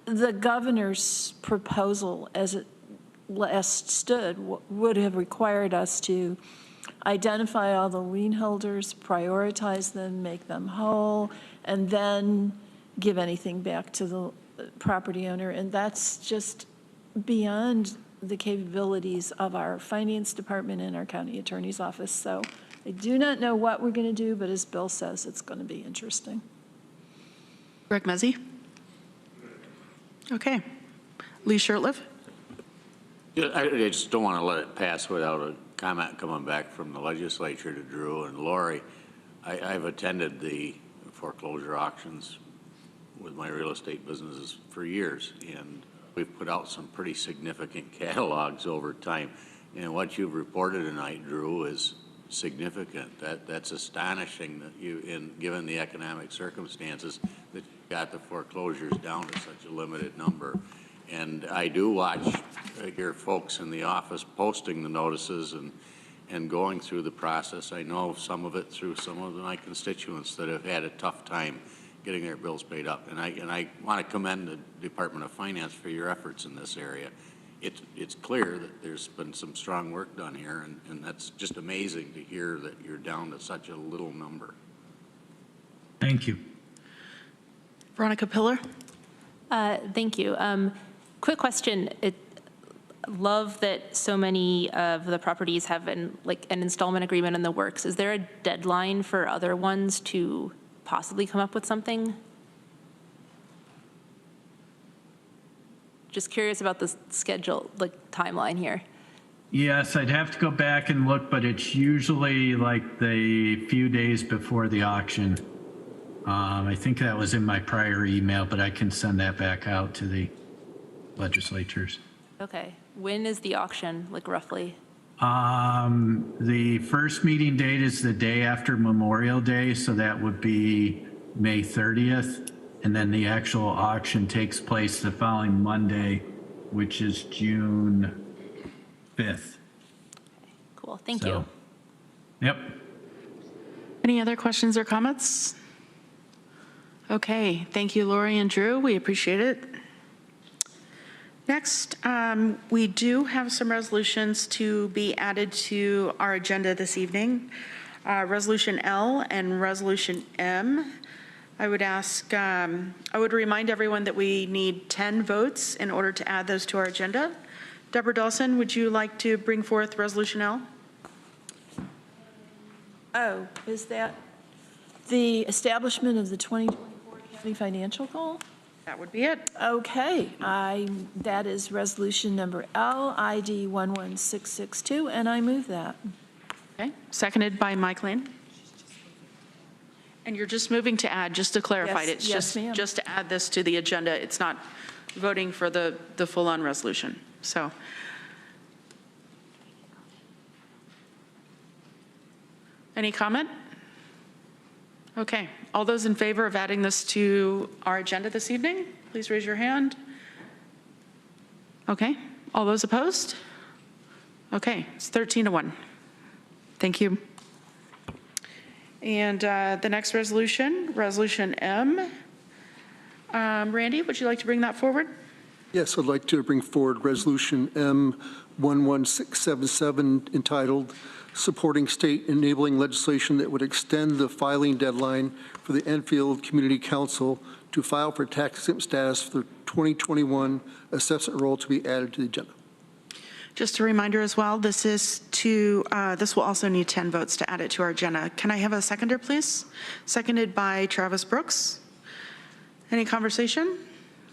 Speaker 13: The governor's proposal, as it last stood, would have required us to identify all the lien holders, prioritize them, make them whole, and then give anything back to the property owner. And that's just beyond the capabilities of our finance department and our county attorney's office. So I do not know what we're going to do, but as Bill says, it's going to be interesting.
Speaker 2: Greg Mezzi? Okay. Lee Shurtleff?
Speaker 10: Yeah, I just don't want to let it pass without a comment coming back from the legislature to Drew and Lori. I've attended the foreclosure auctions with my real estate businesses for years, and we've put out some pretty significant catalogs over time. And what you've reported tonight, Drew, is significant. That's astonishing that you, given the economic circumstances, that you got the foreclosures down to such a limited number. And I do watch your folks in the office posting the notices and going through the process. I know some of it through some of my constituents that have had a tough time getting their bills paid up. And I want to commend the Department of Finance for your efforts in this area. It's clear that there's been some strong work done here, and that's just amazing to hear that you're down to such a little number.
Speaker 18: Thank you.
Speaker 2: Veronica Pillar?
Speaker 9: Thank you. Quick question. Love that so many of the properties have an installment agreement in the works. Is there a deadline for other ones to possibly come up with something? Just curious about the schedule, timeline here.
Speaker 18: Yes, I'd have to go back and look, but it's usually like the few days before the auction. I think that was in my prior email, but I can send that back out to the legislatures.
Speaker 9: Okay. When is the auction, roughly?
Speaker 18: The first meeting date is the day after Memorial Day, so that would be May 30th. And then the actual auction takes place the following Monday, which is June 5th.
Speaker 9: Cool. Thank you.
Speaker 18: Yep.
Speaker 2: Any other questions or comments? Okay. Thank you, Lori and Drew. We appreciate it. Next, we do have some resolutions to be added to our agenda this evening. Resolution L and Resolution M. I would remind everyone that we need 10 votes in order to add those to our agenda. Deborah Dawson, would you like to bring forth Resolution L?
Speaker 13: Oh, is that the establishment of the 2024 county financial goal?
Speaker 2: That would be it.
Speaker 13: Okay, that is resolution number L, ID 11662, and I move that.
Speaker 2: Okay, seconded by Mike Lane. And you're just moving to add, just to clarify, it's just to add this to the agenda. It's not voting for the full-on resolution. So, any comment? Okay, all those in favor of adding this to our agenda this evening, please raise your hand. Okay, all those opposed? Okay, it's 13-1. Thank you. And the next resolution, Resolution M. Randy, would you like to bring that forward?
Speaker 4: Yes, I'd like to bring forward Resolution M 11677 entitled Supporting State Enabling Legislation that would extend the filing deadline for the Enfield Community Council to file for tax exempt status for the 2021 assessment roll to be added to the agenda.
Speaker 2: Just a reminder as well, this will also need 10 votes to add it to our agenda. Can I have a seconder, please? Seconded by Travis Brooks. Any conversation?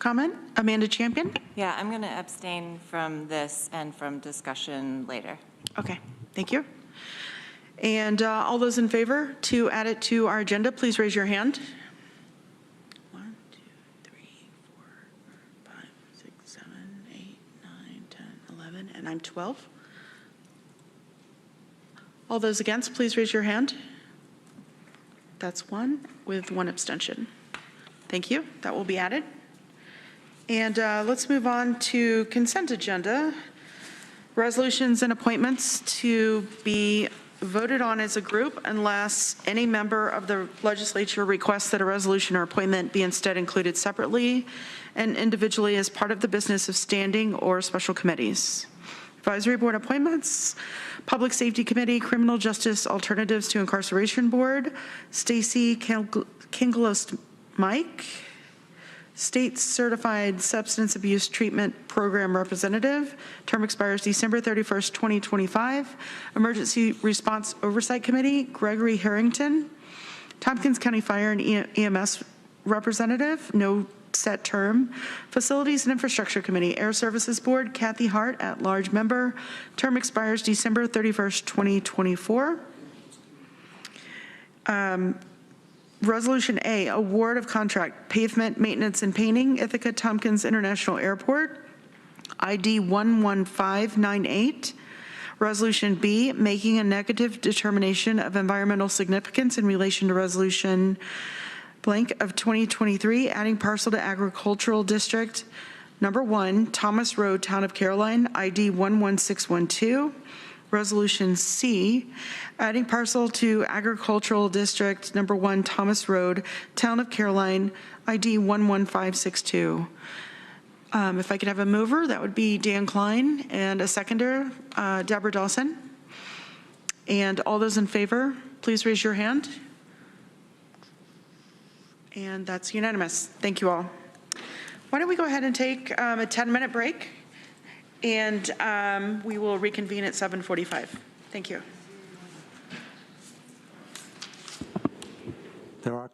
Speaker 2: Comment? Amanda Champion?
Speaker 12: Yeah, I'm going to abstain from this and from discussion later.
Speaker 2: Okay, thank you. And all those in favor to add it to our agenda, please raise your hand. 1, 2, 3, 4, 5, 6, 7, 8, 9, 10, 11, and I'm 12. All those against, please raise your hand. That's 1 with 1 abstention. Thank you. That will be added. And let's move on to consent agenda. Resolutions and appointments to be voted on as a group unless any member of the legislature requests that a resolution or appointment be instead included separately and individually as part of the business of standing or special committees. Advisory Board appointments, Public Safety Committee, Criminal Justice Alternatives to Incarceration Board, Stacy Kingelos-Mike, State Certified Substance Abuse Treatment Program Representative, term expires December 31st, 2025. Emergency Response Oversight Committee, Gregory Harrington. Tompkins County Fire and EMS Representative, no set term. Facilities and Infrastructure Committee, Air Services Board, Kathy Hart, at-large member. Term expires December 31st, 2024. Resolution A, award of contract, pavement maintenance and painting, Ithaca Tompkins International Airport, ID 11598. Resolution B, making a negative determination of environmental significance in relation to resolution blank of 2023, adding parcel to agricultural district number 1, Thomas Road, Town of Caroline, ID 11612. Resolution C, adding parcel to agricultural district number 1, Thomas Road, Town of Caroline, ID 11562. If I could have a mover, that would be Dan Klein, and a seconder, Deborah Dawson. And all those in favor, please raise your hand. And that's unanimous. Thank you all. Why don't we go ahead and take a 10-minute break, and we will reconvene at 7:45. Thank you.
Speaker 8: There are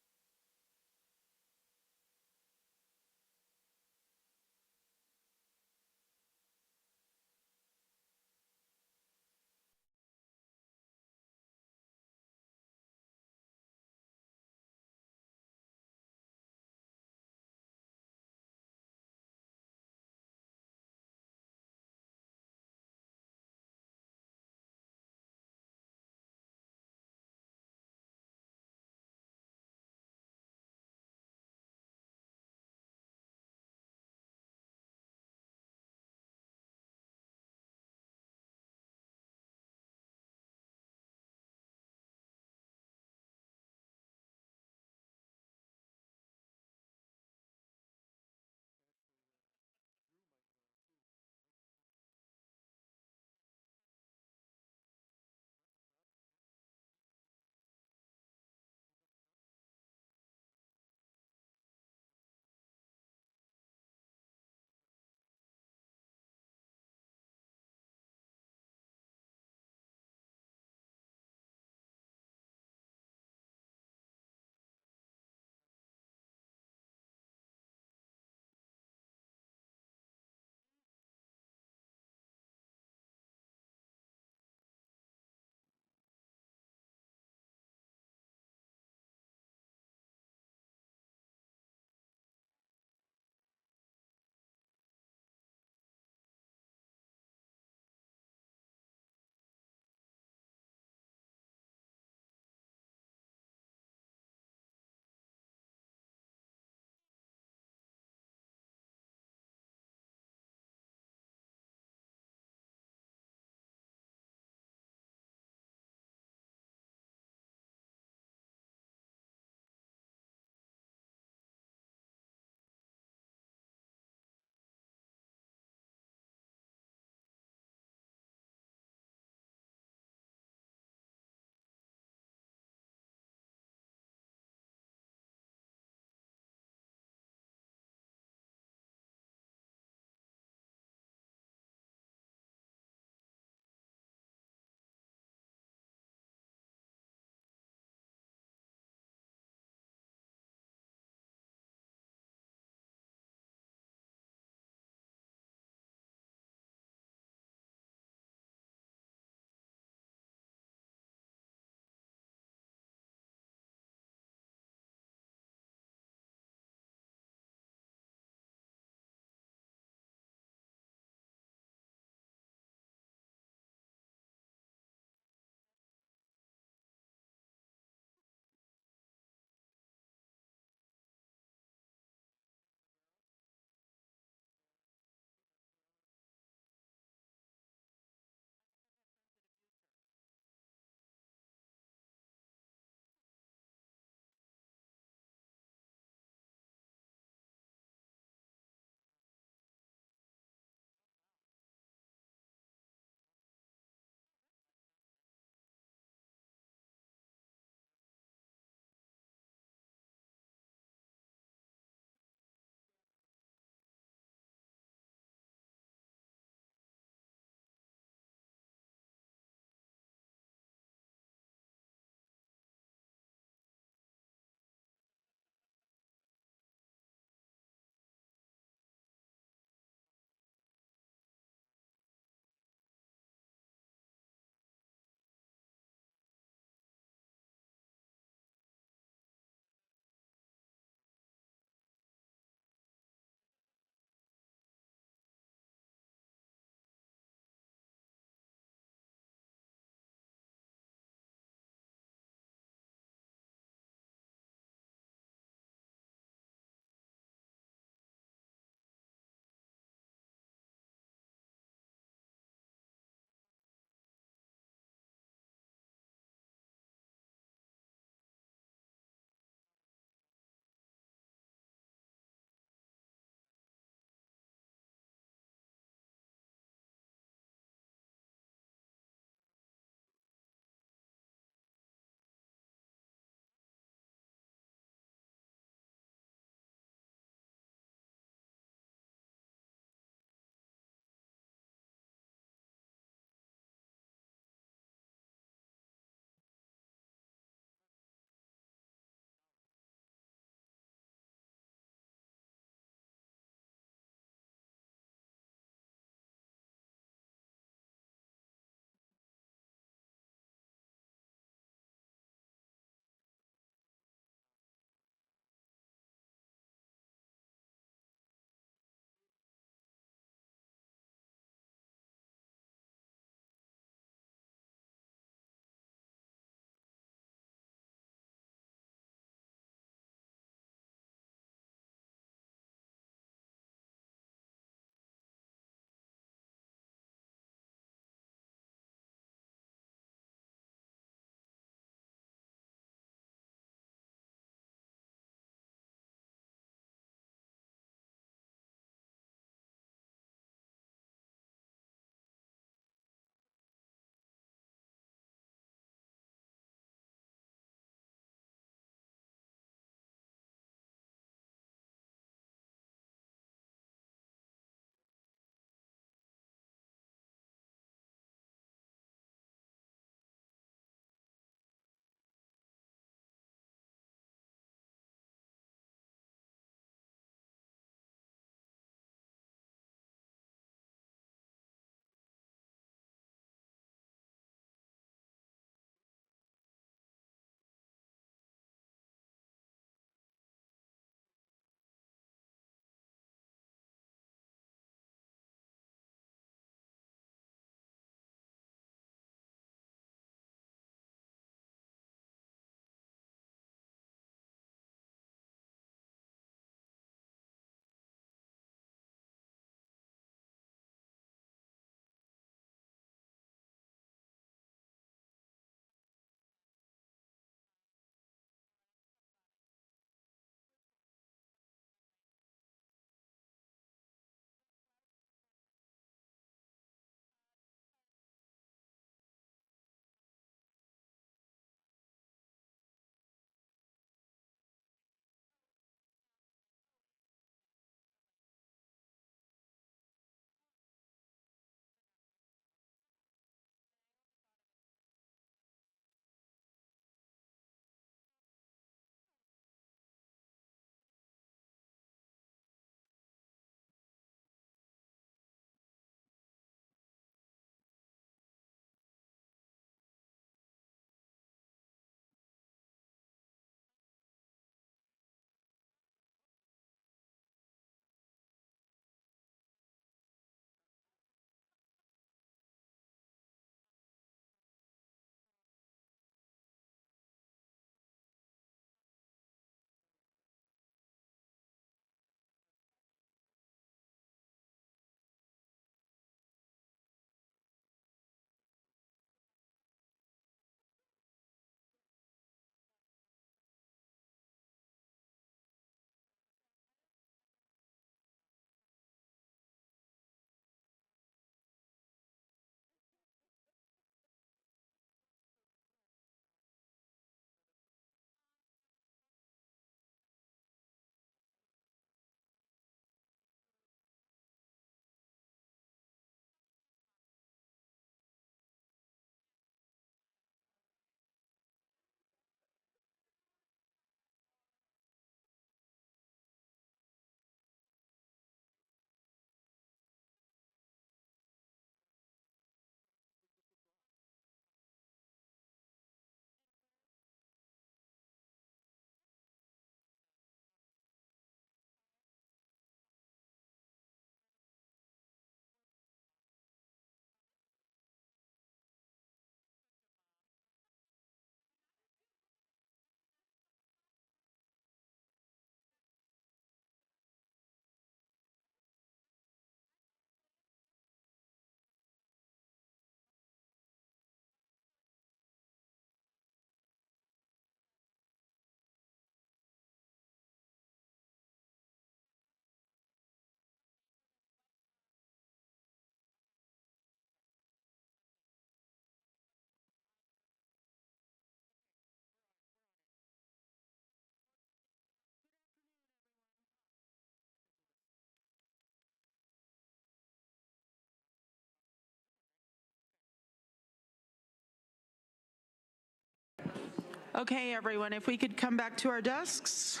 Speaker 2: Okay, everyone, if we could come back to our desks.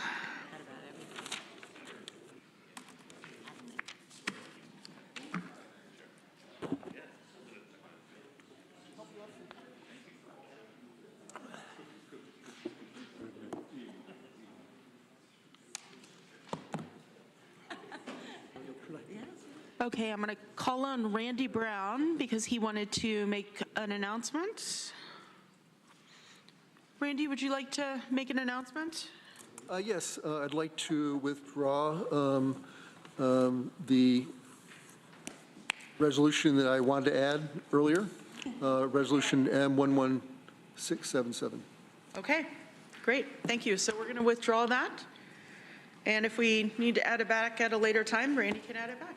Speaker 2: Okay, I'm going to call on Randy Brown because he wanted to make an announcement. Randy, would you like to make an announcement?
Speaker 4: Yes, I'd like to withdraw the resolution that I wanted to add earlier, Resolution M11677.
Speaker 2: Okay, great, thank you. So we're going to withdraw that. And if we need to add it back at a later time, Randy can add it back.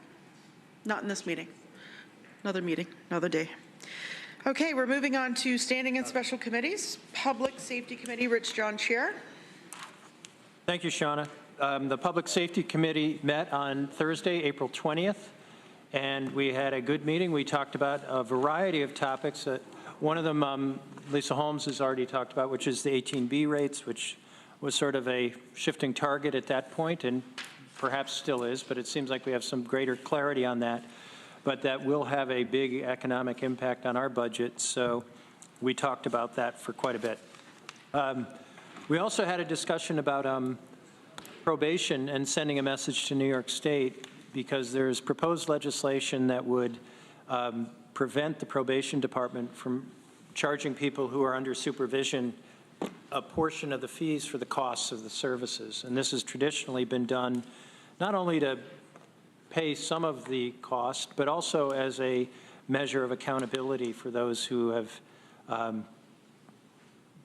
Speaker 2: Not in this meeting. Another meeting, another day. Okay, we're moving on to standing and special committees. Public Safety Committee, Rich John, Chair.
Speaker 8: Thank you, Shauna. The Public Safety Committee met on Thursday, April 20th, and we had a good meeting. We talked about a variety of topics. One of them, Lisa Holmes has already talked about, which is the 18B rates, which was sort of a shifting target at that point, and perhaps still is, but it seems like we have some greater clarity on that. But that will have a big economic impact on our budget, so we talked about that for quite a bit. We also had a discussion about probation and sending a message to New York State, because there's proposed legislation that would prevent the probation department from charging people who are under supervision a portion of the fees for the costs of the services. And this has traditionally been done not only to pay some of the cost, but also as a measure of accountability for those who have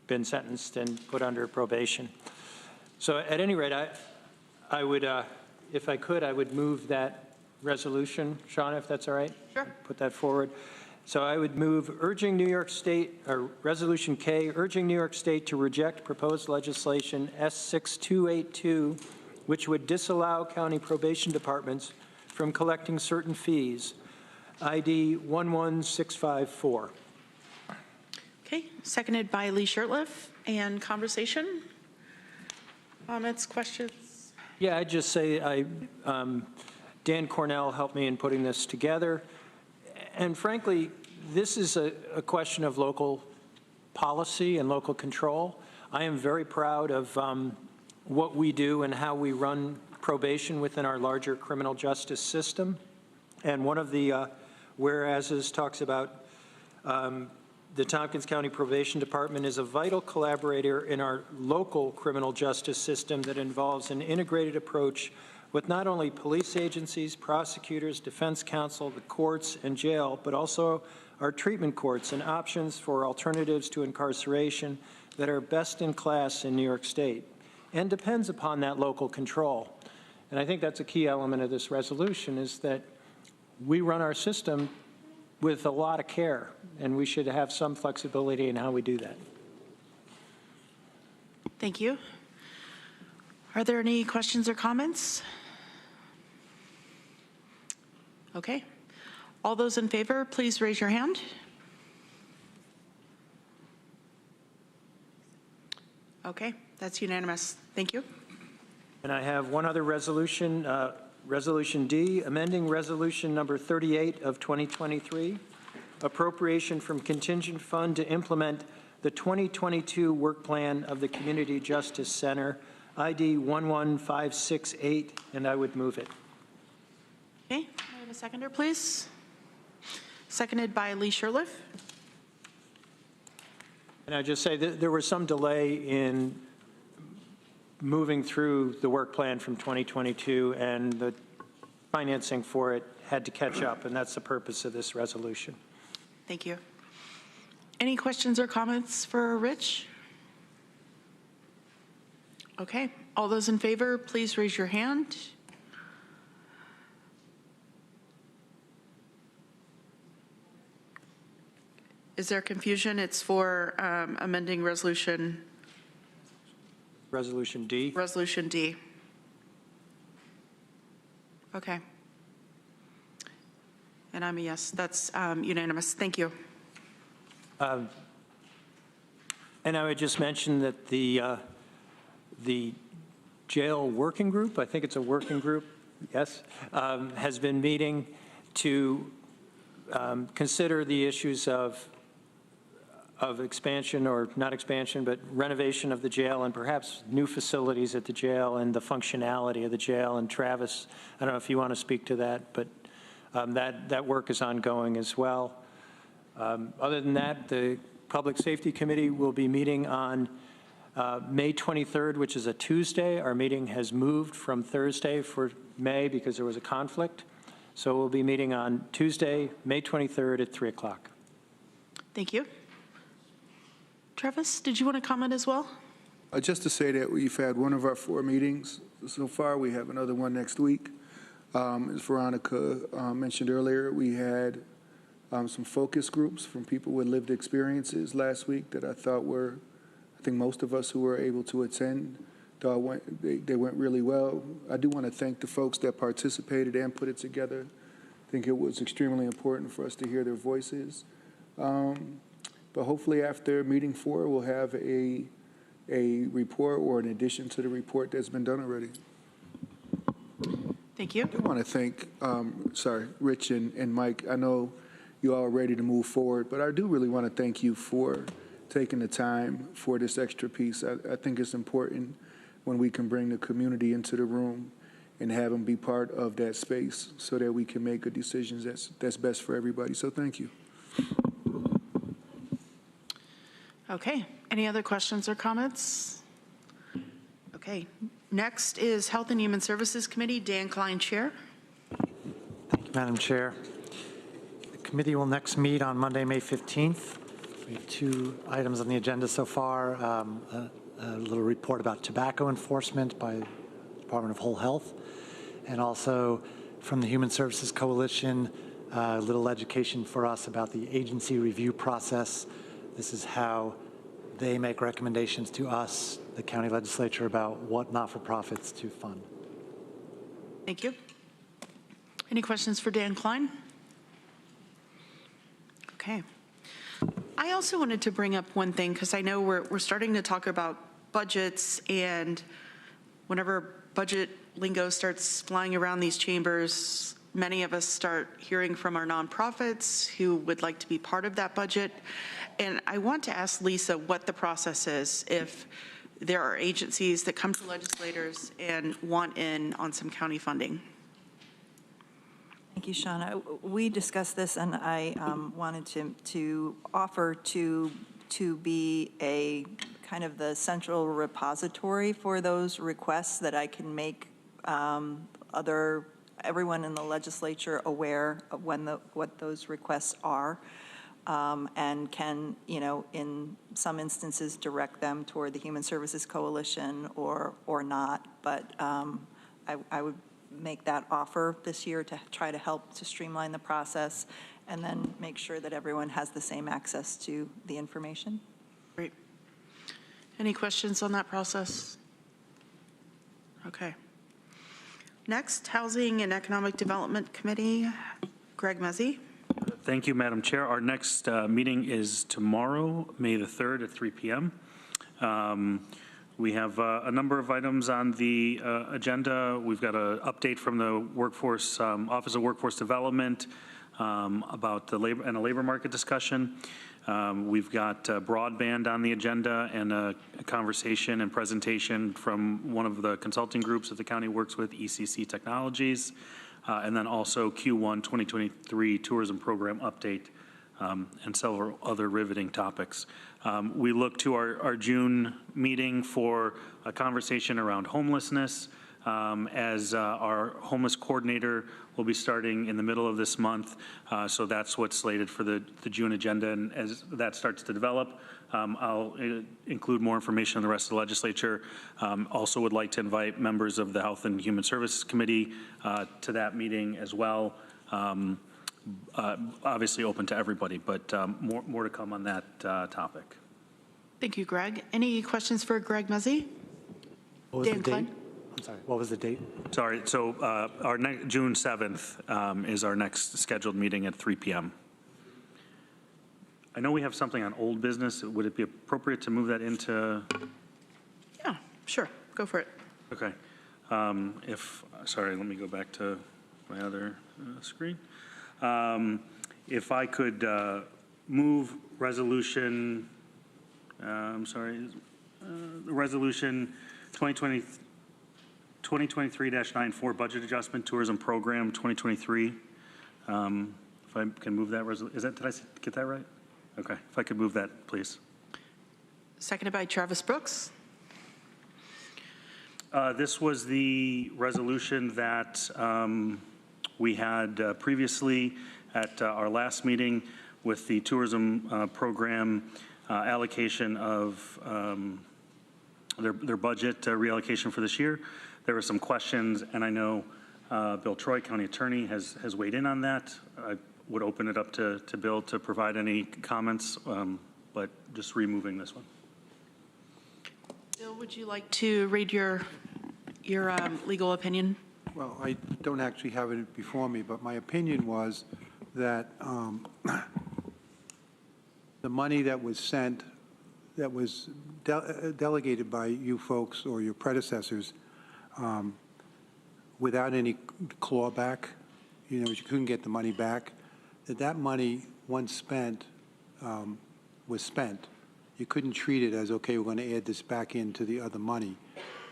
Speaker 8: been sentenced and put under probation. So at any rate, I would, if I could, I would move that resolution. Shauna, if that's all right?
Speaker 2: Sure.
Speaker 8: Put that forward. So I would move urging New York State, or Resolution K, urging New York State to reject proposed legislation S6282, which would disallow county probation departments from collecting certain fees, ID 11654.
Speaker 2: Okay, seconded by Lee Shirtliff. And conversation? Comments, questions?
Speaker 8: Yeah, I'd just say Dan Cornell helped me in putting this together. And frankly, this is a question of local policy and local control. I am very proud of what we do and how we run probation within our larger criminal justice system. And one of the whereases talks about the Tompkins County Probation Department is a vital collaborator in our local criminal justice system that involves an integrated approach with not only police agencies, prosecutors, defense counsel, the courts, and jail, but also our treatment courts and options for alternatives to incarceration that are best in class in New York State, and depends upon that local control. And I think that's a key element of this resolution, is that we run our system with a lot of care, and we should have some flexibility in how we do that.
Speaker 2: Thank you. Are there any questions or comments? Okay. All those in favor, please raise your hand. Okay, that's unanimous. Thank you.
Speaker 8: And I have one other resolution, Resolution D, amending Resolution number 38 of 2023, appropriation from contingent fund to implement the 2022 work plan of the Community Justice Center, ID 11568, and I would move it.
Speaker 2: Okay, I have a seconder, please. Seconded by Lee Shirtliff.
Speaker 8: And I just say that there was some delay in moving through the work plan from 2022, and the financing for it had to catch up, and that's the purpose of this resolution.
Speaker 2: Thank you. Any questions or comments for Rich? Okay, all those in favor, please raise your hand. Is there confusion? It's for amending Resolution
Speaker 8: D.
Speaker 2: Resolution D. Okay. And I'm a yes. That's unanimous. Thank you.
Speaker 8: And I would just mention that the jail working group, I think it's a working group, yes, has been meeting to consider the issues of expansion, or not expansion, but renovation of the jail and perhaps new facilities at the jail and the functionality of the jail. And Travis, I don't know if you want to speak to that, but that work is ongoing as well. Other than that, the Public Safety Committee will be meeting on May 23rd, which is a Tuesday. Our meeting has moved from Thursday for May because there was a conflict. So we'll be meeting on Tuesday, May 23rd at 3 o'clock.
Speaker 2: Thank you. Travis, did you want to comment as well?
Speaker 20: Just to say that we've had one of our 4 meetings so far. We have another one next week. As Veronica mentioned earlier, we had some focus groups from people with lived experiences last week that I think most of us who were able to attend, they went really well. I do want to thank the folks that participated and put it together. I think it was extremely important for us to hear their voices. But hopefully after meeting 4, we'll have a report or an addition to the report that's been done already.
Speaker 2: Thank you.
Speaker 20: I do want to thank, Rich and Mike. I know you all are ready to move forward, but I do really want to thank you for taking the time for this extra piece. I think it's important when we can bring the community into the room and have them be part of that space so that we can make good decisions that's best for everybody. So thank you.
Speaker 2: Okay. Any other questions or comments? Okay. Next is Health and Human Services Committee. Dan Klein, Chair.
Speaker 21: Thank you, Madam Chair. The committee will next meet on Monday, May 15th. We have 2 items on the agenda so far. A little report about tobacco enforcement by the Department of Whole Health, and also from the Human Services Coalition, a little education for us about the agency review process. This is how they make recommendations to us, the county legislature, about what not-for-profits to fund.
Speaker 2: Thank you. Any questions for Dan Klein? Okay. I also wanted to bring up one thing, because I know we're starting to talk about budgets, and whenever budget lingo starts flying around these chambers, many of us start hearing from our nonprofits who would like to be part of that budget. And I want to ask Lisa what the process is if there are agencies that come to legislators and want in on some county funding.
Speaker 15: Thank you, Shauna. We discussed this, and I wanted to offer to be a kind of the central repository for those requests, that I can make everyone in the legislature aware of what those requests are, and can, in some instances, direct them toward the Human Services Coalition or not. But I would make that offer this year to try to help to streamline the process, and then make sure that everyone has the same access to the information.
Speaker 2: Great. Any questions on that process? Okay. Next, Housing and Economic Development Committee, Greg Mezzi.
Speaker 11: Thank you, Madam Chair. Our next meeting is tomorrow, May the 3rd at 3 p.m. We have a number of items on the agenda. We've got an update from the Workforce Office of Workforce Development about the labor market discussion. We've got broadband on the agenda, and a conversation and presentation from one of the consulting groups that the county works with, ECC Technologies, and then also Q1 2023 tourism program update, and several other riveting topics. We look to our June meeting for a conversation around homelessness, as our homeless coordinator will be starting in the middle of this month. So that's what's slated for the June agenda. And as that starts to develop, I'll include more information on the rest of the legislature. Also would like to invite members of the Health and Human Services Committee to that meeting as well. Obviously open to everybody, but more to come on that topic.
Speaker 2: Thank you, Greg. Any questions for Greg Mezzi?
Speaker 21: What was the date? I'm sorry, what was the date?
Speaker 11: Sorry, so our June 7th is our next scheduled meeting at 3 p.m. I know we have something on old business. Would it be appropriate to move that into?
Speaker 2: Yeah, sure. Go for it.
Speaker 11: Okay. Sorry, let me go back to my other screen. If I could move resolution, resolution 2023-94 budget adjustment tourism program 2023. If I can move that resolution, did I get that right? Okay, if I could move that, please.
Speaker 2: Seconded by Travis Brooks.
Speaker 11: This was the resolution that we had previously at our last meeting with the tourism program allocation of their budget reallocation for this year. There were some questions, and I know Bill Troy, County Attorney, has weighed in on that. I would open it up to Bill to provide any comments, but just removing this one.
Speaker 2: Bill, would you like to read your legal opinion?
Speaker 19: Well, I don't actually have it before me, but my opinion was that the money that was sent, that was delegated by you folks or your predecessors without any clawback, you couldn't get the money back, that money, once spent, was spent. You couldn't treat it as, okay, we're going to add this back into the other money.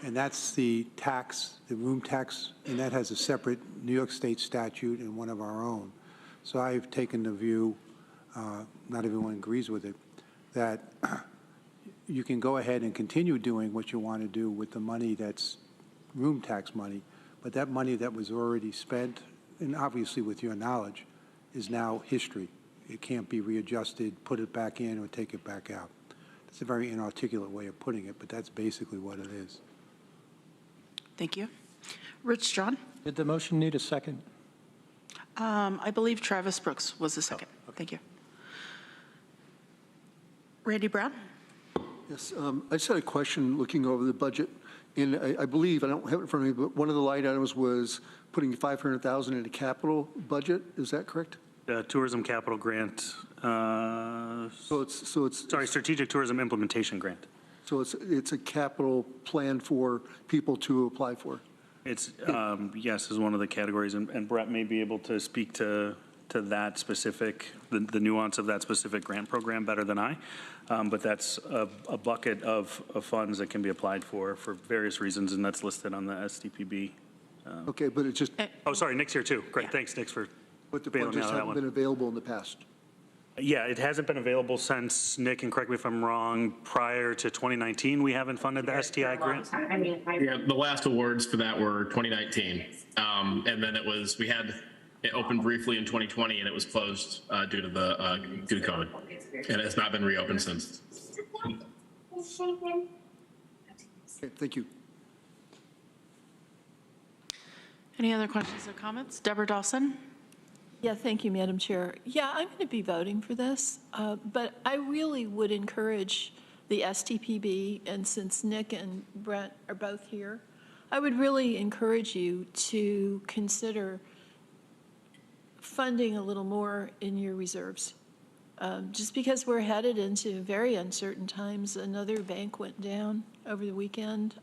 Speaker 19: And that's the tax, the room tax, and that has a separate New York State statute and one of our own. So I've taken the view, not everyone agrees with it, that you can go ahead and continue doing what you want to do with the money that's room tax money, but that money that was already spent, and obviously with your knowledge, is now history. It can't be readjusted, put it back in, or take it back out. It's a very inarticulate way of putting it, but that's basically what it is.
Speaker 2: Thank you. Rich John?
Speaker 8: Did the motion need a second?
Speaker 2: I believe Travis Brooks was the second. Oh, okay. Thank you. Randy Brown?
Speaker 4: Yes, I just had a question looking over the budget. And I believe, I don't have it in front of me, but one of the line items was putting $500,000 in a capital budget. Is that correct?
Speaker 11: Tourism capital grant. Strategic tourism implementation grant.
Speaker 4: So it's a capital plan for people to apply for.
Speaker 11: It's yes, is one of the categories, and Brett may be able to speak to that specific, the nuance of that specific grant program better than I. But that's a bucket of funds that can be applied for various reasons, and that's listed on the STPB.
Speaker 4: Okay, but it just.
Speaker 11: Oh, sorry, Nick's here too. Great, thanks, Nick, for.
Speaker 4: But the budgets haven't been available in the past.
Speaker 11: Yeah, it hasn't been available since, Nick, and correct me if I'm wrong, prior to 2019, we haven't funded the STI grant?
Speaker 1: Yeah, the last awards for that were 2019. And then it opened briefly in 2020 and it was closed due to COVID. And it's not been reopened since.
Speaker 4: Okay, thank you.
Speaker 2: Any other questions or comments? Deborah Dawson?
Speaker 13: Yeah, thank you, Madam Chair. Yeah, I'm going to be voting for this, but I really would encourage the STPB, and since Nick and Brett are both here, I would really encourage you to consider funding a little more in your reserves. Just because we're headed into very uncertain times. Another bank went down over the weekend.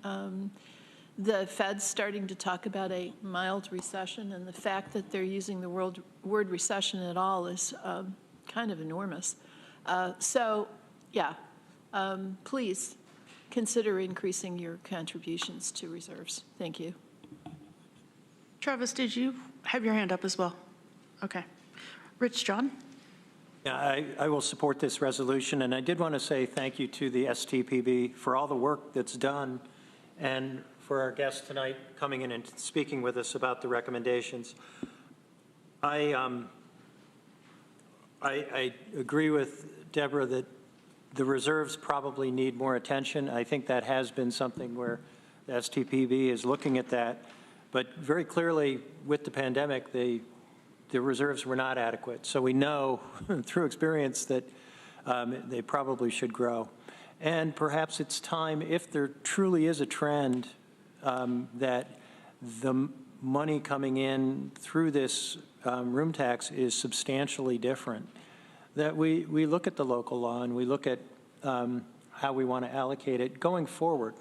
Speaker 13: The Fed's starting to talk about a mild recession, and the fact that they're using the word recession at all is kind of enormous. Please consider increasing your contributions to reserves. Thank you.
Speaker 2: Travis, did you have your hand up as well? Okay. Rich John?
Speaker 8: Yeah, I will support this resolution, and I did want to say thank you to the STPB for all the work that's done, and for our guests tonight coming in and speaking with us about the recommendations. I agree with Deborah that the reserves probably need more attention. I think that has been something where the STPB is looking at that. But very clearly, with the pandemic, the reserves were not adequate. So we know through experience that they probably should grow. And perhaps it's time, if there truly is a trend that the money coming in through this room tax is substantially different, that we look at the local law and we look at how we want to allocate it going forward.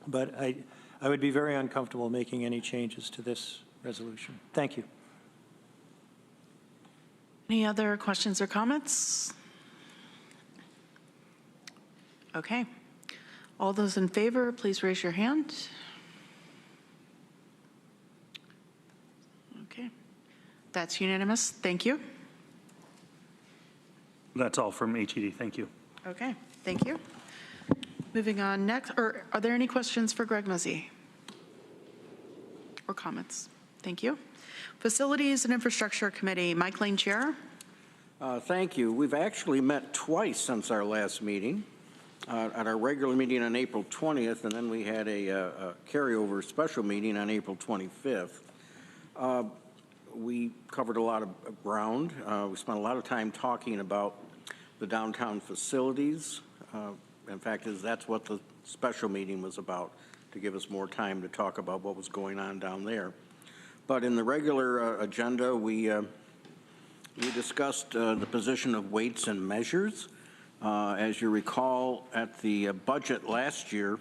Speaker 8: But I would be very uncomfortable making any changes to this resolution. Thank you.
Speaker 2: Any other questions or comments? Okay. All those in favor, please raise your hand. Okay. That's unanimous. Thank you.
Speaker 11: That's all from HED. Thank you.
Speaker 2: Okay, thank you. Moving on next, or are there any questions for Greg Muzzy? Or comments? Thank you. Facilities and Infrastructure Committee, Mike Lane, Chair.
Speaker 14: Thank you. We've actually met twice since our last meeting. At our regular meeting on April 20th, and then we had a carryover special meeting on April 25th. We covered a lot of ground. We spent a lot of time talking about the downtown facilities. In fact, that's what the special meeting was about, to give us more time to talk about what was going on down there. But in the regular agenda, we discussed the position of weights and measures. As you recall, at the budget last year,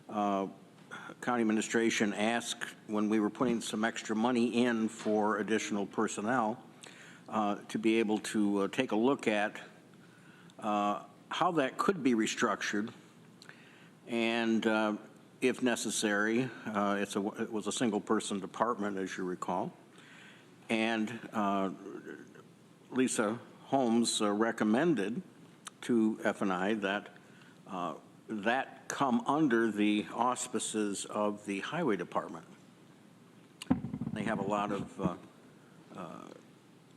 Speaker 14: County Administration asked, when we were putting some extra money in for additional personnel, to be able to take a look at how that could be restructured, and if necessary, it was a single-person department, as you recall, and Lisa Holmes recommended to F&I that that come under the auspices of the Highway Department. They have a lot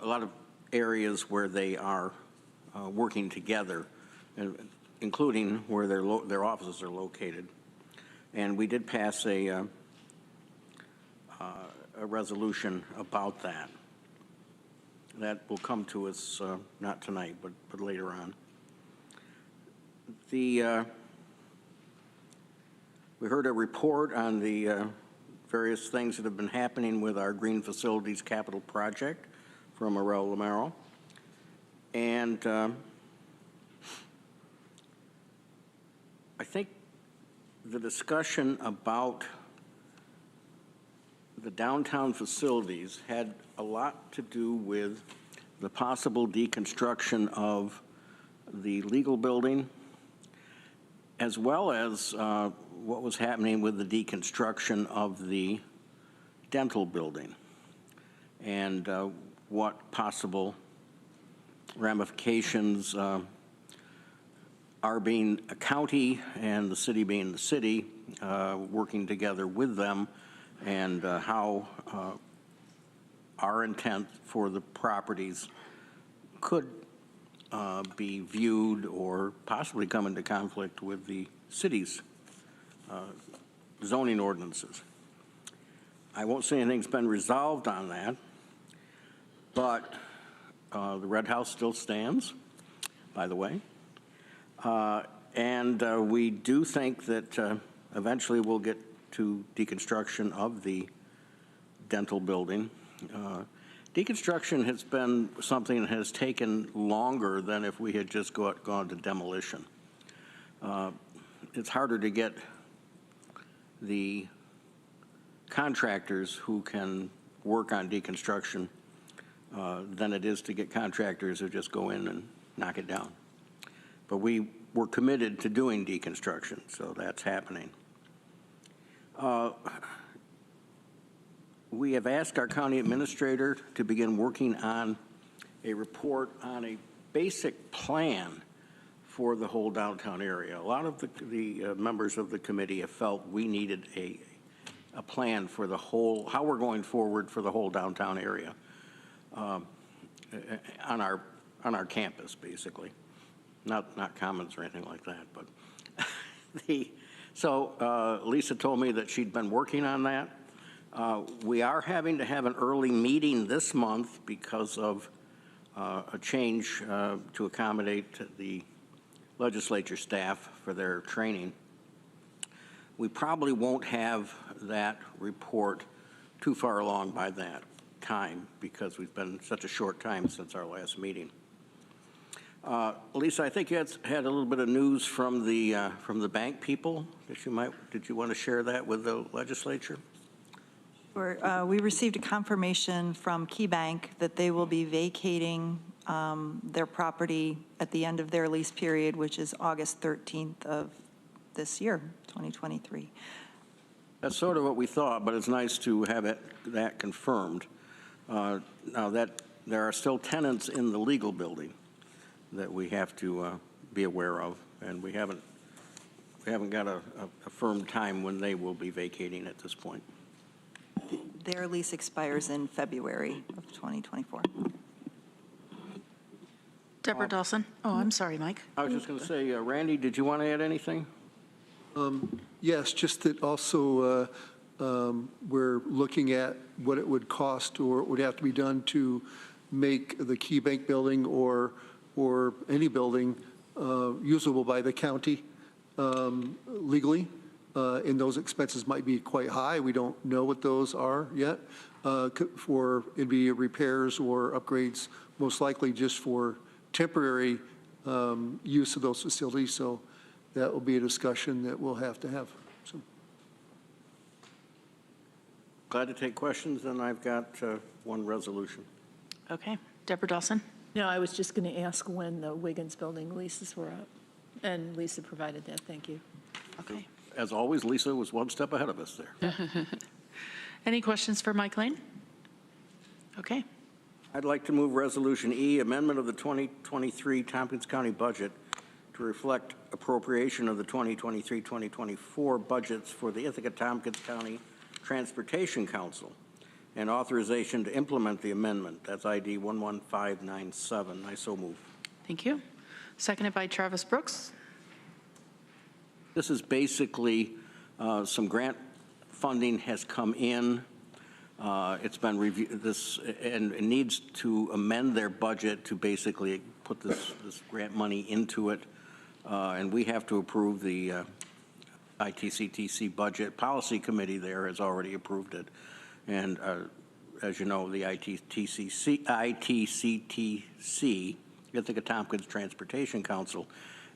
Speaker 14: of areas where they are working together, including where their offices are located. And we did pass a resolution about that. That will come to us not tonight, but later on. We heard a report on the various things that have been happening with our Green Facilities Capital Project from Aurel Lamero. And I think the discussion about the downtown facilities had a lot to do with the possible deconstruction of the legal building, as well as what was happening with the deconstruction of the dental building, and what possible ramifications are being a county and the city being the city, working together with them, and how our intent for the properties could be viewed or possibly come into conflict with the city's zoning ordinances. I won't say anything's been resolved on that, but the Red House still stands, by the way. And we do think that eventually we'll get to deconstruction of the dental building. Deconstruction has been something that has taken longer than if we had just gone to demolition. It's harder to get the contractors who can work on deconstruction than it is to get contractors who just go in and knock it down. But we were committed to doing deconstruction, so that's happening. We have asked our county administrator to begin working on a report on a basic plan for the whole downtown area. A lot of the members of the committee have felt we needed a plan for the whole, how we're going forward for the whole downtown area on our campus, basically. Not commons or anything like that, but so Lisa told me that she'd been working on that. We are having to have an early meeting this month because of a change to accommodate the legislature staff for their training. We probably won't have that report too far along by that time because we've been such a short time since our last meeting. Lisa, I think you had a little bit of news from the bank people that did you want to share that with the legislature?
Speaker 15: We received a confirmation from KeyBank that they will be vacating their property at the end of their lease period, which is August 13th of this year, 2023.
Speaker 14: That's sort of what we thought, but it's nice to have that confirmed. Now that there are still tenants in the legal building that we have to be aware of, and we haven't got a firm time when they will be vacating at this point.
Speaker 15: Their lease expires in February of 2024.
Speaker 2: Deborah Dawson. Oh, I'm sorry, Mike.
Speaker 14: I was just going to say, Randy, did you want to add anything?
Speaker 4: Yes, just that also we're looking at what it would cost or would have to be done to make the KeyBank building or any building usable by the county legally. And those expenses might be quite high. We don't know what those are yet. It'd be repairs or upgrades, most likely just for temporary use of those facilities. So that will be a discussion that we'll have to have. So.
Speaker 14: Glad to take questions, and I've got one resolution.
Speaker 2: Okay. Deborah Dawson.
Speaker 13: No, I was just going to ask when the Wiggins building leases were up, and Lisa provided that. Thank you.
Speaker 2: Okay.
Speaker 14: As always, Lisa was one step ahead of us there.
Speaker 2: Any questions for Mike Lane? Okay.
Speaker 14: I'd like to move Resolution E, amendment of the 2023 Tompkins County budget to reflect appropriation of the 2023-2024 budgets for the Ithaca-Tompkins County Transportation Council and authorization to implement the amendment. That's ID 11597. I so move.
Speaker 2: Thank you. Seconded by Travis Brooks.
Speaker 14: This is basically some grant funding has come in. It's been reviewed, and it needs to amend their budget to basically put this grant money into it. And we have to approve the ITCTC budget. Policy committee there has already approved it. And as you know, the ITCTC, Ithaca Tompkins Transportation Council,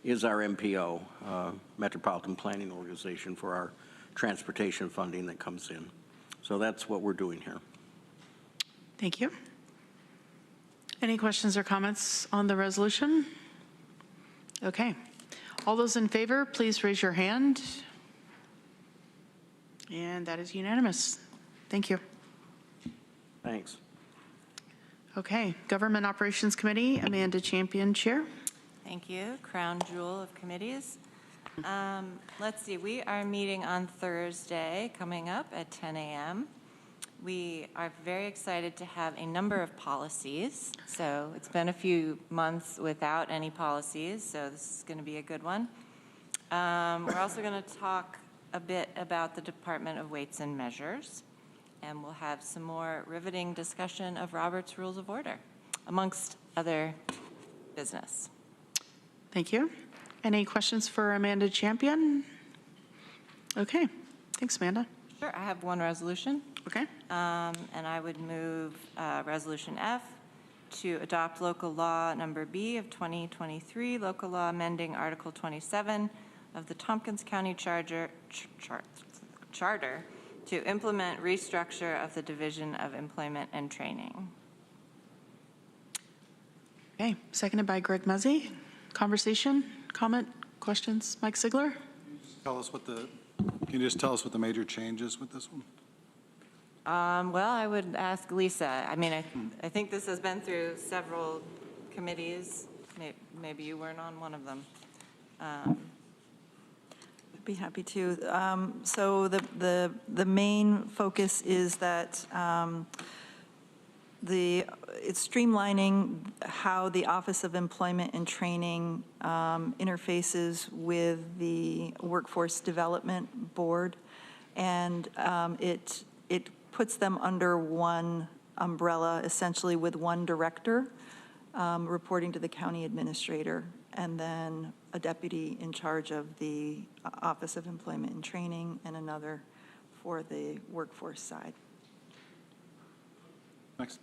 Speaker 14: is our MPO, Metropolitan Planning Organization, for our transportation funding that comes in. So that's what we're doing here.
Speaker 2: Thank you. Any questions or comments on the resolution? Okay. All those in favor, please raise your hand. And that is unanimous. Thank you.
Speaker 14: Thanks.
Speaker 2: Okay. Government Operations Committee, Amanda Champion, Chair.
Speaker 12: Thank you. Crown jewel of committees. Let's see, we are meeting on Thursday coming up at 10 a.m. We are very excited to have a number of policies. So it's been a few months without any policies, so this is going to be a good one. We're also going to talk a bit about the Department of Weights and Measures, and we'll have some more riveting discussion of Robert's Rules of Order, amongst other business.
Speaker 2: Thank you. Any questions for Amanda Champion? Okay. Thanks, Amanda.
Speaker 12: Sure. I have one resolution.
Speaker 2: Okay.
Speaker 12: And I would move Resolution F to adopt local law number B of 2023, local law amending Article 27 of the Tompkins County Charter to implement restructure of the Division of Employment and Training.
Speaker 2: Okay. Seconded by Greg Muzzy. Conversation, comment, questions? Mike Sigler?
Speaker 7: Can you just tell us what the major change is with this one?
Speaker 12: Well, I would ask Lisa. I mean, I think this has been through several committees. Maybe you weren't on one of them.
Speaker 15: I'd be happy to. So the main focus is that it's streamlining how the Office of Employment and Training interfaces with the Workforce Development Board, and it puts them under one umbrella, essentially with one director reporting to the county administrator, and then a deputy in charge of the Office of Employment and Training, and another for the workforce side.
Speaker 7: Next.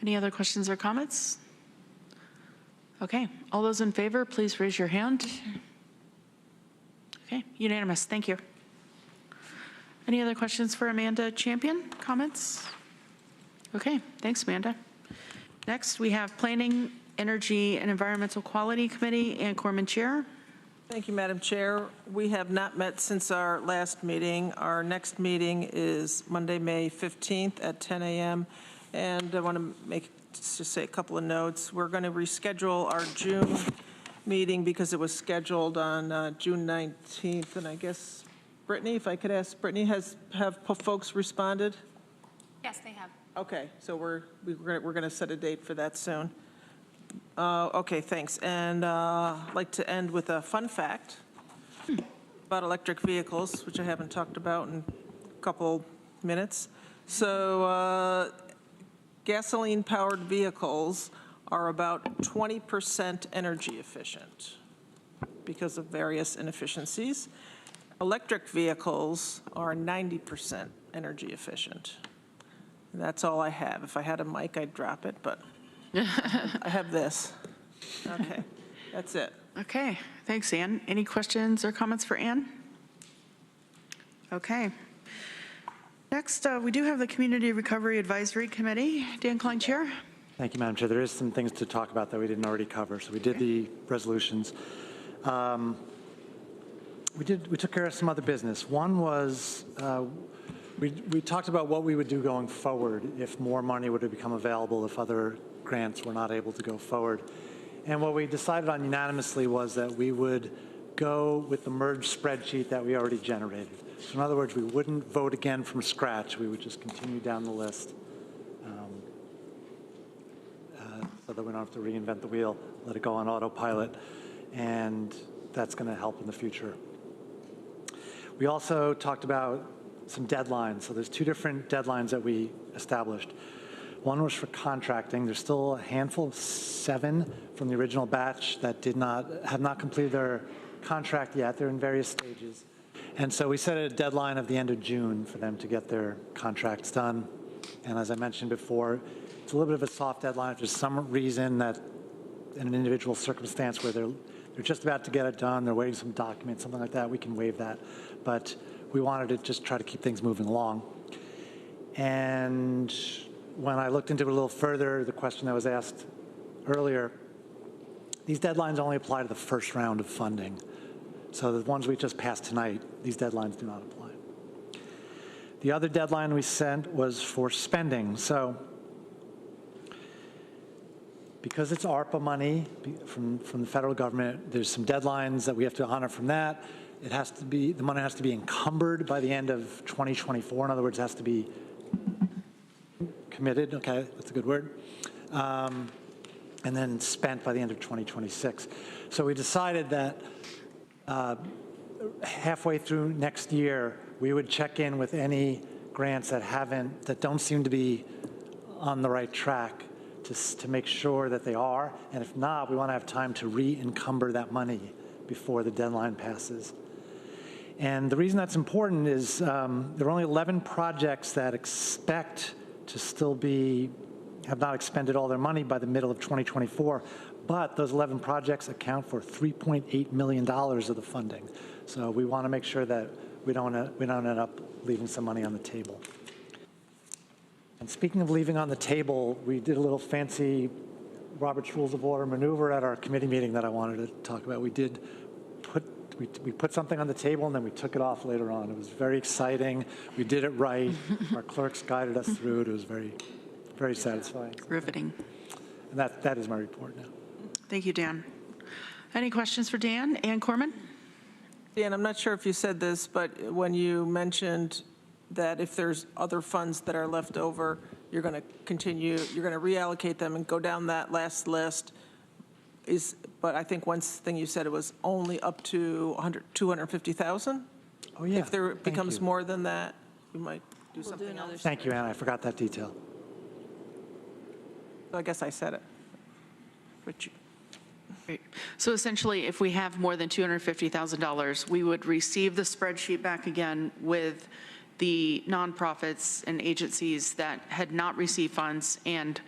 Speaker 2: Any other questions or comments? Okay, all those in favor, please raise your hand. Okay, unanimous, thank you. Any other questions for Amanda Champion? Comments? Okay, thanks, Amanda. Next, we have Planning, Energy, and Environmental Quality Committee, Ann Corman, Chair.
Speaker 6: Thank you, Madam Chair. We have not met since our last meeting. Our next meeting is Monday, May 15th at 10 a.m. And I want to just say a couple of notes. We're going to reschedule our June meeting because it was scheduled on June 19th. And I guess, Brittany, if I could ask Brittany, have folks responded?
Speaker 9: Yes, they have.
Speaker 6: Okay, so we're going to set a date for that soon. Okay, thanks. And I'd like to end with a fun fact about electric vehicles, which I haven't talked about in a couple minutes. So gasoline-powered vehicles are about 20% energy efficient because of various inefficiencies. Electric vehicles are 90% energy efficient. And that's all I have. If I had a mic, I'd drop it, but I have this. Okay, that's it.
Speaker 2: Okay, thanks, Ann. Any questions or comments for Ann? Okay. Next, we do have the Community Recovery Advisory Committee. Dan Klein, Chair.
Speaker 21: Thank you, Madam Chair. There is some things to talk about that we didn't already cover. So we did the resolutions. We took care of some other business. One was we talked about what we would do going forward if more money would have become available if other grants were not able to go forward. And what we decided on unanimously was that we would go with the merged spreadsheet that we already generated. So in other words, we wouldn't vote again from scratch. We would just continue down the list so that we don't have to reinvent the wheel, let it go on autopilot, and that's going to help in the future. We also talked about some deadlines. So there's two different deadlines that we established. One was for contracting. There's still a handful of 7 from the original batch that have not completed their contract yet. They're in various stages. And so we set a deadline of the end of June for them to get their contracts done. And as I mentioned before, it's a little bit of a soft deadline. If there's some reason that in an individual circumstance where they're just about to get it done, they're waiting some documents, something like that, we can waive that. But we wanted to just try to keep things moving along. And when I looked into it a little further, the question that was asked earlier, these deadlines only apply to the first round of funding. So the ones we just passed tonight, these deadlines do not apply. The other deadline we sent was for spending. So because it's ARPA money from the federal government, there's some deadlines that we have to honor from that. It has to be, the money has to be encumbered by the end of 2024. In other words, it has to be committed, okay, that's a good word, and then spent by the end of 2026. So we decided that halfway through next year, we would check in with any grants that don't seem to be on the right track to make sure that they are. And if not, we want to have time to re-encumber that money before the deadline passes. And the reason that's important is there are only 11 projects that expect to still have not expended all their money by the middle of 2024, but those 11 projects account for $3.8 million of the funding. So we want to make sure that we don't end up leaving some money on the table. And speaking of leaving on the table, we did a little fancy Robert's Rules of Order maneuver at our committee meeting that I wanted to talk about. We put something on the table and then we took it off later on. It was very exciting. We did it right. Our clerks guided us through it. It was very, very satisfying.
Speaker 2: Riveting.
Speaker 21: And that is my report now.
Speaker 2: Thank you, Dan. Any questions for Dan? Ann Corman?
Speaker 6: Dan, I'm not sure if you said this, but when you mentioned that if there's other funds that are left over, you're going to reallocate them and go down that last list. But I think one thing you said it was only up to $250,000?
Speaker 21: Oh, yeah.
Speaker 6: If there becomes more than that, you might do something else.
Speaker 21: Thank you, Anna. I forgot that detail.
Speaker 6: So I guess I said it.
Speaker 2: Great. So essentially, if we have more than $250,000, we would receive the spreadsheet back again with the nonprofits and agencies that had not received funds, and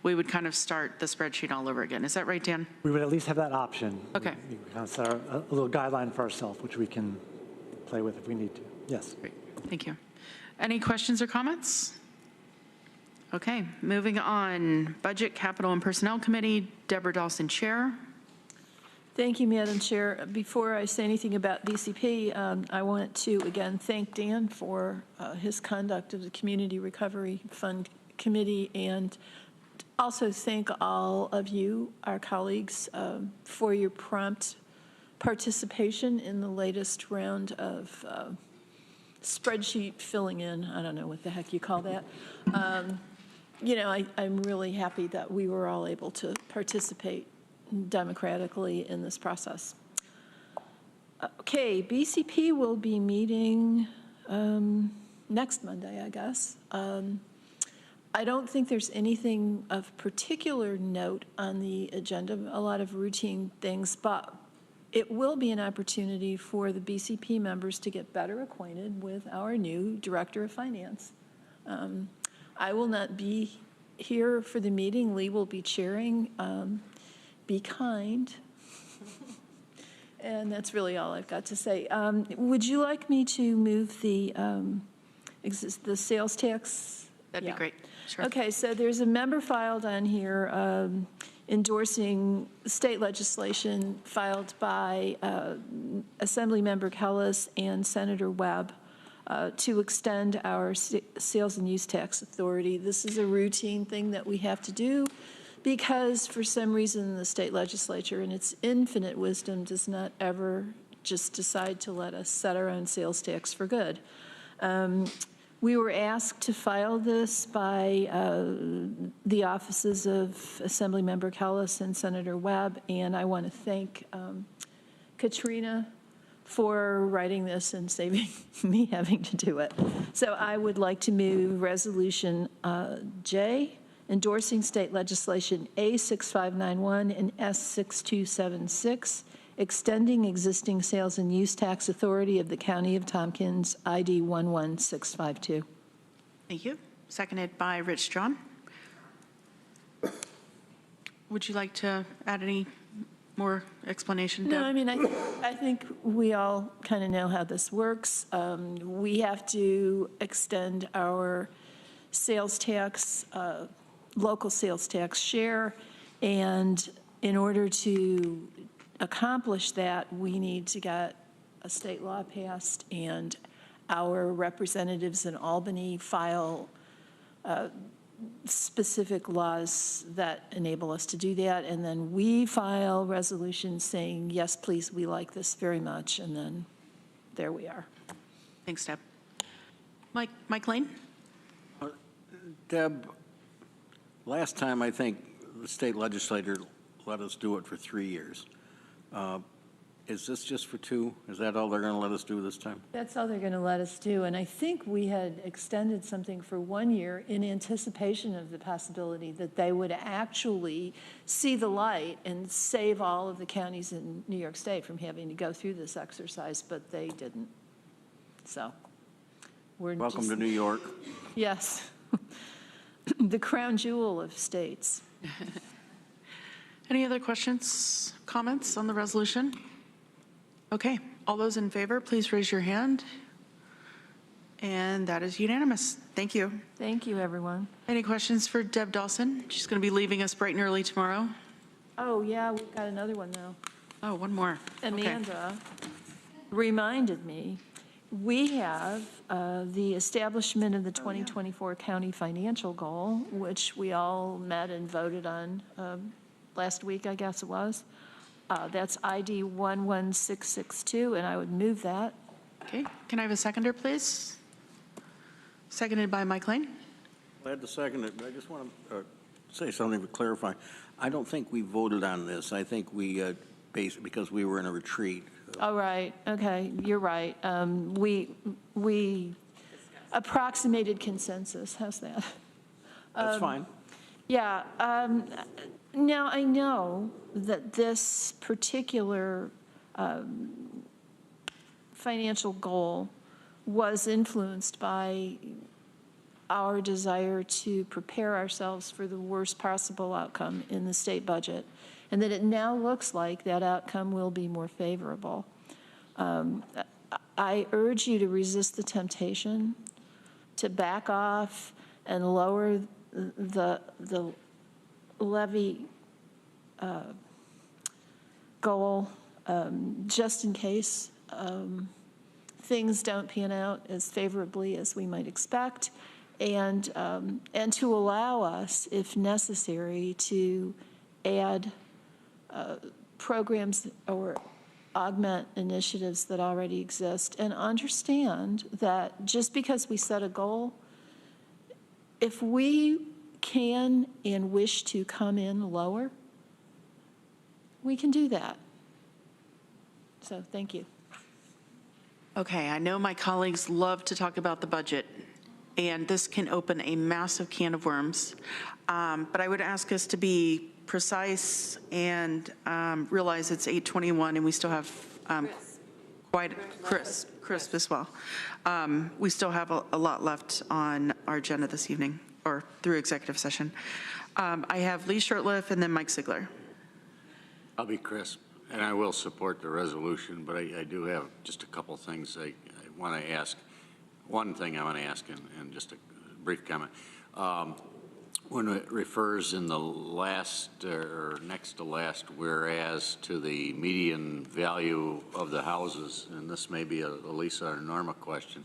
Speaker 2: we would kind of start the spreadsheet all over again. Is that right, Dan?
Speaker 21: We would at least have that option.
Speaker 2: Okay.
Speaker 21: We kind of set a little guideline for ourselves, which we can play with if we need to. Yes.
Speaker 2: Great. Thank you. Any questions or comments? Okay, moving on. Budget, Capital, and Personnel Committee, Deborah Dawson, Chair.
Speaker 13: Thank you, Madam Chair. Before I say anything about BCP, I want to again thank Dan for his conduct of the Community Recovery Fund Committee, and also thank all of you, our colleagues, for your prompt participation in the latest round of spreadsheet filling in. I don't know what the heck you call that. I'm really happy that we were all able to participate democratically in this process. Okay, BCP will be meeting next Monday, I guess. I don't think there's anything of particular note on the agenda, a lot of routine things, but it will be an opportunity for the BCP members to get better acquainted with our new Director of Finance. I will not be here for the meeting. Lee will be chairing. Be kind. And that's really all I've got to say. Would you like me to move the sales tax?
Speaker 2: That'd be great. Sure.
Speaker 13: Okay, so there's a member filed on here endorsing state legislation filed by Assemblymember Kellis and Senator Webb to extend our sales and use tax authority. This is a routine thing that we have to do because for some reason the state legislature in its infinite wisdom does not ever just decide to let us set our own sales tax for good. We were asked to file this by the offices of Assemblymember Kellis and Senator Webb, and I want to thank Katrina for writing this and saving me having to do it. So I would like to move Resolution J, endorsing state legislation A6591 and S6276, extending existing sales and use tax authority of the County of Tompkins, ID 11652.
Speaker 2: Thank you. Seconded by Rich John. Would you like to add any more explanation, Deb?
Speaker 13: No, I mean, I think we all kind of know how this works. We have to extend our sales tax, local sales tax share, and in order to accomplish that, we need to get a state law passed, and our representatives in Albany file specific laws that enable us to do that, and then we file resolutions saying, yes, please, we like this very much, and then there we are.
Speaker 2: Thanks, Deb. Mike Lane?
Speaker 14: Deb, last time I think the state legislature let us do it for 3 years. Is this just for 2? Is that all they're going to let us do this time?
Speaker 13: That's all they're going to let us do, and I think we had extended something for 1 year in anticipation of the possibility that they would actually see the light and save all of the counties in New York State from having to go through this exercise, but they didn't. So we're
Speaker 14: Welcome to New York.
Speaker 13: Yes. The crown jewel of states.
Speaker 2: Any other questions, comments on the resolution? Okay, all those in favor, please raise your hand. And that is unanimous. Thank you.
Speaker 13: Thank you, everyone.
Speaker 2: Any questions for Deb Dawson? She's going to be leaving us bright and early tomorrow.
Speaker 13: Oh, yeah, we've got another one, though.
Speaker 2: Oh, one more.
Speaker 13: Amanda reminded me, we have the establishment of the 2024 county financial goal, which we all met and voted on last week, I guess it was. That's ID 11662, and I would move that.
Speaker 2: Okay, can I have a seconder, please? Seconded by Mike Lane.
Speaker 14: Glad to second it, but I just want to say something to clarify. I don't think we voted on this. I think we, because we were in a retreat.
Speaker 13: Oh, right. Okay, you're right. We approximated consensus. How's that?
Speaker 14: That's fine.
Speaker 13: Yeah. Now, I know that this particular financial goal was influenced by our desire to prepare ourselves for the worst possible outcome in the state budget, and that it now looks like that outcome will be more favorable. I urge you to resist the temptation to back off and lower the levy goal just in case things don't pan out as favorably as we might expect, and to allow us, if necessary, to add programs or augment initiatives that already exist, and understand that just because we set a goal, if we can and wish to come in lower, we can do that. So thank you.
Speaker 2: Okay, I know my colleagues love to talk about the budget, and this can open a massive can of worms, but I would ask us to be precise and realize it's 8:21 and we still have quite crisp as well. We still have a lot left on our agenda this evening, or through executive session. I have Lee Shurtleff and then Mike Sigler.
Speaker 10: I'll be crisp, and I will support the resolution, but I do have just a couple things I want to ask. One thing I want to ask, and just a brief comment. When it refers in the last or next to last whereas to the median value of the houses, and this may be a Lisa or Norma question,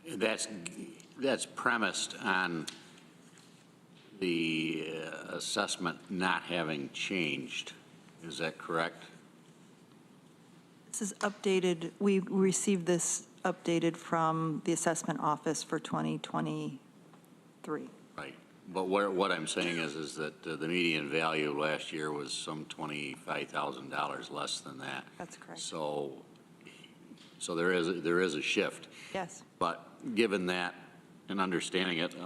Speaker 10: that's premised on the assessment not having changed. Is that correct?
Speaker 15: This is updated. We received this updated from the assessment office for 2023.
Speaker 10: Right. But what I'm saying is that the median value last year was some $25,000 less than that.
Speaker 15: That's correct.
Speaker 10: So there is a shift.
Speaker 15: Yes.
Speaker 10: But given that and understanding it,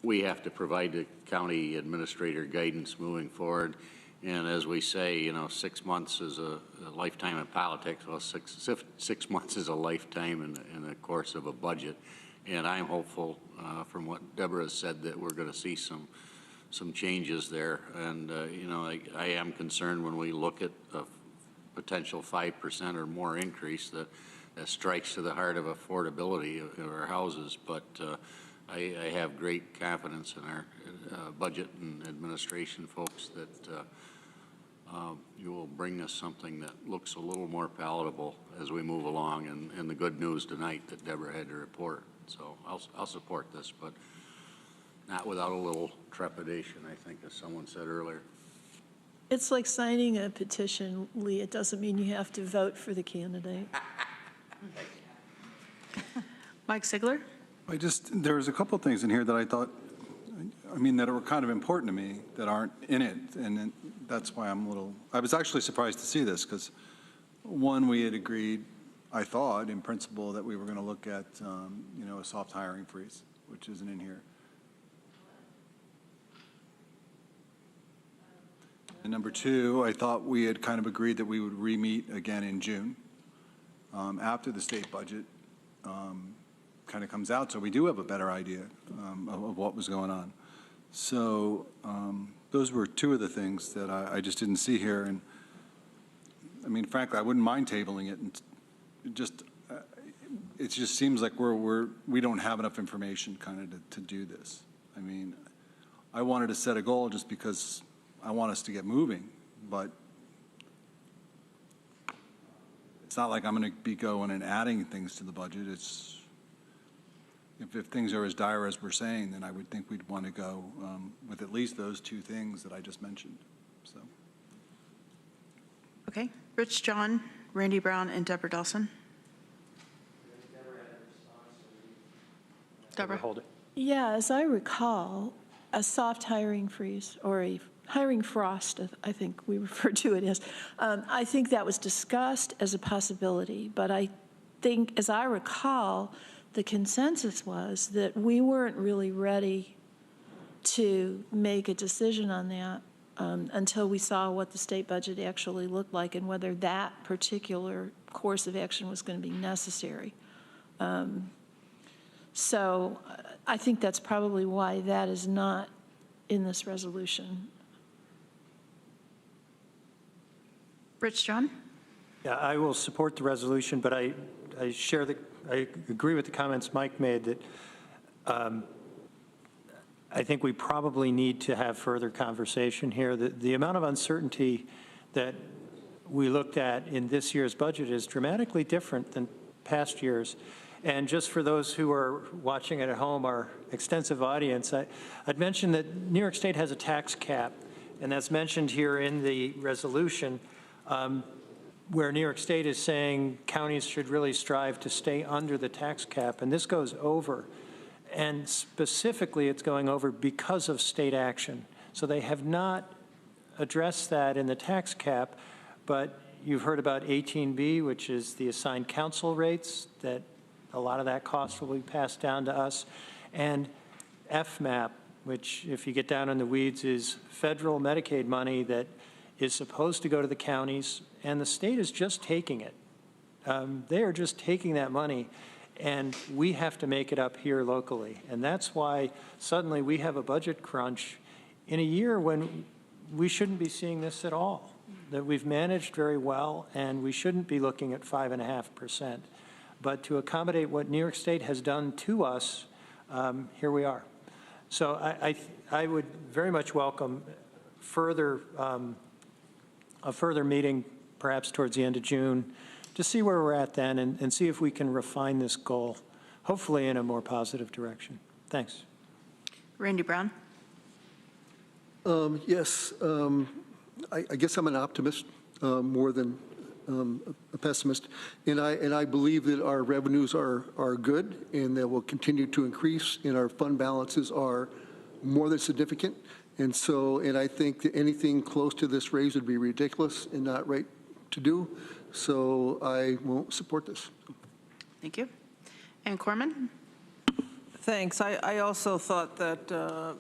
Speaker 10: we have to provide the county administrator guidance moving forward. And as we say, 6 months is a lifetime in politics. Well, six months is a lifetime in the course of a budget. And I'm hopeful, from what Deborah has said, that we're going to see some changes there. And I am concerned when we look at a potential 5% or more increase that strikes to the heart of affordability of our houses. But I have great confidence in our budget and administration folks that you will bring us something that looks a little more palatable as we move along, and the good news tonight that Deborah had to report. So I'll support this, but not without a little trepidation, I think, as someone said earlier.
Speaker 13: It's like signing a petition, Lee. It doesn't mean you have to vote for the candidate.
Speaker 2: Mike Sigler?
Speaker 7: There was a couple of things in here that I thought, that were kind of important to me that aren't in it. And that's why I was actually surprised to see this, because one, we had agreed, I thought, in principle, that we were going to look at, a soft hiring freeze, which isn't in here. And number two, I thought we had kind of agreed that we would re-meet again in June after the state budget kind of comes out, so we do have a better idea of what was going on. So those were two of the things that I just didn't see here. And frankly, I wouldn't mind tabling it. And it just seems like we don't have enough information kind of to do this. I wanted to set a goal just because I want us to get moving, but it's not like I'm going to be going and adding things to the budget. If things are as dire as we're saying, then I would think we'd want to go with at least those two things that I just mentioned. So.
Speaker 2: Okay. Rich John, Randy Brown, and Deborah Dawson. Deborah.
Speaker 21: Hold it.
Speaker 13: Yeah, as I recall, a soft hiring freeze, or a hiring frost, I think we refer to it as, I think that was discussed as a possibility. But I think, as I recall, the consensus was that we weren't really ready to make a decision on that until we saw what the state budget actually looked like and whether that particular course of action was going to be necessary. So I think that's probably why that is not in this resolution.
Speaker 2: Rich John?
Speaker 21: Yeah, I will support the resolution, but I agree with the comments Mike made that I think we probably need to have further conversation here. The amount of uncertainty that we looked at in this year's budget is dramatically different than past years. And just for those who are watching at home, our extensive audience, I'd mention that New York State has a tax cap, and that's mentioned here in the resolution, where New York State is saying counties should really strive to stay under the tax cap, and this goes over. And specifically, it's going over because of state action. So they have not addressed that in the tax cap, but you've heard about 18B, which is the assigned council rates, that a lot of that cost will be passed down to us, and FMAP, which, if you get down in the weeds, is federal Medicaid money that is supposed to go to the counties, and the state is just taking it. They are just taking that money, and we have to make it up here locally. And that's why suddenly we have a budget crunch in a year when we shouldn't be seeing this at all, that we've managed very well, and we shouldn't be looking at 5.5%. But to accommodate what New York State has done to us, here we are. So I would very much welcome a further meeting, perhaps towards the end of June, to see where we're at then and see if we can refine this goal, hopefully in a more positive direction. Thanks.
Speaker 2: Randy Brown?
Speaker 4: Yes, I guess I'm an optimist more than a pessimist, and I believe that our revenues are good and that will continue to increase, and our fund balances are more than significant. And I think that anything close to this raise would be ridiculous and not right to do. So I won't support this.
Speaker 2: Thank you. Ann Corman?
Speaker 6: Thanks. I also thought that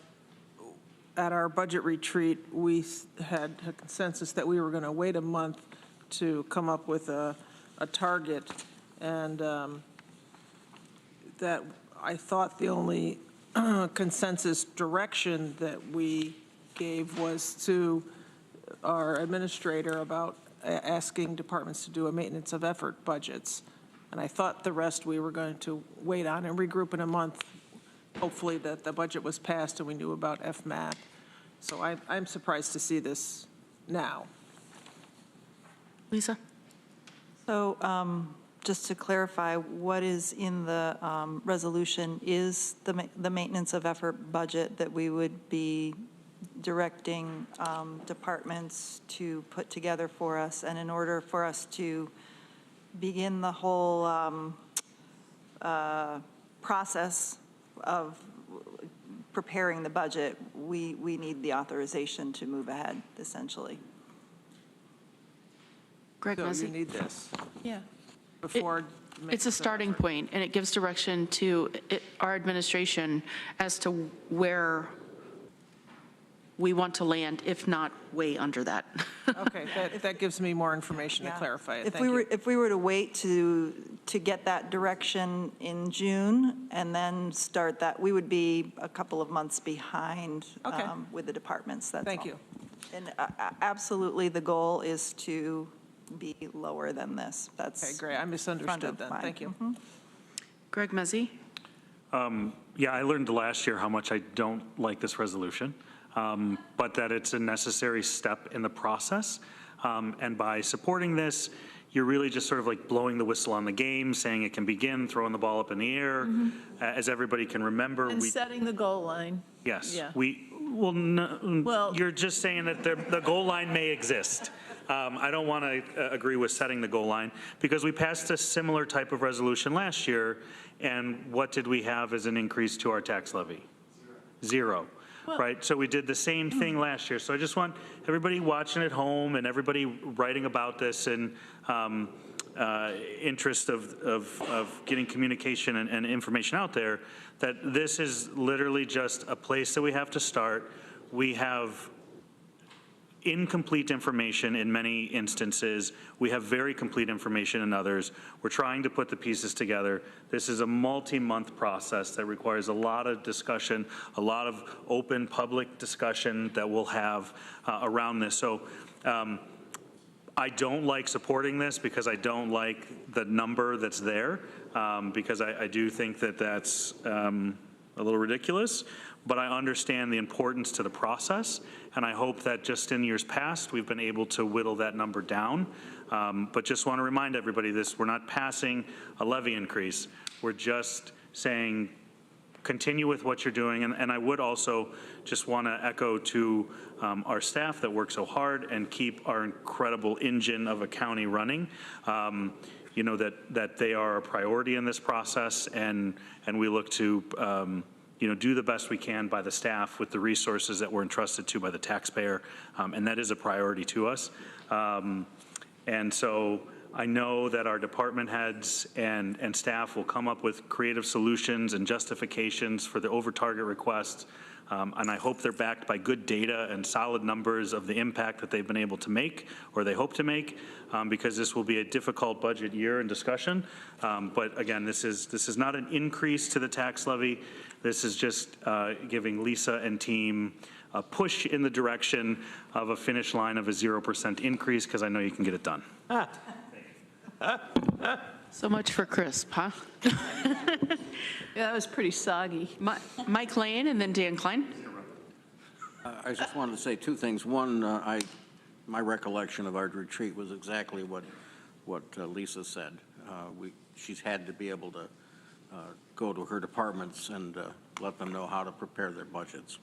Speaker 6: at our budget retreat, we had a consensus that we were going to wait a month to come up with a target, and that I thought the only consensus direction that we gave was to our administrator about asking departments to do a maintenance of effort budgets. And I thought the rest we were going to wait on and regroup in a month, hopefully that the budget was passed and we knew about FMAP. So I'm surprised to see this now.
Speaker 2: Lisa?
Speaker 15: So just to clarify, what is in the resolution is the maintenance of effort budget that we would be directing departments to put together for us. And in order for us to begin the whole process of preparing the budget, we need the authorization to move ahead, essentially.
Speaker 2: Greg
Speaker 6: So
Speaker 2: Mezzi?
Speaker 6: you need this
Speaker 13: Yeah.
Speaker 6: before.
Speaker 2: It's a starting point, and it gives direction to our administration as to where we want to land, if not way under that.
Speaker 6: Okay, that gives me more information to clarify it.
Speaker 15: If
Speaker 6: Thank
Speaker 15: we were,
Speaker 6: you.
Speaker 15: if we were to wait to get that direction in June and then start that, we would be a couple of months behind
Speaker 6: Okay.
Speaker 15: with the departments, that's all.
Speaker 6: Thank you.
Speaker 15: And absolutely, the goal is to be lower than this. That's
Speaker 6: Okay, great. I misunderstood then.
Speaker 15: mind.
Speaker 6: Thank you.
Speaker 2: Greg Mezzi?
Speaker 11: Yeah, I learned last year how much I don't like this resolution, but that it's a necessary step in the process. And by supporting this, you're really just sort of like blowing the whistle on the game, saying it can begin, throwing the ball up in the air. As everybody can remember,
Speaker 13: And setting the goal line.
Speaker 11: yes,
Speaker 13: Yeah.
Speaker 11: well, no, you're just saying that the goal line may exist. I don't want to agree with setting the goal line, because we passed a similar type of resolution last year, and what did we have as an increase to our tax levy? Zero. Right, so we did the same thing last year. So I just want everybody watching at home and everybody writing about this in interest of getting communication and information out there, that this is literally just a place that we have to start. We have incomplete information in many instances. We have very complete information in others. We're trying to put the pieces together. This is a multi-month process that requires a lot of discussion, a lot of open public discussion that we'll have around this. So I don't like supporting this because I don't like the number that's there, because I do think that that's a little ridiculous. But I understand the importance to the process, and I hope that just in years past, we've been able to whittle that number down. But just want to remind everybody this, we're not passing a levy increase. We're just saying, continue with what you're doing. And I would also just want to echo to our staff that work so hard and keep our incredible engine of a county running. You know, that they are a priority in this process, and we look to you know, do the best we can by the staff with the resources that we're entrusted to by the taxpayer, and that is a priority to us. And so I know that our department heads and staff will come up with creative solutions and justifications for the over-target requests, and I hope they're backed by good data and solid numbers of the impact that they've been able to make, or they hope to make, because this will be a difficult budget year in discussion. But again, this is not an increase to the tax levy. This is just giving Lisa and team a push in the direction of a finish line of a 0% increase, because I know you can get it done.
Speaker 2: So much for crisp, huh?
Speaker 6: Yeah, that was pretty soggy.
Speaker 2: Mike Lane and then Dan Klein.
Speaker 14: I just wanted to say two things. One, my recollection of our retreat was exactly what Lisa said. She's had to be able to go to her departments and let them know how to prepare their budgets.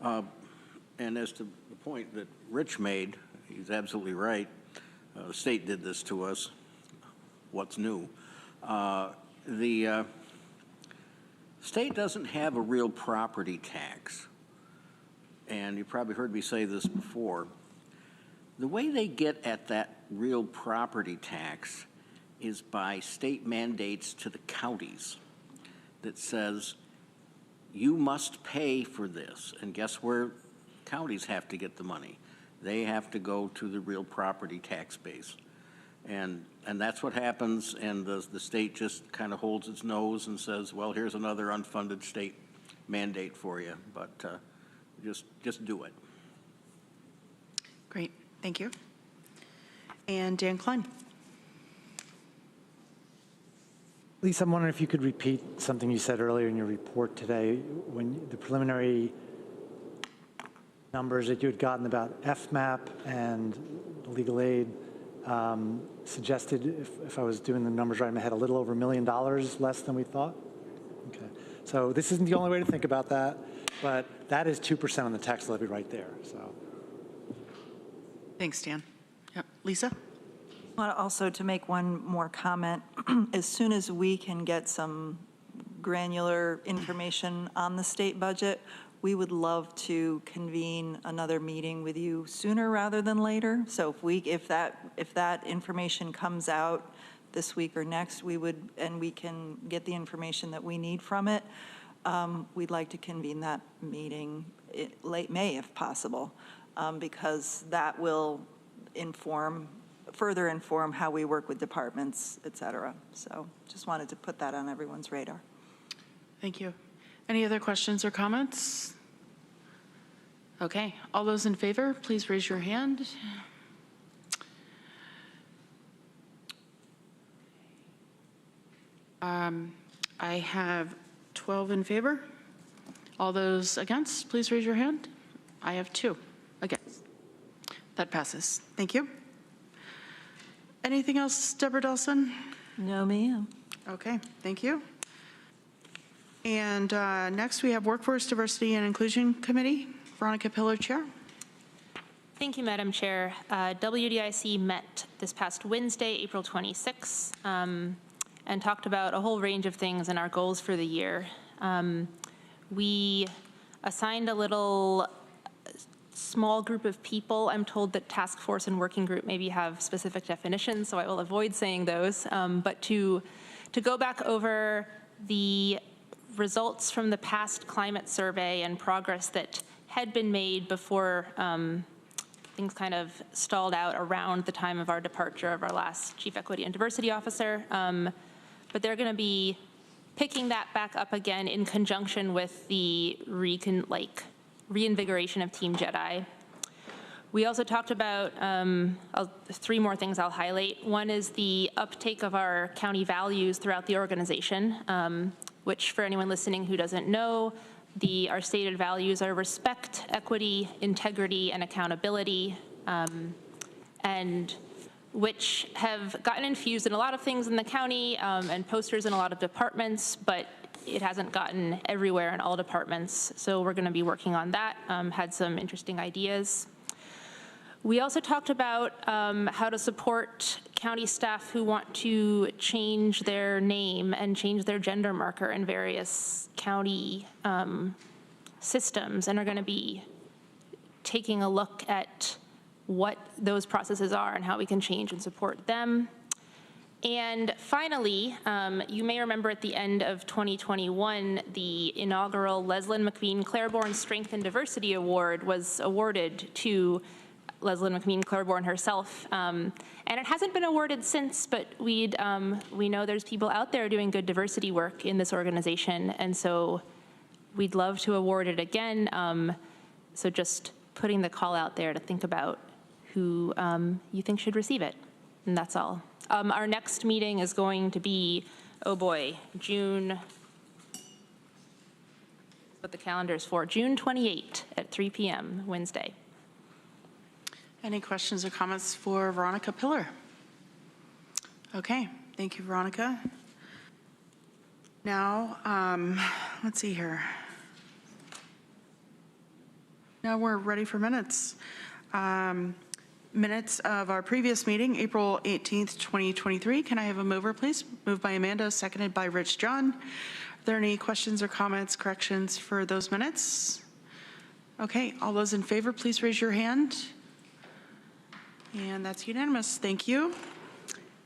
Speaker 14: And as to the point that Rich made, he's absolutely right. The state did this to us. What's new? The state doesn't have a real property tax. And you probably heard me say this before. The way they get at that real property tax is by state mandates to the counties that says, you must pay for this. And guess where counties have to get the money? They have to go to the real property tax base. And that's what happens, and the state just kind of holds its nose and says, well, here's another unfunded state mandate for you, but just do it.
Speaker 2: Great, thank you. And Dan Klein.
Speaker 21: Lisa, I'm wondering if you could repeat something you said earlier in your report today, when the preliminary numbers that you had gotten about FMAP and legal aid suggested, if I was doing the numbers right in my head, a little over $1 million less than we thought. Okay, so this isn't the only way to think about that, but that is 2% on the tax levy right there. So,
Speaker 2: thanks, Dan. Yep. Lisa?
Speaker 15: I want also to make one more comment. As soon as we can get some granular information on the state budget, we would love to convene another meeting with you sooner rather than later. So if that information comes out this week or next, and we can get the information that we need from it, we'd like to convene that meeting late May if possible, because that will further inform how we work with departments, et cetera. So just wanted to put that on everyone's radar.
Speaker 2: Thank you. Any other questions or comments? Okay, all those in favor, please raise your hand. I have 12 in favor. All those against, please raise your hand. I have 2 against. That passes. Thank you. Anything else, Deborah Delson?
Speaker 15: No, ma'am.
Speaker 2: Okay, thank you. And next we have Workforce Diversity and Inclusion Committee. Veronica Pillar, Chair.
Speaker 9: Thank you, Madam Chair. WDIC met this past Wednesday, April 26, and talked about a whole range of things and our goals for the year. We assigned a little small group of people. I'm told that task force and working group maybe have specific definitions, so I will avoid saying those. But to go back over the results from the past climate survey and progress that had been made before things kind of stalled out around the time of our departure of our last Chief Equity and Diversity Officer. But they're going to be picking that back up again in conjunction with the reinvigoration of Team Jedi. We also talked about 3 more things I'll highlight. One is the uptake of our county values throughout the organization, which for anyone listening who doesn't know, our stated values are respect, equity, integrity, and accountability, and which have gotten infused in a lot of things in the county and posters in a lot of departments, but it hasn't gotten everywhere in all departments. So we're going to be working on that, had some interesting ideas. We also talked about how to support county staff who want to change their name and change their gender marker in various county systems, and are going to be taking a look at what those processes are and how we can change and support them. And finally, you may remember at the end of 2021, the inaugural Leslyn McMean Claiborne Strength and Diversity Award was awarded to Leslyn McMean Claiborne herself. And it hasn't been awarded since, but we know there's people out there doing good diversity work in this organization, and so we'd love to award it again. So just putting the call out there to think about who you think should receive it, and that's all. Our next meeting is going to be, oh boy, what the calendar is for, June 28 at 3 p.m. Wednesday.
Speaker 2: Any questions or comments for Veronica Pillar? Okay, thank you, Veronica. Now, let's see here. Now we're ready for minutes. Minutes of our previous meeting, April 18th, 2023. Can I have a mover, please? Moved by Amanda, seconded by Rich John. Are there any questions or comments, corrections for those minutes? Okay, all those in favor, please raise your hand. And that's unanimous. Thank you.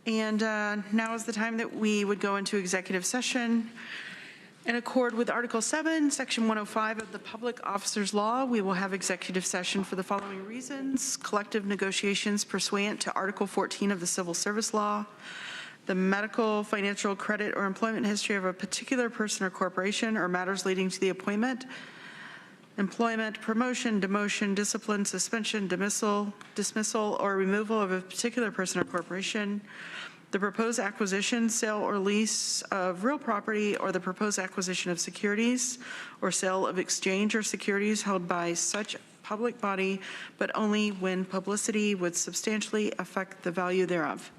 Speaker 2: And now is the time that we would go into executive session. In accord with Article 7, Section 105 of the Public Officers Law, we will have executive session for the following reasons: collective negotiations pursuant to Article 14 of the Civil Service Law, the medical, financial, credit, or employment history of a particular person or corporation, or matters leading to the appointment, employment, promotion, demotion, discipline, suspension, dismissal, or removal of a particular person or corporation, the proposed acquisition, sale, or lease of real property, or the proposed acquisition of securities, or sale of exchange or securities held by such public body, but only when publicity would substantially affect the value thereof.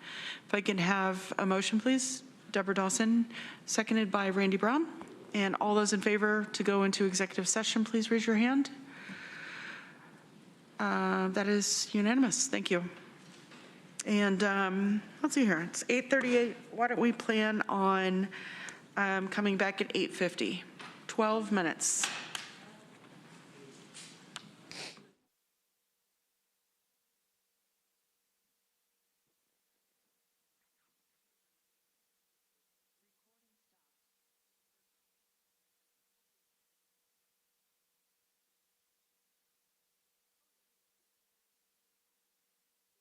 Speaker 2: If I can have a motion, please. Deborah Dawson, seconded by Randy Brown. And all those in favor to go into executive session, please raise your hand. That is unanimous. Thank you. And let's see here. It's 8:38. Why don't we plan on coming back at 8:50? 12 minutes.